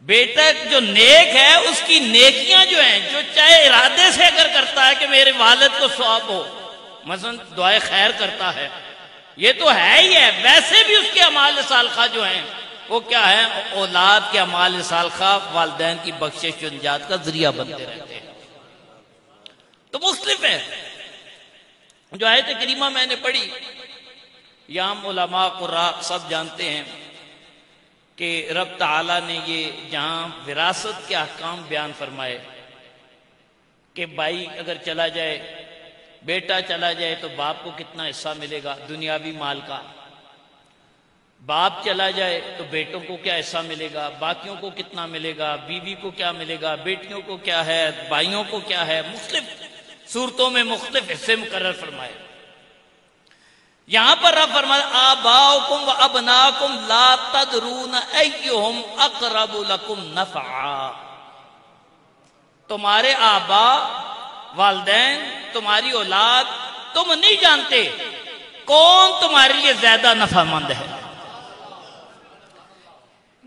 S6: بیٹا جو نیک ہے اس کی نیکیاں جو ہیں، جو چاہے ارادے سے اگر کرتا ہے کہ میرے والد کو ثواب ہو، مثلا دعائے خیر کرتا ہے، یہ تو ہے ہی ہے، ویسے بھی اس کے اعمال صالحہ جو ہیں وہ کیا ہے، اولاد کے اعمال صالحہ والدین کی بخشش و نجات کا ذریعہ بنتے رہتے ہیں. تو مختلف ہے. جو آیت کریمہ میں نے پڑھی، یہاں علماء قراء سب جانتے ہیں کہ رب تعالیٰ نے یہ جہاں وراثت کے احکام بیان فرمائے کہ بھائی اگر چلا جائے، بیٹا چلا جائے تو باپ کو کتنا حصہ ملے گا دنیاوی مال کا، باپ چلا جائے تو بیٹوں کو کیا حصہ ملے گا، باقیوں کو کتنا ملے گا، بیوی کو کیا ملے گا، بیٹیوں کو کیا ہے، بھائیوں کو کیا ہے، مختلف صورتوں میں مختلف حصے مقرر فرمائے. یہاں پر رب فرمایا آباؤکم و ابناکم لا تدرون ایہم اقرب لکم نفعا. تمہارے آبا، والدین، تمہاری اولاد، تم نہیں جانتے کون تمہارے لیے زیادہ نفع مند ہے.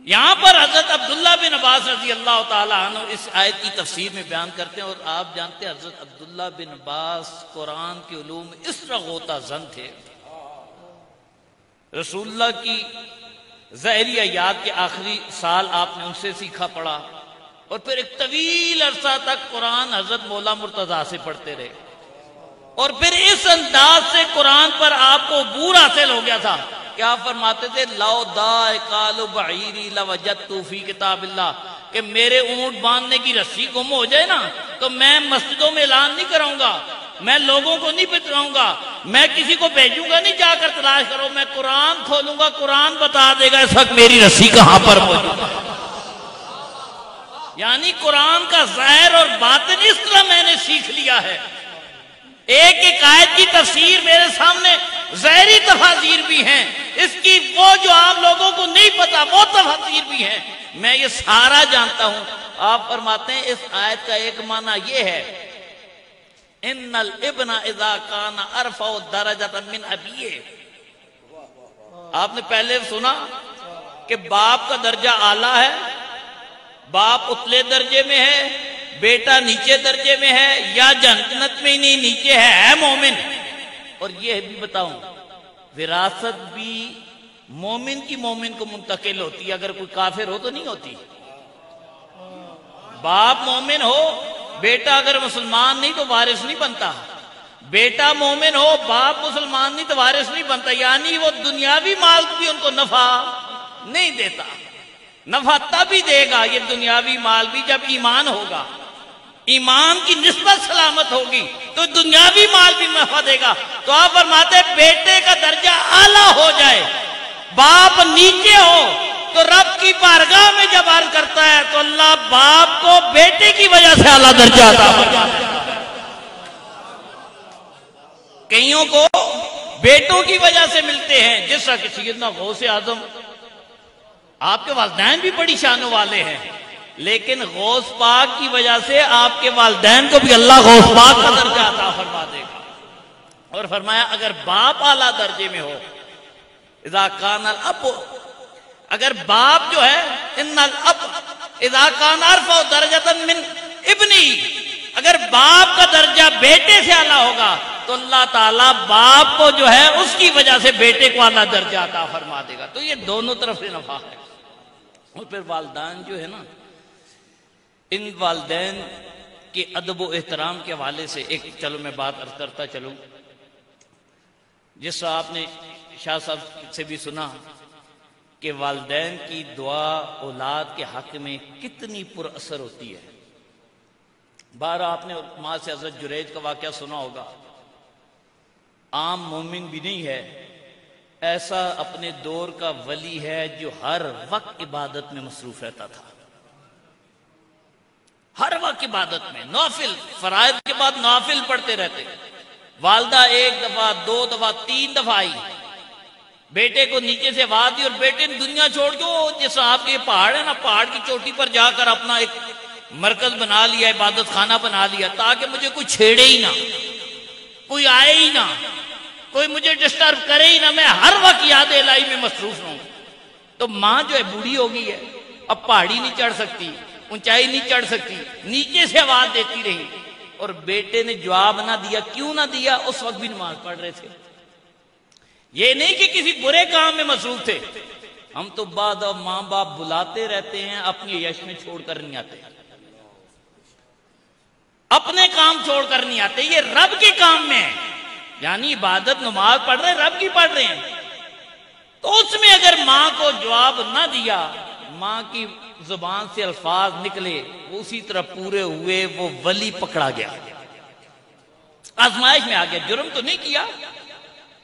S6: یہاں پر حضرت عبداللہ بن عباس رضی اللہ تعالیٰ عنہ اس آیت کی تفسیر میں بیان کرتے ہیں. اور آپ جانتے ہیں حضرت عبداللہ بن عباس قرآن کے علوم میں اس طرح غوطہ زن تھے. رسول اللہ کی ظاہری حیات کے آخری سال آپ نے ان سے سیکھا پڑھا، اور پھر ایک طویل عرصہ تک قرآن حضرت مولا مرتضیٰ سے پڑھتے رہے، اور پھر اس انداز سے قرآن پر آپ کو عبور حاصل ہو گیا تھا. کیا فرماتے تھے، لو دائقال بعیری لوجدت فی کتاب اللہ، کہ میرے اونٹ باندھنے کی رسی گم ہو جائے نا تو میں مسجدوں میں اعلان نہیں کراؤں گا میں لوگوں کو نہیں بتلاؤں گا، میں کسی کو بھیجوں گا نہیں جا کر تلاش کرو، میں قرآن کھولوں گا، قرآن بتا دے گا اس وقت میری رسی کہاں پر موجود ہے۔ یعنی قرآن کا ظاہر اور باطن اس طرح میں نے سیکھ لیا ہے، ایک ایک آیت کی تفسیر میرے سامنے ظاہری تفاسیر بھی ہیں، اس کی وہ جو عام لوگوں کو نہیں پتا وہ تفاسیر بھی ہیں، میں یہ سارا جانتا ہوں۔ آپ فرماتے ہیں اس آیت کا ایک معنی یہ ہے، ان الابن اذا کان ارفع درجۃ من ابیہ۔ آپ نے پہلے سنا کہ باپ کا درجہ اعلیٰ ہے، باپ اتلے درجے میں ہے، بیٹا نیچے درجے میں ہے، یا جنت میں نہیں نیچے ہے مومن۔ اور یہ بھی بتاؤں وراثت بھی مومن کی مومن کو منتقل ہوتی ہے، اگر کوئی کافر ہو تو نہیں ہوتی۔ باپ مومن ہو، بیٹا اگر مسلمان نہیں تو وارث نہیں بنتا، بیٹا مومن ہو باپ مسلمان نہیں تو وارث نہیں بنتا، یعنی وہ دنیاوی مال بھی ان کو نفع نہیں دیتا، نفع تب ہی دے گا یہ دنیاوی مال بھی جب ایمان ہوگا، ایمان کی نسبت سلامت ہوگی تو دنیاوی مال بھی نفع دے گا۔ تو آپ فرماتے بیٹے کا درجہ اعلیٰ ہو جائے، باپ نیچے ہو تو رب کی بارگاہ میں جب عرض کرتا ہے تو اللہ باپ کو بیٹے کی وجہ سے اعلیٰ درجہ عطا فرماتا ہے۔ کئیوں کو بیٹوں کی وجہ سے ملتے ہیں، جس طرح کہ سیدنا غوث اعظم، آپ کے والدین بھی بڑی شانوں والے ہیں، لیکن غوث پاک کی وجہ سے آپ کے والدین کو بھی اللہ غوث پاک کا درجہ عطا فرما دے گا۔ اور فرمایا اگر باپ اعلیٰ درجے میں ہو، اذا کان الاب، اگر باپ جو ہے ان الاب اذا کان ارفع درجۃ من ابنی، اگر باپ کا درجہ بیٹے سے اعلیٰ ہوگا تو اللہ تعالیٰ باپ کو جو ہے اس کی وجہ سے بیٹے کو اعلیٰ درجہ عطا فرما دے گا۔ تو یہ دونوں طرف سے نفع ہے۔ اور پھر والدین جو ہے نا، ان والدین کے ادب و احترام کے حوالے سے ایک چلو میں بات عرض کرتا چلوں، جس طرح آپ نے شاہ صاحب سے بھی سنا کہ والدین کی دعا اولاد کے حق میں کتنی پر اثر ہوتی ہے۔ بارہ آپ نے ماں سے حضرت جریج کا واقعہ سنا ہوگا، عام مومن بھی نہیں ہے، ایسا اپنے دور کا ولی ہے جو ہر وقت عبادت میں مصروف رہتا تھا، ہر وقت عبادت میں، نوافل فرائض کے بعد نوافل پڑھتے رہتے۔ والدہ ایک دفعہ، دو دفعہ، تین دفعہ آئی، بیٹے کو نیچے سے آواز دی اور بیٹے نے دنیا چھوڑ کے جیسا آپ کے پہاڑ ہے نا، پہاڑ کی چوٹی پر جا کر اپنا ایک مرکز بنا لیا، عبادت خانہ بنا لیا، تاکہ مجھے کوئی چھیڑے ہی نہ، کوئی آئے ہی نہ، کوئی مجھے ڈسٹرب کرے ہی نہ، میں ہر وقت یاد الہی میں مصروف رہوں۔ تو ماں جو ہے بوڑھی ہو گئی ہے، اب پہاڑی نہیں چڑھ سکتی، اونچائی نہیں چڑھ سکتی، نیچے سے آواز دیتی رہی، اور بیٹے نے جواب نہ دیا۔ کیوں نہ دیا؟ اس وقت بھی نماز پڑھ رہے تھے، یہ نہیں کہ کسی برے کام میں مصروف تھے۔ ہم تو بعد اب ماں باپ بلاتے رہتے ہیں، اپنی یش میں چھوڑ کر نہیں آتے، اپنے کام چھوڑ کر نہیں آتے، یہ رب کے کام میں ہے، یعنی عبادت نماز پڑھ رہے ہیں، رب کی پڑھ رہے ہیں، تو اس میں اگر ماں کو جواب نہ دیا، ماں کی زبان سے الفاظ نکلے وہ اسی طرح پورے ہوئے، وہ ولی پکڑا گیا، آزمائش میں آ گیا، جرم تو نہیں کیا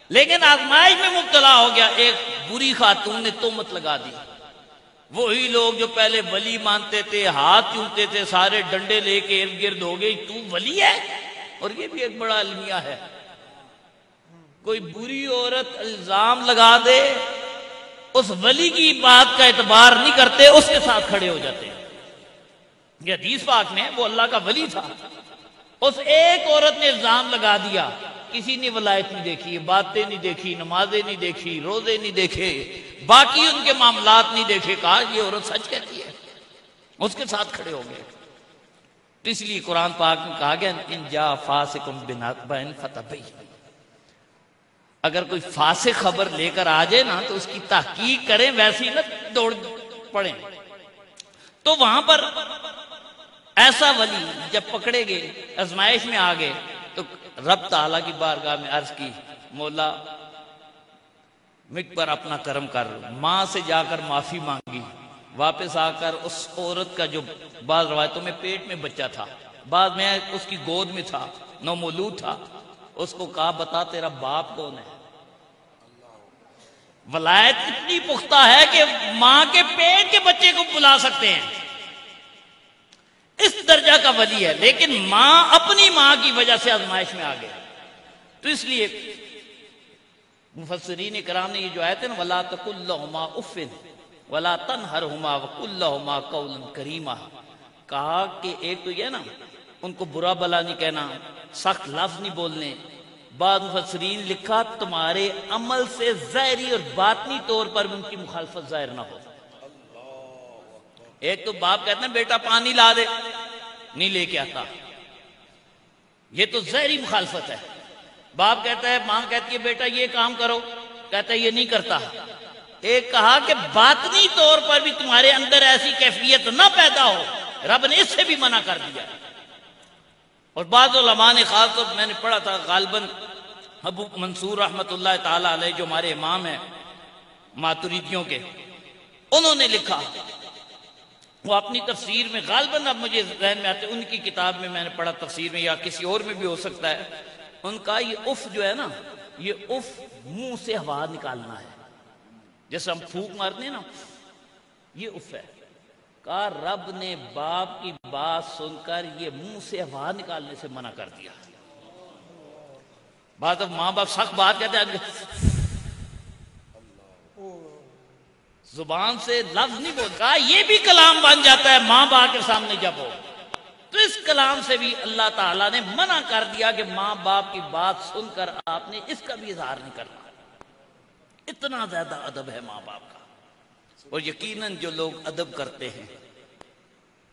S6: لیکن آزمائش میں مبتلا ہو گیا۔ ایک بری خاتون نے تہمت لگا دی، وہی لوگ جو پہلے ولی مانتے تھے، ہاتھ چومتے تھے، سارے ڈنڈے لے کے ارد گرد ہو گئی، تو ولی ہے؟ اور یہ بھی ایک بڑا المیہ ہے، کوئی بری عورت الزام لگا دے، اس ولی کی بات کا اعتبار نہیں کرتے، اس کے ساتھ کھڑے ہو جاتے ہیں۔ یہ حدیث پاک میں وہ اللہ کا ولی تھا، اس ایک عورت نے الزام لگا دیا، کسی نے ولایت نہیں دیکھی، باتیں نہیں دیکھی، نمازیں نہیں دیکھی، روزے نہیں دیکھے، باقی ان کے معاملات نہیں دیکھے، کہا یہ عورت سچ کہتی ہے، اس کے ساتھ کھڑے ہو گئے۔ اس لیے قرآن پاک میں کہا گیا ان جاء فاسق بنبأ فتبینوا، اگر کوئی فاسق خبر لے کر آ جائے نا تو اس کی تحقیق کریں، ویسی نہ دوڑ پڑیں۔ تو وہاں پر ایسا ولی جب پکڑے گئے، آزمائش میں آ گئے، تو رب تعالیٰ کی بارگاہ میں عرض کی، مولا مجھ پر اپنا کرم کر۔ ماں سے جا کر معافی مانگی، واپس آ کر اس عورت کا جو بعض روایتوں میں پیٹ میں بچہ تھا، بعض میں اس کی گود میں تھا، نومولود تھا، اس کو کہا بتا تیرا باپ کون ہے؟ ولایت اتنی پختہ ہے کہ ماں کے پیٹ کے بچے کو بلا سکتے ہیں، اس درجہ کا ولی ہے، لیکن ماں اپنی ماں کی وجہ سے آزمائش میں آ گئے۔ تو اس لیے مفسرین کرام نے یہ جو آیت ہے نا وَلَا تَقُلْ لَهُمَا أُفٍّ وَلَا تَنْهَرْهُمَا وَقُلْ لَهُمَا قَوْلًا كَرِيمًا، کہا کہ ایک تو یہ نا ان کو برا بلا نہیں کہنا، سخت لفظ نہیں بولنے۔ بعض مفسرین لکھا تمہارے عمل سے ظاہری اور باطنی طور پر بھی ان کی مخالفت ظاہر نہ ہو۔ ایک تو باپ کہتے ہیں بیٹا پانی لا دے، نہیں لے کے آتا، یہ تو ظاہری مخالفت ہے۔ باپ کہتا ہے، ماں کہتی ہے بیٹا یہ کام کرو، کہتا ہے یہ نہیں کرتا۔ ایک کہا کہ باطنی طور پر بھی تمہارے اندر ایسی کیفیت نہ پیدا ہو، رب نے اس سے بھی منع کر دیا۔ اور بعض علماء نے، خاص طور میں نے پڑھا تھا غالباً ابو منصور رحمت اللہ تعالی علیہ جو ہمارے امام ہیں ماتریدیوں کے، انہوں نے لکھا، وہ اپنی تفسیر میں غالباً اب مجھے ذہن میں آتے، ان کی کتاب میں نے پڑھا تفسیر میں یا کسی اور میں بھی ہو سکتا ہے، ان کا یہ اف جو ہے نا، یہ اف منہ سے ہوا نکالنا ہے، جیسے ہم پھونک مارتے ہیں نا، یہ اف ہے۔ کہا رب نے باپ کی بات سن کر یہ منہ سے ہوا نکالنے سے منع کر دیا۔ بات اب ماں باپ سخت بات کہتے ہیں، زبان سے لفظ نہیں بولتا، یہ بھی کلام بن جاتا ہے ماں باپ کے سامنے جب ہو، تو اس کلام سے بھی اللہ تعالیٰ نے منع کر دیا کہ ماں باپ کی بات سن کر آپ نے اس کا بھی اظہار نہیں کرنا۔ اتنا زیادہ ادب ہے ماں باپ کا۔ اور یقیناً جو لوگ ادب کرتے ہیں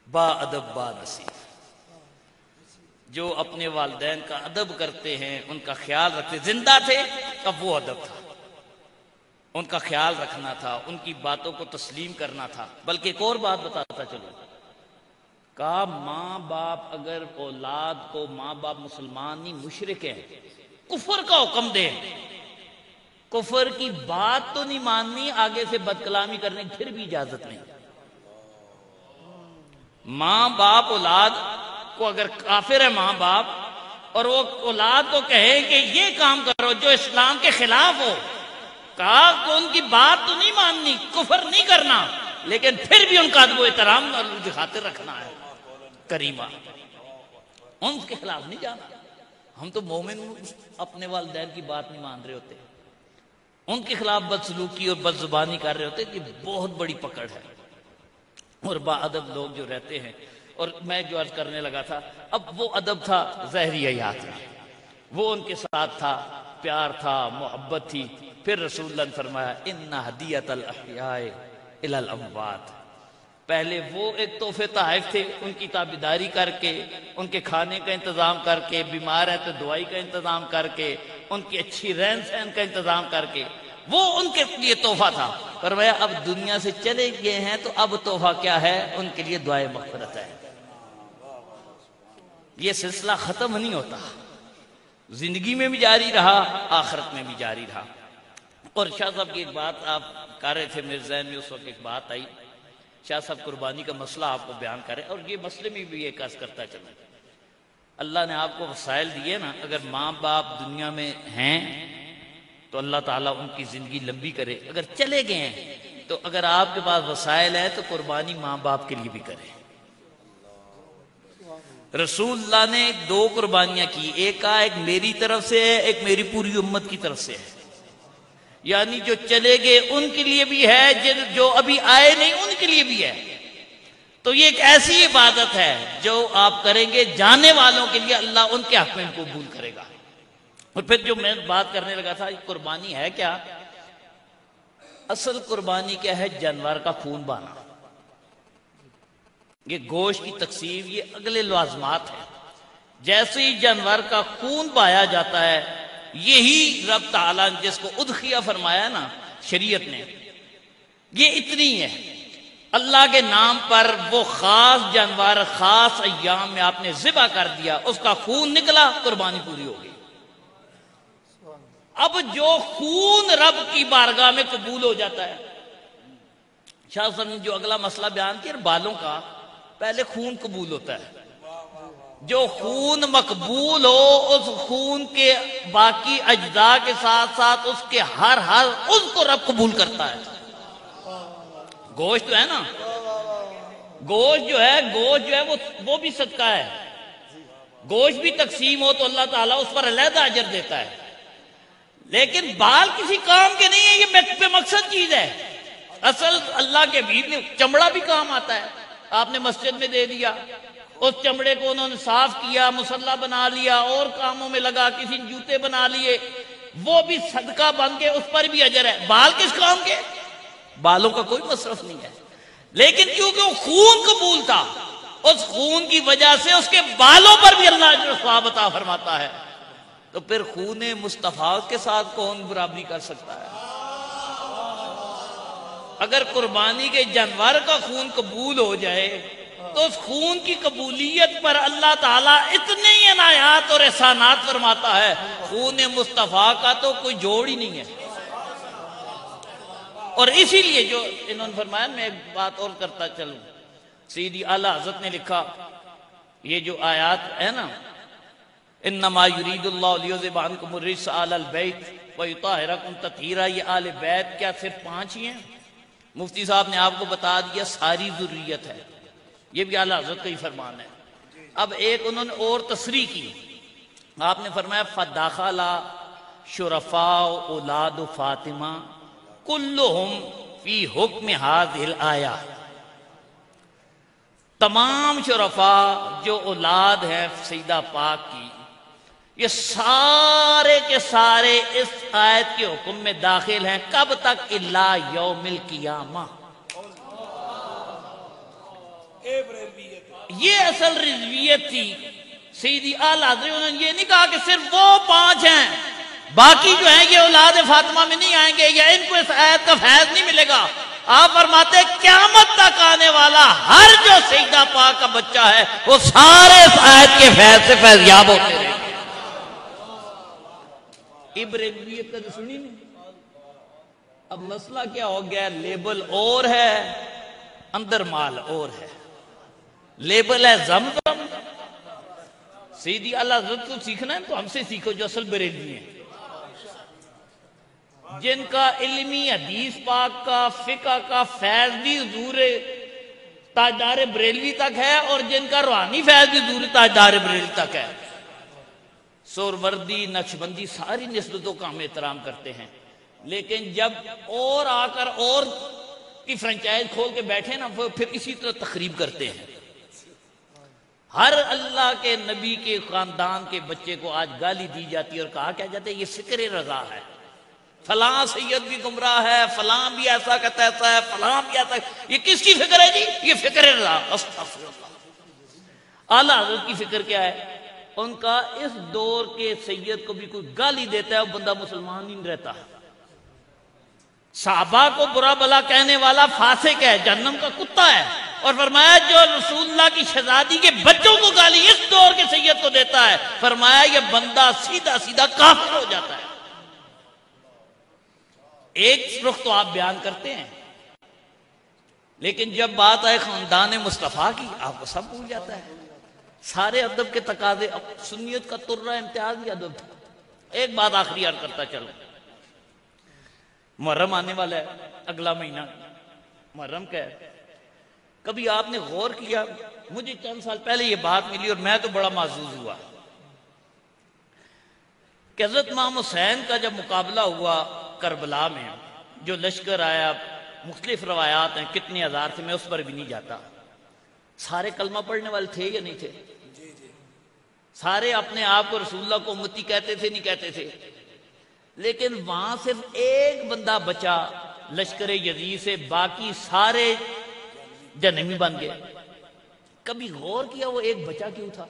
S6: با ادب با نصیب، جو اپنے والدین کا ادب کرتے ہیں، ان کا خیال رکھتے، زندہ تھے تب وہ ادب تھا، ان کا خیال رکھنا تھا، ان کی باتوں کو تسلیم کرنا تھا۔ بلکہ ایک اور بات بتاتا چلو، کہا ماں باپ اگر اولاد کو، ماں باپ مسلمان نہیں مشرک ہیں، کفر کا حکم دے، کفر کی بات تو نہیں ماننی، آگے سے بد کلامی کرنے کی پھر بھی اجازت نہیں۔ ماں باپ اولاد کو اگر کافر ہے ماں باپ، اور وہ اولاد کو کہے کہ یہ کام کرو جو اسلام کے خلاف ہو، کہا کہ ان کی بات تو نہیں ماننی، کفر نہیں کرنا، لیکن پھر بھی ان کا ادب و احترام کی خاطر رکھنا ہے، کریمہ، ان کے خلاف نہیں جانا۔ ہم تو مومن اپنے والدین کی بات نہیں مان رہے ہوتے، ان کے خلاف بدسلوکی اور بد زبانی کر رہے ہوتے، کہ بہت بڑی پکڑ ہے۔ اور با ادب لوگ جو رہتے ہیں، اور میں جو عرض کرنے لگا تھا، اب وہ ادب تھا ظاہری حیات میں، وہ ان کے ساتھ تھا، پیار تھا، محبت تھی۔ پھر رسول اللہ نے فرمایا ان ہدیۃ الاحیاء الی الاموات، پہلے وہ ایک تحفے تحائف تھے، ان کی تابعداری کر کے، ان کے کھانے کا انتظام کر کے، بیمار ہے تو دوائی کا انتظام کر کے، ان کی اچھی رہن سہن کا انتظام کر کے، وہ ان کے لیے تحفہ تھا۔ فرمایا اب دنیا سے چلے گئے ہیں تو اب تحفہ کیا ہے؟ ان کے لیے دعائے مغفرت ہے۔ یہ سلسلہ ختم نہیں ہوتا، زندگی میں بھی جاری رہا، آخرت میں بھی جاری رہا۔ اور شاہ صاحب کی ایک بات آپ کر رہے تھے، میرے ذہن میں اس وقت ایک بات آئی، شاہ صاحب قربانی کا مسئلہ آپ کو بیان کریں، اور یہ مسئلے میں بھی ایک عرض کرتا چلوں، اللہ نے آپ کو وسائل دیے نا، اگر ماں باپ دنیا میں ہیں تو اللہ تعالیٰ ان کی زندگی لمبی کرے، اگر چلے گئے ہیں تو اگر آپ کے پاس وسائل ہے تو قربانی ماں باپ کے لیے بھی کریں۔ رسول اللہ نے 2 قربانیاں کی، ایک کہا ایک میری طرف سے ہے، ایک میری پوری امت کی طرف سے ہے، یعنی جو چلے گئے ان کے لیے بھی ہے، جو ابھی آئے نہیں ان کے لیے بھی ہے۔ تو یہ ایک ایسی عبادت ہے جو آپ کریں گے جانے والوں کے لیے، اللہ ان کے حق میں قبول کرے گا۔ اور پھر جو میں بات کرنے لگا تھا، قربانی ہے کیا؟ اصل قربانی کیا ہے؟ جانور کا خون بہانا، یہ گوشت کی تقسیم، یہ اگلے لازمات ہیں۔ جیسے ہی جانور کا خون بہایا جاتا ہے، یہی رب تعالیٰ نے جس کو اضحیہ فرمایا نا شریعت نے، یہ اتنی ہے، اللہ کے نام پر وہ خاص جانور خاص ایام میں آپ نے ذبح کر دیا، اس کا خون نکلا، قربانی پوری ہو گئی۔ اب جو خون رب کی بارگاہ میں قبول ہو جاتا ہے، شاہ صاحب نے جو اگلا مسئلہ بیان کیا بالوں کا، پہلے خون قبول ہوتا ہے، جو خون مقبول ہو اس خون کے باقی اجزاء کے ساتھ ساتھ اس کے ہر اس کو رب قبول کرتا ہے. گوشت جو ہے نا، گوشت جو ہے وہ بھی صدقہ ہے. گوشت بھی تقسیم ہو تو اللہ تعالیٰ اس پر علیحدہ اجر دیتا ہے. لیکن بال کسی کام کے نہیں ہے، یہ بے مقصد چیز ہے. اصل اللہ کے حبیب نے چمڑا بھی کام آتا ہے. آپ نے مسجد میں دے دیا، اس چمڑے کو انہوں نے صاف کیا، مصلی بنا لیا، اور کاموں میں لگا، کسی نے جوتے بنا لیے، وہ بھی صدقہ بن کے اس پر بھی اجر ہے. بال کس کام کے؟ بالوں کا کوئی مصرف نہیں ہے. لیکن کیونکہ وہ خون قبول تھا، اس خون کی وجہ سے اس کے بالوں پر بھی اللہ اجر و ثواب عطا فرماتا ہے. تو پھر خون مصطفیٰ کے ساتھ کون برابری کر سکتا ہے؟ اگر قربانی کے جانور کا خون قبول ہو جائے تو اس خون کی قبولیت پر اللہ تعالیٰ اتنے ہی عنایات اور احسانات فرماتا ہے. خون مصطفیٰ کا تو کوئی جوڑ ہی نہیں ہے. اور اسی لیے جو انہوں نے فرمایا، میں ایک بات اور کرتا چلوں. سیدی اعلیٰ حضرت نے لکھا، یہ جو آیات ہے نا، انما یرید اللہ لیذھب عنکم الرجس اہل البیت ویطہرکم تطہیرا، یہ اہل بیت کیا صرف 5 ہی ہیں؟ مفتی صاحب نے آپ کو بتا دیا ساری ذریت ہے. یہ بھی اعلیٰ حضرت کا ہی فرمان ہے. اب ایک انہوں نے اور تصریح کی، آپ نے فرمایا فداخل شرفاء اولاد فاطمہ کلہم فی حکم ہذہ الآیہ. تمام شرفاء جو اولاد ہیں سیدہ پاک کی، یہ سارے کے سارے اس آیت کے حکم میں داخل ہیں. کب تک؟ الا یوم القیامہ. یہ اصل رضویت تھی. سیدی اعلیٰ حضرت انہوں نے یہ نہیں کہا کہ صرف وہ 5 ہیں، باقی جو ہیں یہ اولاد فاطمہ میں نہیں آئیں گے یا ان کو اس آیت کا فیض نہیں ملے گا. آپ فرماتے قیامت تک آنے والا ہر جو سیدہ پاک کا بچہ ہے وہ سارے اس آیت کے فیض سے فیضیاب ہوتے رہے. ابراہیمیت کا تو سنی نہیں. اب مسئلہ کیا ہو گیا؟ لیبل اور ہے، اندر مال اور ہے. لیبل ہے زمزم. سیدی اعلیٰ حضرت کو سیکھنا ہے تو ہم سے سیکھو جو اصل بریلوی ہیں، جن کا علمی حدیث پاک کا فقہ کا فیض بھی حضور تاجدار بریلوی تک ہے، اور جن کا روحانی فیض بھی حضور تاجدار بریلوی تک ہے. سوروردی، نقشبندی ساری نسبتوں کا ہم احترام کرتے ہیں. لیکن جب اور آ کر اور کی فرنچائز کھول کے بیٹھے نا، وہ پھر اسی طرح تخریب کرتے ہیں. ہر اللہ کے نبی کے خاندان کے بچے کو آج گالی دی جاتی ہے اور کہا کیا جاتا ہے یہ فکر رضا ہے، فلاں سید بھی گمراہ ہے، فلاں بھی ایسا کہتا ہے، فلاں بھی ایسا. یہ کس کی فکر ہے جی؟ یہ فکر رضا. استغفر اللہ. اعلیٰ حضرت کی فکر کیا ہے؟ ان کا اس دور کے سید کو بھی کوئی گالی دیتا ہے وہ بندہ مسلمان ہی نہیں رہتا. صحابہ کو برا بلا کہنے والا فاسق ہے، جہنم کا کتا ہے. اور فرمایا جو رسول اللہ کی شہزادی کے بچوں کو گالی اس دور کے سید کو دیتا ہے، فرمایا یہ بندہ سیدھا سیدھا کافر ہو جاتا ہے. ایک رخ تو آپ بیان کرتے ہیں، لیکن جب بات آئے خاندان مصطفیٰ کی آپ کو سب بھول جاتا ہے. سارے ادب کے تقاضے، سنیت کا ترہ امتیاز ہی ادب تھا. ایک بات آخری عرض کرتا چلو. محرم آنے والا ہے، اگلا مہینہ محرم کا ہے. کبھی آپ نے غور کیا؟ مجھے چند سال پہلے یہ بات ملی اور میں تو بڑا محظوظ ہوا کہ حضرت امام حسین کا جب مقابلہ ہوا کربلا میں، جو لشکر آیا، مختلف روایات ہیں کتنے ہزار تھے، میں اس پر بھی نہیں جاتا. سارے کلمہ پڑھنے والے تھے یا نہیں تھے؟ سارے اپنے آپ کو رسول اللہ کو امتی کہتے تھے نہیں کہتے تھے؟ لیکن وہاں صرف ایک بندہ بچا لشکر یزید سے، باقی سارے جہنمی بن گئے. کبھی غور کیا وہ ایک بچا کیوں تھا؟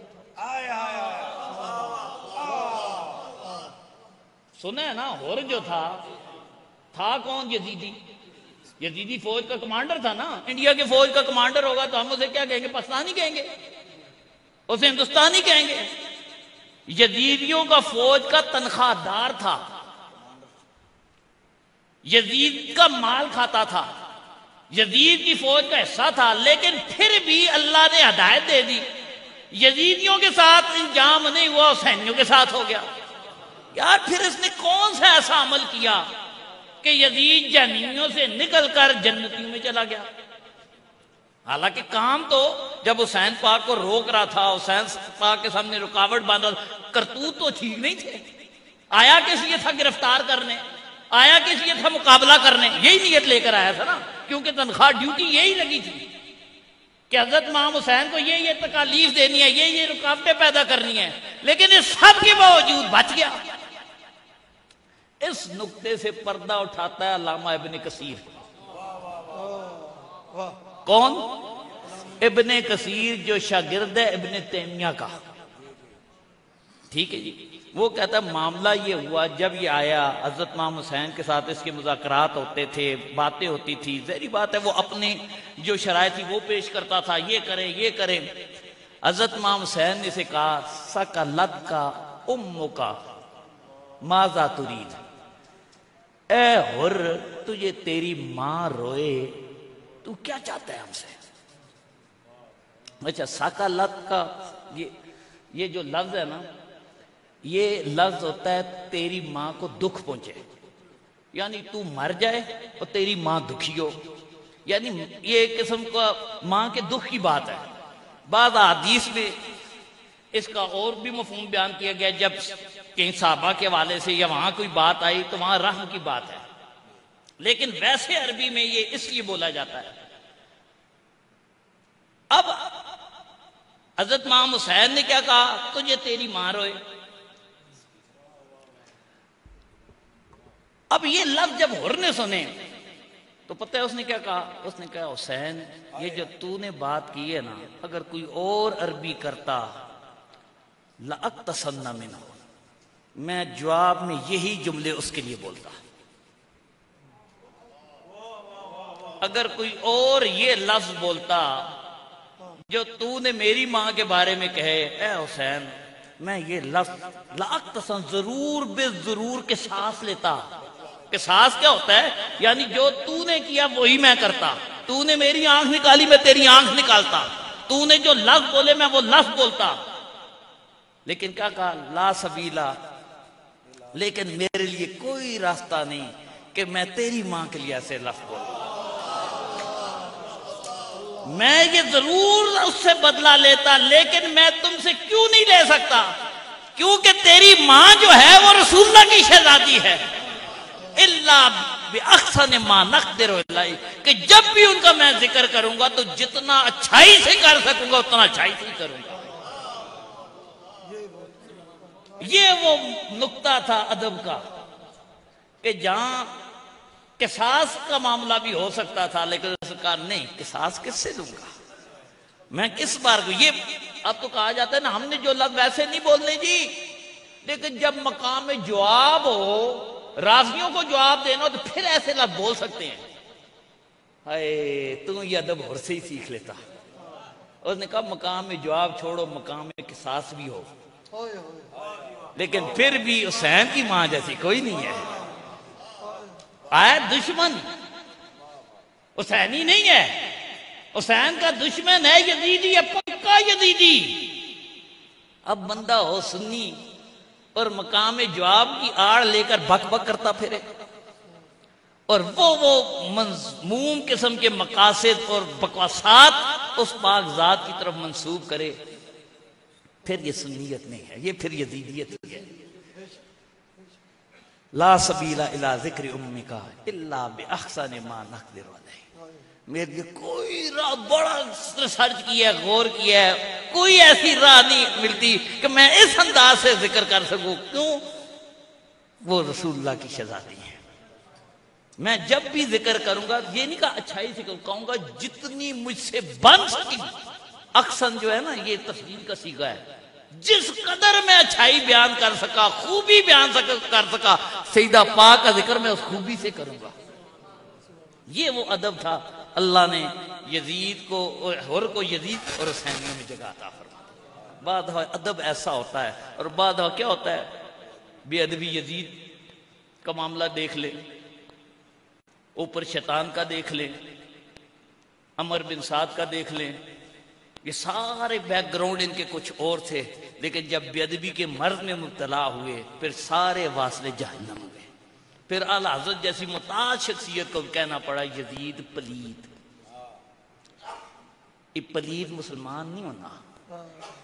S6: سنا ہے نا، ہور جو تھا کون؟ یزیدی. یزیدی فوج کا کمانڈر تھا نا. انڈیا کے فوج کا کمانڈر ہوگا تو ہم اسے کیا کہیں گے؟ پاکستانی کہیں گے، اسے ہندوستانی کہیں گے. یزیدیوں کا فوج کا تنخواہ دار تھا، یزید کا مال کھاتا تھا، یزید کی فوج کا حصہ تھا. لیکن پھر بھی اللہ نے ہدایت دے دی یزیدیوں کے ساتھ انجام نہیں ہوا، حسینیوں کے ساتھ ہو گیا۔ یار پھر اس نے کون سا ایسا عمل کیا کہ یزید جہنمیوں سے نکل کر جنتیوں میں چلا گیا؟ حالانکہ کام تو جب حسین پاک کو روک رہا تھا، حسین پاک کے سامنے رکاوٹ باندھا، کرتوت تو ٹھیک نہیں تھے۔ آیا کس لیے تھا گرفتار کرنے، آیا کس لیے تھا مقابلہ کرنے، یہی نیت لے کر آیا تھا نا، کیونکہ تنخواہ ڈیوٹی یہی لگی تھی کہ حضرت امام حسین کو یہ تکالیف دینی ہے، یہ رکاوٹیں پیدا کرنی ہے، لیکن اس سب کے باوجود بچ گیا۔ اس نقطے سے پردہ اٹھاتا ہے علامہ ابن کثیر۔ کون؟ ابن کثیر، جو شاگرد ہے ابن تیمیہ کا، ٹھیک ہے جی۔ وہ کہتا ہے معاملہ یہ ہوا، جب یہ آیا حضرت امام حسین کے ساتھ اس کے مذاکرات ہوتے تھے، باتیں ہوتی تھی، ظاہری بات ہے وہ اپنے جو شرائط تھی وہ پیش کرتا تھا، یہ کرے یہ کرے۔ حضرت امام حسین نے اسے کہا سکلت کا امکا ماذا ترید، اے حر تجھے تیری ماں روئے تو کیا چاہتا ہے ہم سے؟ اچھا سکلت کا یہ جو لفظ ہے نا، یہ لفظ ہوتا ہے تیری ماں کو دکھ پہنچے، یعنی تو مر جائے اور تیری ماں دکھی ہو، یعنی یہ ایک قسم کا ماں کے دکھ کی بات ہے۔ بعض حدیث میں اس کا اور بھی مفہوم بیان کیا گیا، جب کہیں صحابہ کے حوالے سے یا وہاں کوئی بات آئی تو وہاں رحم کی بات ہے، لیکن ویسے عربی میں یہ اس لیے بولا جاتا ہے۔ اب حضرت امام حسین نے کیا کہا؟ تجھے تیری ماں روئے۔ اب یہ لفظ جب حر نے سنے تو پتہ ہے اس نے کیا کہا؟ اس نے کہا حسین یہ جو تو نے بات کی ہے نا، اگر کوئی اور عربی کرتا لَأَقْتَصَنَّ مِنْهُ، میں جواب میں یہی جملے اس کے لیے بولتا۔ اگر کوئی اور یہ لفظ بولتا جو تو نے میری ماں کے بارے میں کہے، اے حسین میں یہ لفظ لَأَقْتَصَنَّ ضرور بے ضرور قصاص لیتا۔ قصاص کیا ہوتا ہے؟ یعنی جو تو نے کیا وہی میں کرتا، تو نے میری آنکھ نکالی میں تیری آنکھ نکالتا، تو نے جو لفظ بولے میں وہ لفظ بولتا۔ لیکن کیا کہا؟ لا سبیلا، لیکن میرے لیے کوئی راستہ نہیں کہ میں تیری ماں کے لیے ایسے لفظ بولوں۔ میں یہ ضرور اس سے بدلہ لیتا، لیکن میں تم سے کیوں نہیں لے سکتا؟ کیونکہ تیری ماں جو ہے وہ رسول اللہ کی شہزادی ہے۔ اللہ بِأَحْسَنِ مَا نَقْدِرُ إِلَيْهِ، کہ جب بھی ان کا میں ذکر کروں گا تو جتنا اچھائی سے کر سکوں گا اتنا اچھائی سے کروں گا۔ یہ وہ نقطہ تھا ادب کا کہ جہاں قصاص کا معاملہ بھی ہو سکتا تھا، لیکن سرکار نہیں، قصاص کس سے لوں گا میں، کس بار کو؟ یہ اب تو کہا جاتا ہے نا ہم نے جو لفظ ویسے نہیں بولنے جی، لیکن جب مقام جواب ہو، راضیوں کو جواب دینا تو پھر ایسے لفظ بول سکتے ہیں۔ ہائے تو یہ ادب حر سے ہی سیکھ لیتا۔ اس نے کہا مقام میں جواب چھوڑو، مقام میں قصاص بھی ہو، لیکن پھر بھی حسین کی ماں جیسی کوئی نہیں ہے۔ آئے دشمن حسینی نہیں ہے، حسین کا دشمن ہے یزیدی، ہے پکا یزیدی۔ اب بندہ ہو سنی اور مقام جواب کی آڑ لے کر بک بک کرتا پھرے، اور وہ مذموم قسم کے مقاصد اور بکواسات اس پاک ذات کی طرف منسوب کرے، پھر یہ سنیت نہیں ہے، یہ پھر یزیدیت ہی ہے۔ لا سبیل الی ذکر امک الا باحسن ما نقدر علیہ، میرے لیے کوئی راہ، بڑا ریسرچ کیا ہے، غور کیا ہے، کوئی ایسی راہ نہیں ملتی کہ میں اس انداز سے ذکر کر سکوں۔ کیوں؟ وہ رسول اللہ کی شہزادی ہے۔ میں جب بھی ذکر کروں گا یہ نہیں کہا اچھائی سے کہوں گا، جتنی مجھ سے بن سکی۔ اکثر جو ہے نا یہ تفصیل کا صیغہ ہے، جس قدر میں اچھائی بیان کر سکا، خوبی بیان کر سکا، سیدہ پاک کا ذکر میں اس خوبی سے کروں گا۔ یہ وہ ادب تھا، اللہ نے یزید کو، حر کو یزید اور حسینیوں میں جگہ عطا فرمائی۔ بعد ادب ایسا ہوتا ہے، اور بعد کیا ہوتا ہے، بے ادبی یزید کا معاملہ دیکھ لے، اوپر شیطان کا دیکھ لیں، عمر بن سعد کا دیکھ لیں، یہ سارے بیک گراؤنڈ ان کے کچھ اور تھے، لیکن جب بے ادبی کے مرض میں مبتلا ہوئے پھر سارے واصلے جہنم ہوئے۔ پھر اعلی حضرت جیسی ممتاز شخصیت کو کہنا پڑا یزید پلید۔ یہ پلید مسلمان نہیں ہونا،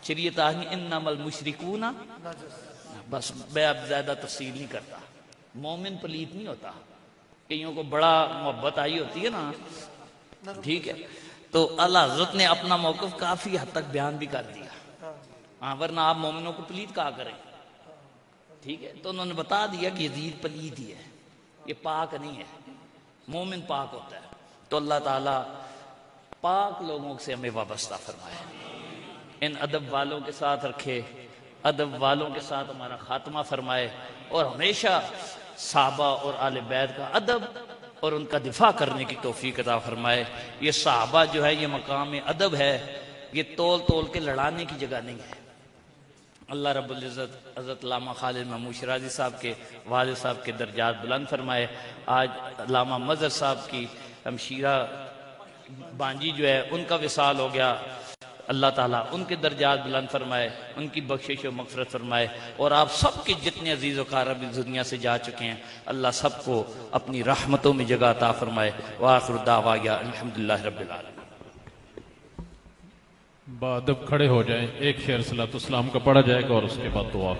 S6: شریعت آدمی انما المشرکون، بس میں اب زیادہ تفصیل نہیں کرتا۔ مومن پلید نہیں ہوتا، کئیوں کو بڑا محبت آئی ہوتی ہے نا، ٹھیک ہے، تو اللہ حضرت نے اپنا موقف کافی حد تک بیان بھی کر دیا، ہاں ورنہ آپ مومنوں کو پلید کہا کریں، ٹھیک ہے، تو انہوں نے بتا دیا کہ یزید پلید ہی ہے، یہ پاک نہیں ہے، مومن پاک ہوتا ہے۔ تو اللہ تعالیٰ پاک لوگوں سے ہمیں وابستہ فرمائے، ان ادب والوں کے ساتھ رکھے، ادب والوں کے ساتھ ہمارا خاتمہ فرمائے، اور ہمیشہ صحابہ اور آل بیت کا ادب اور ان کا دفاع کرنے کی توفیق عطا فرمائے۔ یہ صحابہ جو ہے یہ مقام ادب ہے، یہ تول تول کے لڑانے کی جگہ نہیں ہے۔ اللہ رب العزت حضرت علامہ خالد محمود شیرازی صاحب کے والد صاحب کے درجات بلند فرمائے۔ آج علامہ مظہر صاحب کی ہمشیرہ بانجی جو ہے ان کا وصال ہو گیا، اللہ تعالیٰ ان کے درجات بلند فرمائے، ان کی بخشش و مغفرت فرمائے، اور آپ سب کے جتنے عزیز و اقارب اس دنیا سے جا چکے ہیں اللہ سب کو اپنی رحمتوں میں جگہ عطا فرمائے۔ وآخر دعوانا الحمدللہ رب العالمین۔
S2: بادب کھڑے ہو جائیں، ایک شعر صلاۃ السلام کا پڑھا جائے گا اور اس کے بعد دعا۔